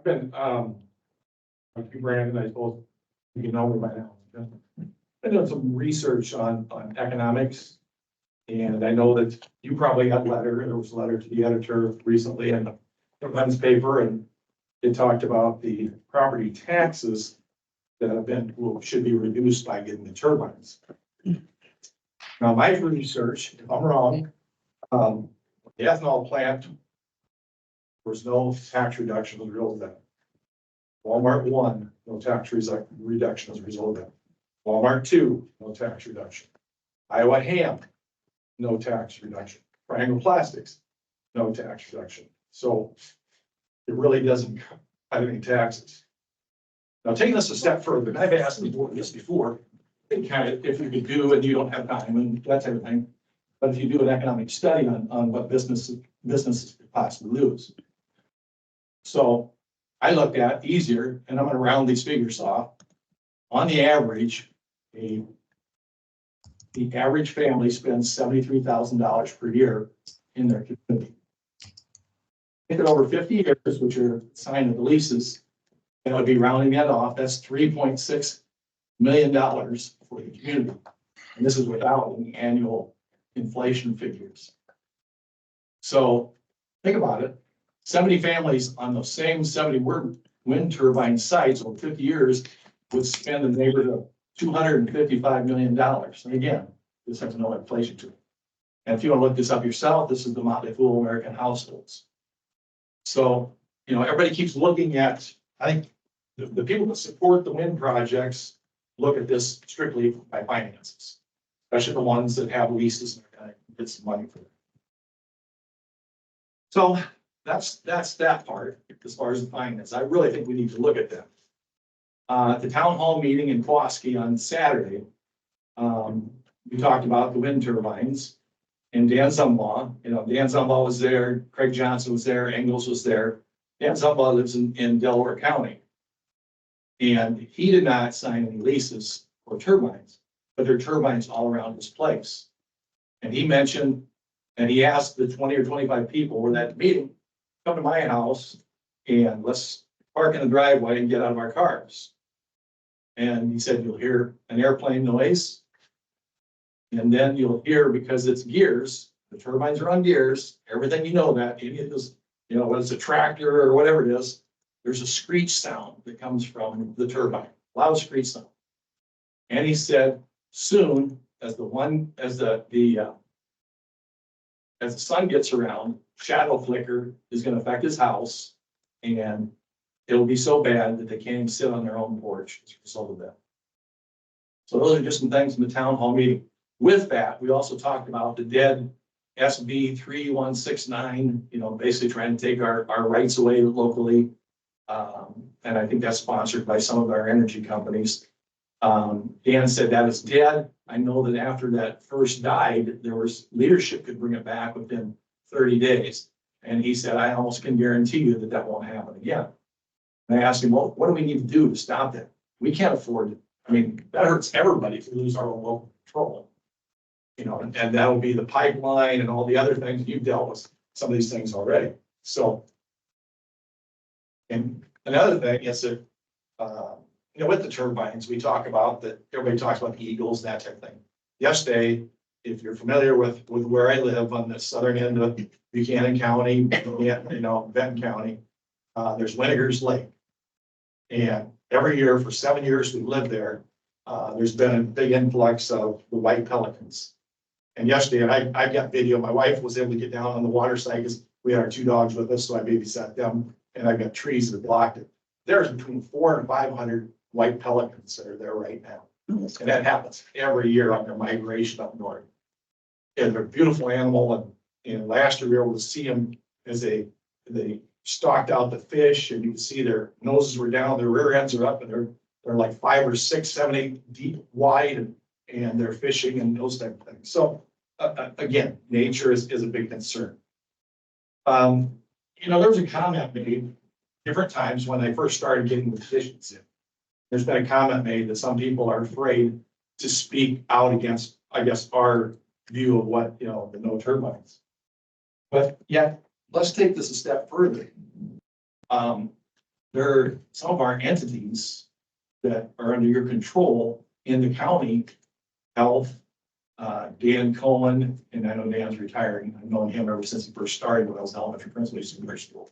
been, like you, Brandon, I suppose you know me by now. I've done some research on economics. And I know that you probably got a letter, there was a letter to the editor recently in the Lens paper, and it talked about the property taxes that have been, should be reduced by getting the turbines. Now, my research, if I'm wrong, the ethanol plant, there was no tax reduction as a result of that. Walmart 1, no tax reduction as a result of that. Walmart 2, no tax reduction. Iowa Ham, no tax reduction. Triangle Plastics, no tax reduction. So it really doesn't have any taxes. Now, taking this a step further, and I've asked this before, and kind of if you could do, and you don't have time and that type of thing, but if you do an economic study on what businesses could possibly lose. So I looked at easier, and I'm gonna round these figures off. On the average, the average family spends $73,000 per year in their community. Take it over 50 years, which are signed of the leases, that would be rounding that off. That's $3.6 million for the community. And this is without any annual inflation figures. So think about it. 70 families on those same 70 wind turbine sites over 50 years would spend in the neighborhood of $255 million. And again, this has no inflation to it. And if you want to look this up yourself, this is the Motley Fool American households. So, you know, everybody keeps looking at, I think the people that support the wind projects look at this strictly by finances, especially the ones that have leases and kind of get some money for it. So that's that part as far as the finance. I really think we need to look at that. At the town hall meeting in Kowalski on Saturday, we talked about the wind turbines and Dan Zumbaugh. You know, Dan Zumbaugh was there, Craig Johnson was there, Engels was there. Dan Zumbaugh lives in Delaware County. And he did not sign any leases for turbines, but there are turbines all around his place. And he mentioned, and he asked the 20 or 25 people who were at the meeting, come to my house and let's park in the driveway and get out of our cars. And he said, you'll hear an airplane noise. And then you'll hear, because it's gears, the turbines are on gears, everything you know that, any of this, you know, whether it's a tractor or whatever it is, there's a screech sound that comes from the turbine, loud screech sound. And he said, soon, as the sun gets around, shadow flicker is gonna affect his house, and it'll be so bad that they can't even sit on their own porch as a result of that. So those are just some things in the town hall meeting. With that, we also talked about the dead SB 3169, you know, basically trying to take our rights away locally. And I think that's sponsored by some of our energy companies. Dan said that is dead. I know that after that first died, there was leadership could bring it back within 30 days. And he said, I almost can guarantee you that that won't happen again. And I asked him, well, what do we need to do to stop that? We can't afford it. I mean, that hurts everybody if we lose our local control. You know, and that'll be the pipeline and all the other things. You've dealt with some of these things already. So, and another thing is that, you know, with the turbines, we talk about that, everybody talks about the eagles, that type of thing. Yesterday, if you're familiar with where I live on the southern end of Buchanan County, you know, Benton County, there's Winnegar's Lake. And every year for 7 years we've lived there, there's been a big influx of the white pelicans. And yesterday, and I got video, my wife was able to get down on the water side because we had our 2 dogs with us, so I babysat them, and I've got trees that blocked it. There's between 400 and 500 white pelicans that are there right now. And that happens every year on their migration up north. And they're a beautiful animal, and last year we were able to see them as they stalked out the fish, and you can see their noses were down, their rear ends are up, and they're like 5 or 6, 7, 8 deep wide, and they're fishing and those type of things. So again, nature is a big concern. You know, there was a comment made different times when I first started getting the petitions in. There's been a comment made that some people are afraid to speak out against, I guess, our view of what, you know, the no turbines. But yet, let's take this a step further. There are some of our entities that are under your control in the county, health, Dan Cohen, and I know Dan's retiring. I've known him ever since he first started when I was an elementary principal at senior school.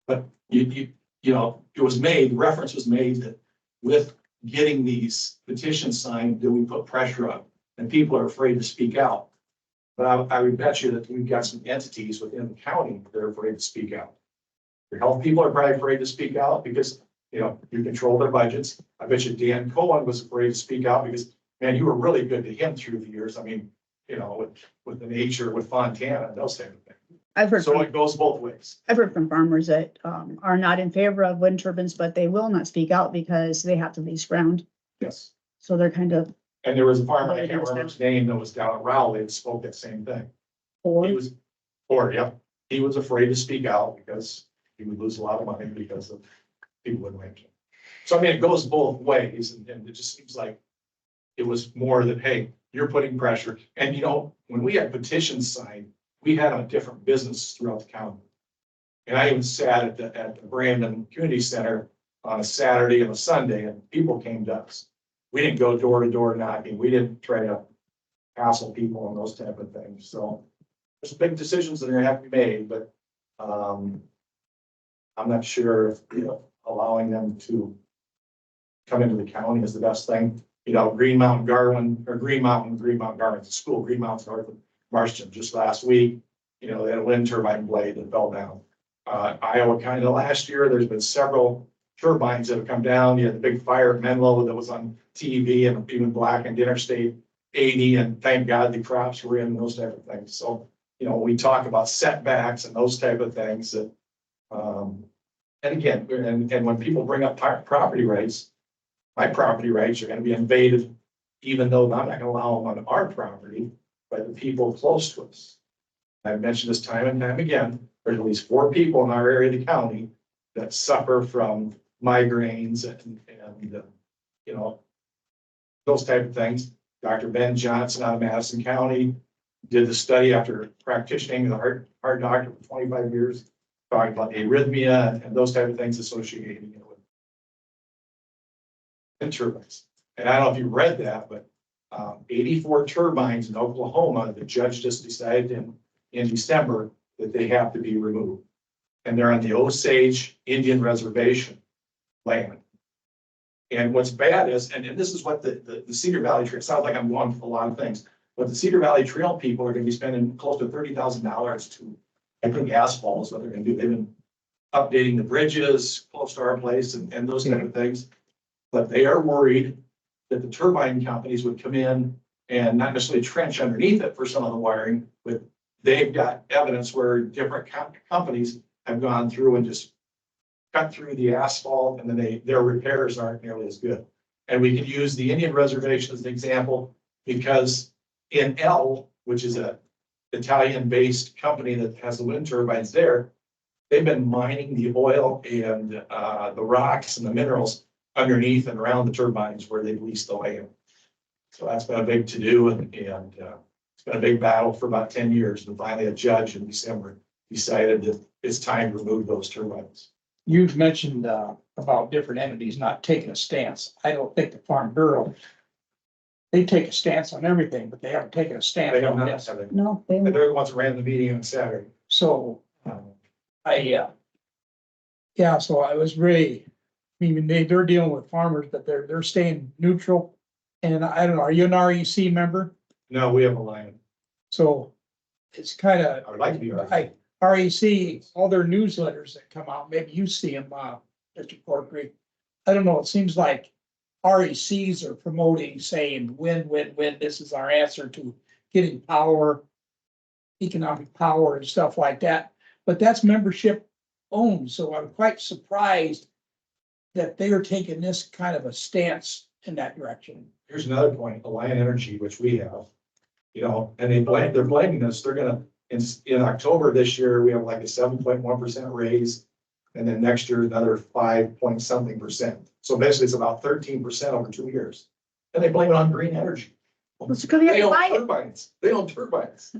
But you know, reference was made that with getting these petitions signed, that we put pressure on, and people are afraid to speak out. But I would bet you that we've got some entities within the county that are afraid to speak out. Your health people are probably afraid to speak out because, you know, you control their budgets. I bet you Dan Cohen was afraid to speak out because, man, you were really good to him through the years. I mean, you know, with the nature, with Fontana and those type of things. So it goes both ways. I've heard from farmers that are not in favor of wind turbines, but they will not speak out because they have to lease ground. Yes. So they're kind of. And there was a farmer, I can't remember his name, that was down at Rowley that spoke that same thing. He was afraid to speak out because he would lose a lot of money because of people wouldn't like him. So I mean, it goes both ways, and it just seems like it was more that, hey, you're putting pressure. And you know, when we had petitions signed, we had a different business throughout the county. And I even sat at the Brandon Community Center on a Saturday and a Sunday, and people came to us. We didn't go door to door knocking. We didn't try to hassle people and those type of things. So there's big decisions that are gonna have to be made, but I'm not sure if, you know, allowing them to come into the county is the best thing. You know, Green Mountain Garwin, Garwin's a school, Green Mountain north of Marston just last week, you know, they had a wind turbine blade that fell down. Iowa County last year, there's been several turbines that have come down. You had the big fire at Menlo that was on TV and even blackened Interstate 80, and thank God the crops were in, those type of things. So, you know, we talk about setbacks and those type of things that, and again, and when people bring up property rights, my property rights are gonna be invaded, even though I'm not gonna allow them on our property, by the people close to us. I've mentioned this time and time again, there's at least 4 people in our area of the county that suffer from migraines and you know, those type of things. Dr. Ben Johnson out of Madison County, did the study after practicing the heart doctor for 25 years, talking about arrhythmia and those type of things associated with wind turbines. And I don't know if you read that, but 84 turbines in Oklahoma, the judge just decided in December that they have to be removed. And they're on the Osage Indian Reservation land. And what's bad is, and this is what the Cedar Valley Trail, sounds like I'm going for a lot of things, but the Cedar Valley Trail people are gonna be spending close to $30,000 to, I think, asphalt is what they're gonna do. They've been updating the bridges close to our place and those kind of things. But they are worried that the turbine companies would come in and not necessarily trench underneath it for some of the wiring, but they've got evidence where different companies have gone through and just cut through the asphalt, and then their repairs aren't nearly as good. And we can use the Indian Reservation as an example, because in L, which is a Italian-based company that has the wind turbines there, they've been mining the oil and the rocks and the minerals underneath and around the turbines where they've leased the land. So that's been a big to-do, and it's been a big battle for about 10 years. And finally, a judge in December decided that it's time to remove those turbines. You've mentioned about different entities not taking a stance. I don't think the Farm Bureau, they take a stance on everything, but they haven't taken a stance They have on not, this. have they? No, And they're the ones who ran the meeting on Saturday. So, yeah, so I was really, I mean, they're dealing with farmers, but they're staying neutral. And I don't know, are you an REC member? No, we have a line. So it's kind of, I would like to be right. I, REC, all their newsletters that come out, maybe you see them, Mr. Corkery. I don't know, it seems like RECs are promoting, saying, win, this is our answer to getting power, economic power and stuff like that. But that's membership owned, so I'm quite surprised that they are taking this kind of a stance in that direction. Here's another point, Alliant Energy, which we have, and they're blaming us. They're gonna, in October this year, we have like a 7.1% raise. And then next year, another 5-point-something%. So basically it's about 13% over 2 years. And they blame it on green energy. It's because they have They to own buy it. turbines. They own turbines.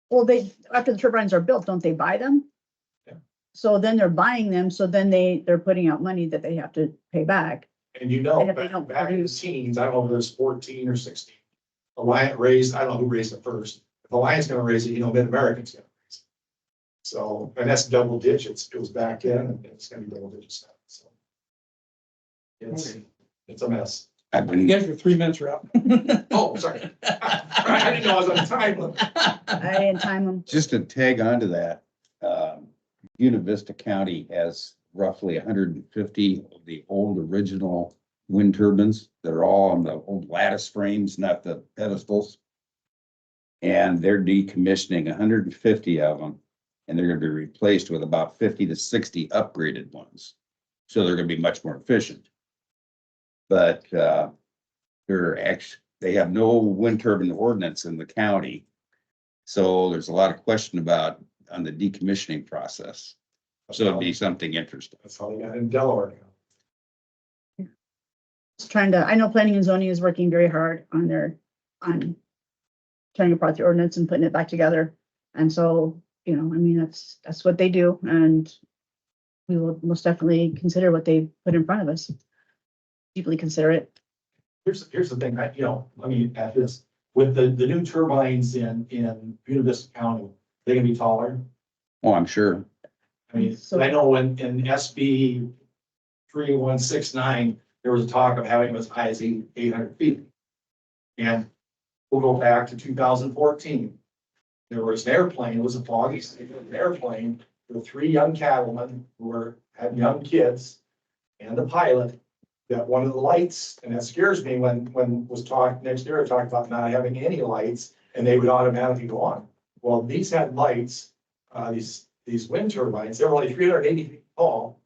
Well, after the turbines are built, don't they buy them? Yeah. So then they're buying them, so then they're putting out money that they have to pay back. And And if they back don't in the produce- teens, I don't know if it was 14 or 16. Alliant raised, I don't know who raised it first. If Alliant's gonna raise it, Mid-American's gonna raise it. So, and that's double digits. It was back then, and it's gonna be double digits now, so. It's a mess. I've You been, guys are 3 minutes are up. Oh, sorry. I didn't know I was on time limit. I didn't time them. just to tag on to that, Buena Vista County has roughly 150 of the old original wind turbines that are all on the old lattice frames, not the pedestals. And they're decommissioning 150 of them, and they're gonna be replaced with about 50 to 60 upgraded ones. So they're gonna be much more efficient. But they have no wind turbine ordinance in the county. So there's a lot of question about on the decommissioning process. So it'd be something interesting. That's how they got in Delaware. I know planning and zoning is working very hard on tearing apart the ordinance and putting it back together. And so, that's what they do, and we will most definitely consider what they put in front of us. Deeply consider it. Here's the thing, let me add this, with the new turbines in Buena Vista County, they're gonna be taller. Oh, I'm sure. I mean, I know in SB 3169, there was a talk of having them as high as 800 feet. And we'll go back to 2014. There was an airplane, it was a foggy, airplane with 3 young cattlemen who had young kids and the pilot. That one of the lights, and that scares me when was talked next year, talked about not having any lights and they would automatically go on. Well, these had lights, these wind turbines, they were only 380 feet tall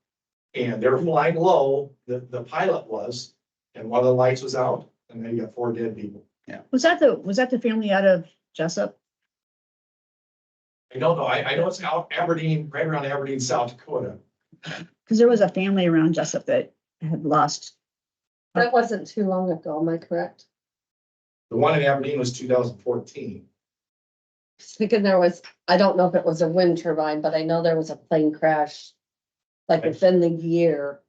and they were flying low, the pilot was, and one of the lights was out and then you got 4 dead people. Was that the family out of Jessup? I don't know, I know it's out Aberdeen, right around Aberdeen, South Dakota. Because there was a family around Jessup that had lost. That wasn't too long ago, am I correct? The one in Aberdeen was 2014. Thinking there was, I don't know if it was a wind turbine, but I know there was a plane crash. Like within the year.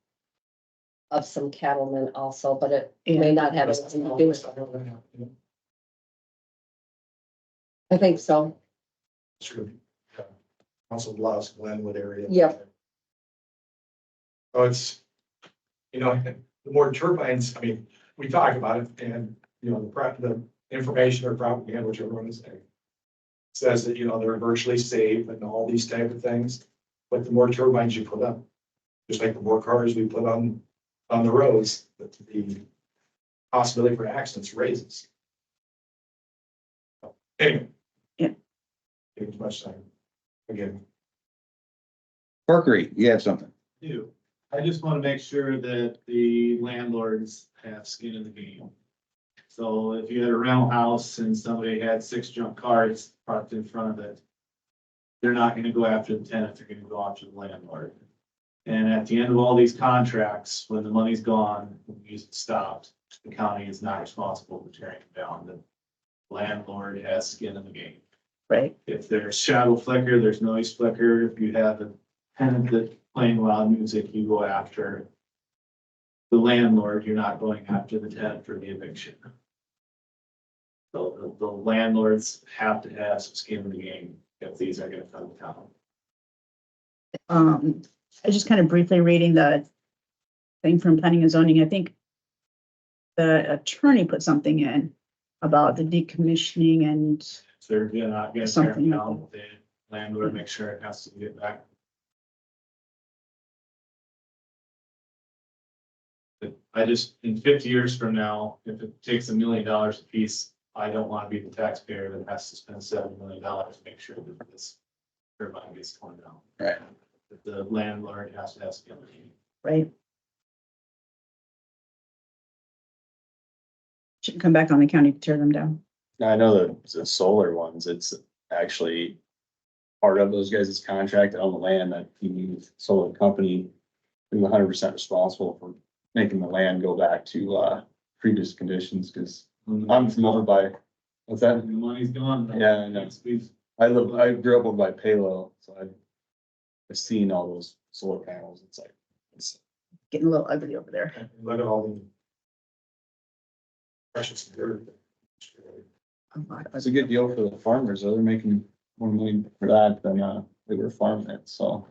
Of some cattlemen also, but it may not have anything to do with it. I think so. True. Also Bluffs, Glenwood area. Yep. So it's, the more turbines, I mean, we talk about it and, the information or propaganda, which everyone is saying. Says that, they're virtually safe and all these type of things, but the more turbines you put up, just like the more cars we put on the roads, the possibility for accidents raises. Anyway. Yeah. Take as much time. Again. Corkery, you have something? Do. I just want to make sure that the landlords have skin in the game. So if you had a rental house and somebody had 6 junk cars parked in front of it, they're not gonna go after the tenant, they're gonna go after the landlord. And at the end of all these contracts, when the money's gone, when the music stopped, the county is not responsible for tearing it down. The landlord has skin in the game. Right. If there's shadow flicker, there's noise flicker, if you have a tenant that's playing loud music, you go after the landlord, you're not going after the tenant for the eviction. So the landlords have to have some skin in the game if these are gonna come to town. I just kind of briefly reading the thing from planning and zoning. I think the attorney put something in about the decommissioning and So they're not gonna tear Something it like down, the landlord make sure it has to get back. But I just, in 50 years from now, if it takes $1 million a piece, I don't want to be the taxpayer that has to spend $7 million to make sure that this turbine gets torn down. Right. That the landlord has to have skin in the game. right. Shouldn't come back on the county to tear them down. I know the solar ones, it's actually part of those guys' contract on the land that the solar company is 100% responsible for making the land go back to previous conditions, because I'm from over by, what's that? The money's gone. Yeah, I know. I grew up over by Palo, so I've seen all those solar panels. It's Getting a little ugly over there. And look at all the precious dirt. a good deal for the farmers, though. They're making more money for that than they were farming it, so.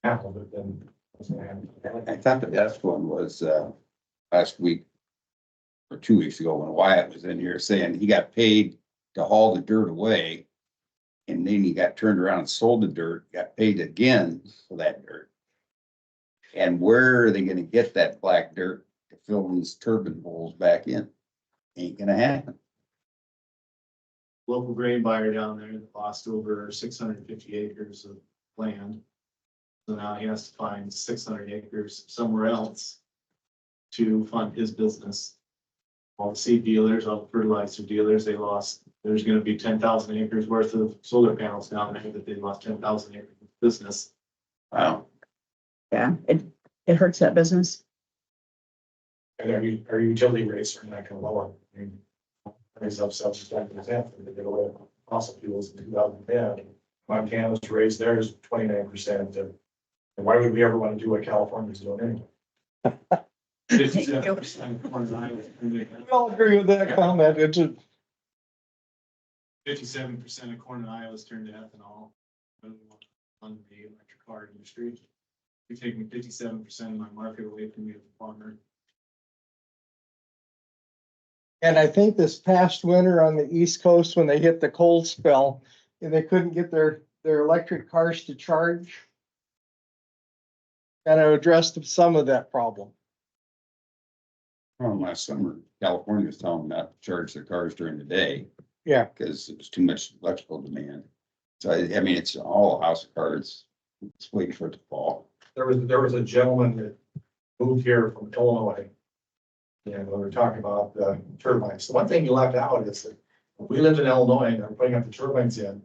Half of it then. I thought the best one was, last week or 2 weeks ago when Wyatt was in here saying he got paid to haul the dirt away. And then he got turned around and sold the dirt, got paid again for that dirt. And where are they gonna get that black dirt to fill these turbine holes back in? Ain't gonna happen. Local grain buyer down there that lost over 650 acres of land. So now he has to find 600 acres somewhere else to fund his business. All the seed dealers, all the fertilizer dealers, there's gonna be 10,000 acres worth of solar panels down there that they lost 10,000 acres of business. Wow. Yeah, it hurts that business. And our utility rates are not gonna lower. I mean, raise up 7%, they get away with fossil fuels in 2010. Montana's raised theirs 29%. And why would we ever want to do what California's doing anyway? 57% of corn and Iowa is turned to- We all agree with that comment. It's a, 57% of corn in Iowa is turned to ethanol. On the electric car industry. You're taking 57% of my market away from me as a farmer. and I think this past winter on the East Coast, when they hit the cold spell and they couldn't get their electric cars to charge, kind of addressed some of that problem. Last summer, California was telling them not to charge their cars during the day. Yeah. Because it was too much electrical demand. So I mean, it's all a house of cards. It's waiting for it to fall. There was a gentleman that moved here from Illinois. And we were talking about the turbines. The one thing you left out is that when we lived in Illinois and they're putting up the turbines in,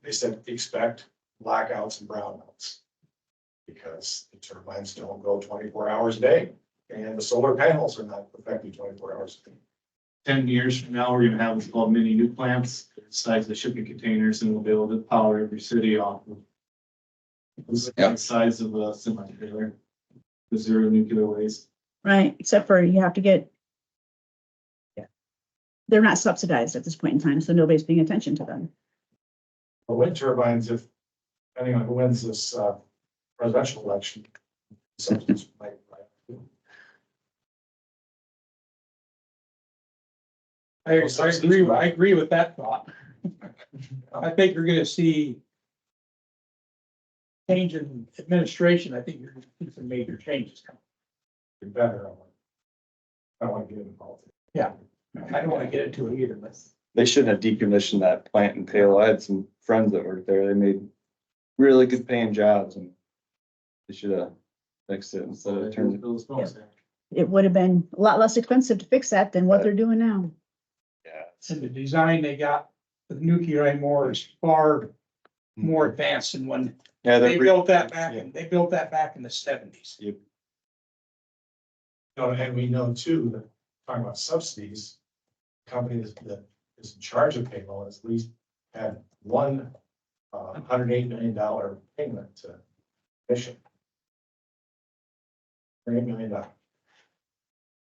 they said, expect blackouts and brownouts. Because the turbines don't go 24 hours a day and the solar panels are not affecting 24 hours a day. 10 years from now, we're gonna have what's called mini nuke plants, the size of shipping containers, and we'll be able to power every city off of the size of a semi-trailer, with zero nuclear waste. Right, except for you have to get. Yeah. They're not subsidized at this point in time, so nobody's paying attention to them. The wind turbines, if, depending on who wins this, presidential election. substance might- I agree with that thought. I think you're gonna see change in administration. I think you're gonna see some major changes coming. Be better. I don't want to get into politics. Yeah, I don't wanna get into it either, but They shouldn't have decommissioned that plant in Palo. I had some friends that worked there. They made really good paying jobs and they should have fixed it instead of turning. It would have been a lot less expensive to fix that than what they're doing now. Yeah. and the design they got with nuclear more is far more advanced than when Yeah, they they're, built that back in, they built that back in the 70s. And we know too, that talking about subsidies, companies that is in charge of payroll has at least had one $108 million payment to mission. $108 million.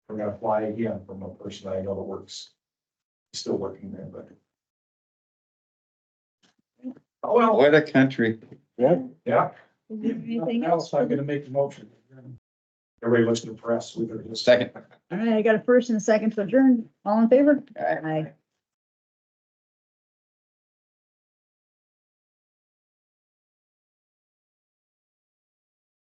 We're gonna fly again from a person I know that works, still working there, but. Oh, well, What a country. yeah, Anything Else, else? I'm gonna make a motion. everybody looks depressed. We better just. Second. All right, I got a first and a second to adjourn. All in favor? Aye.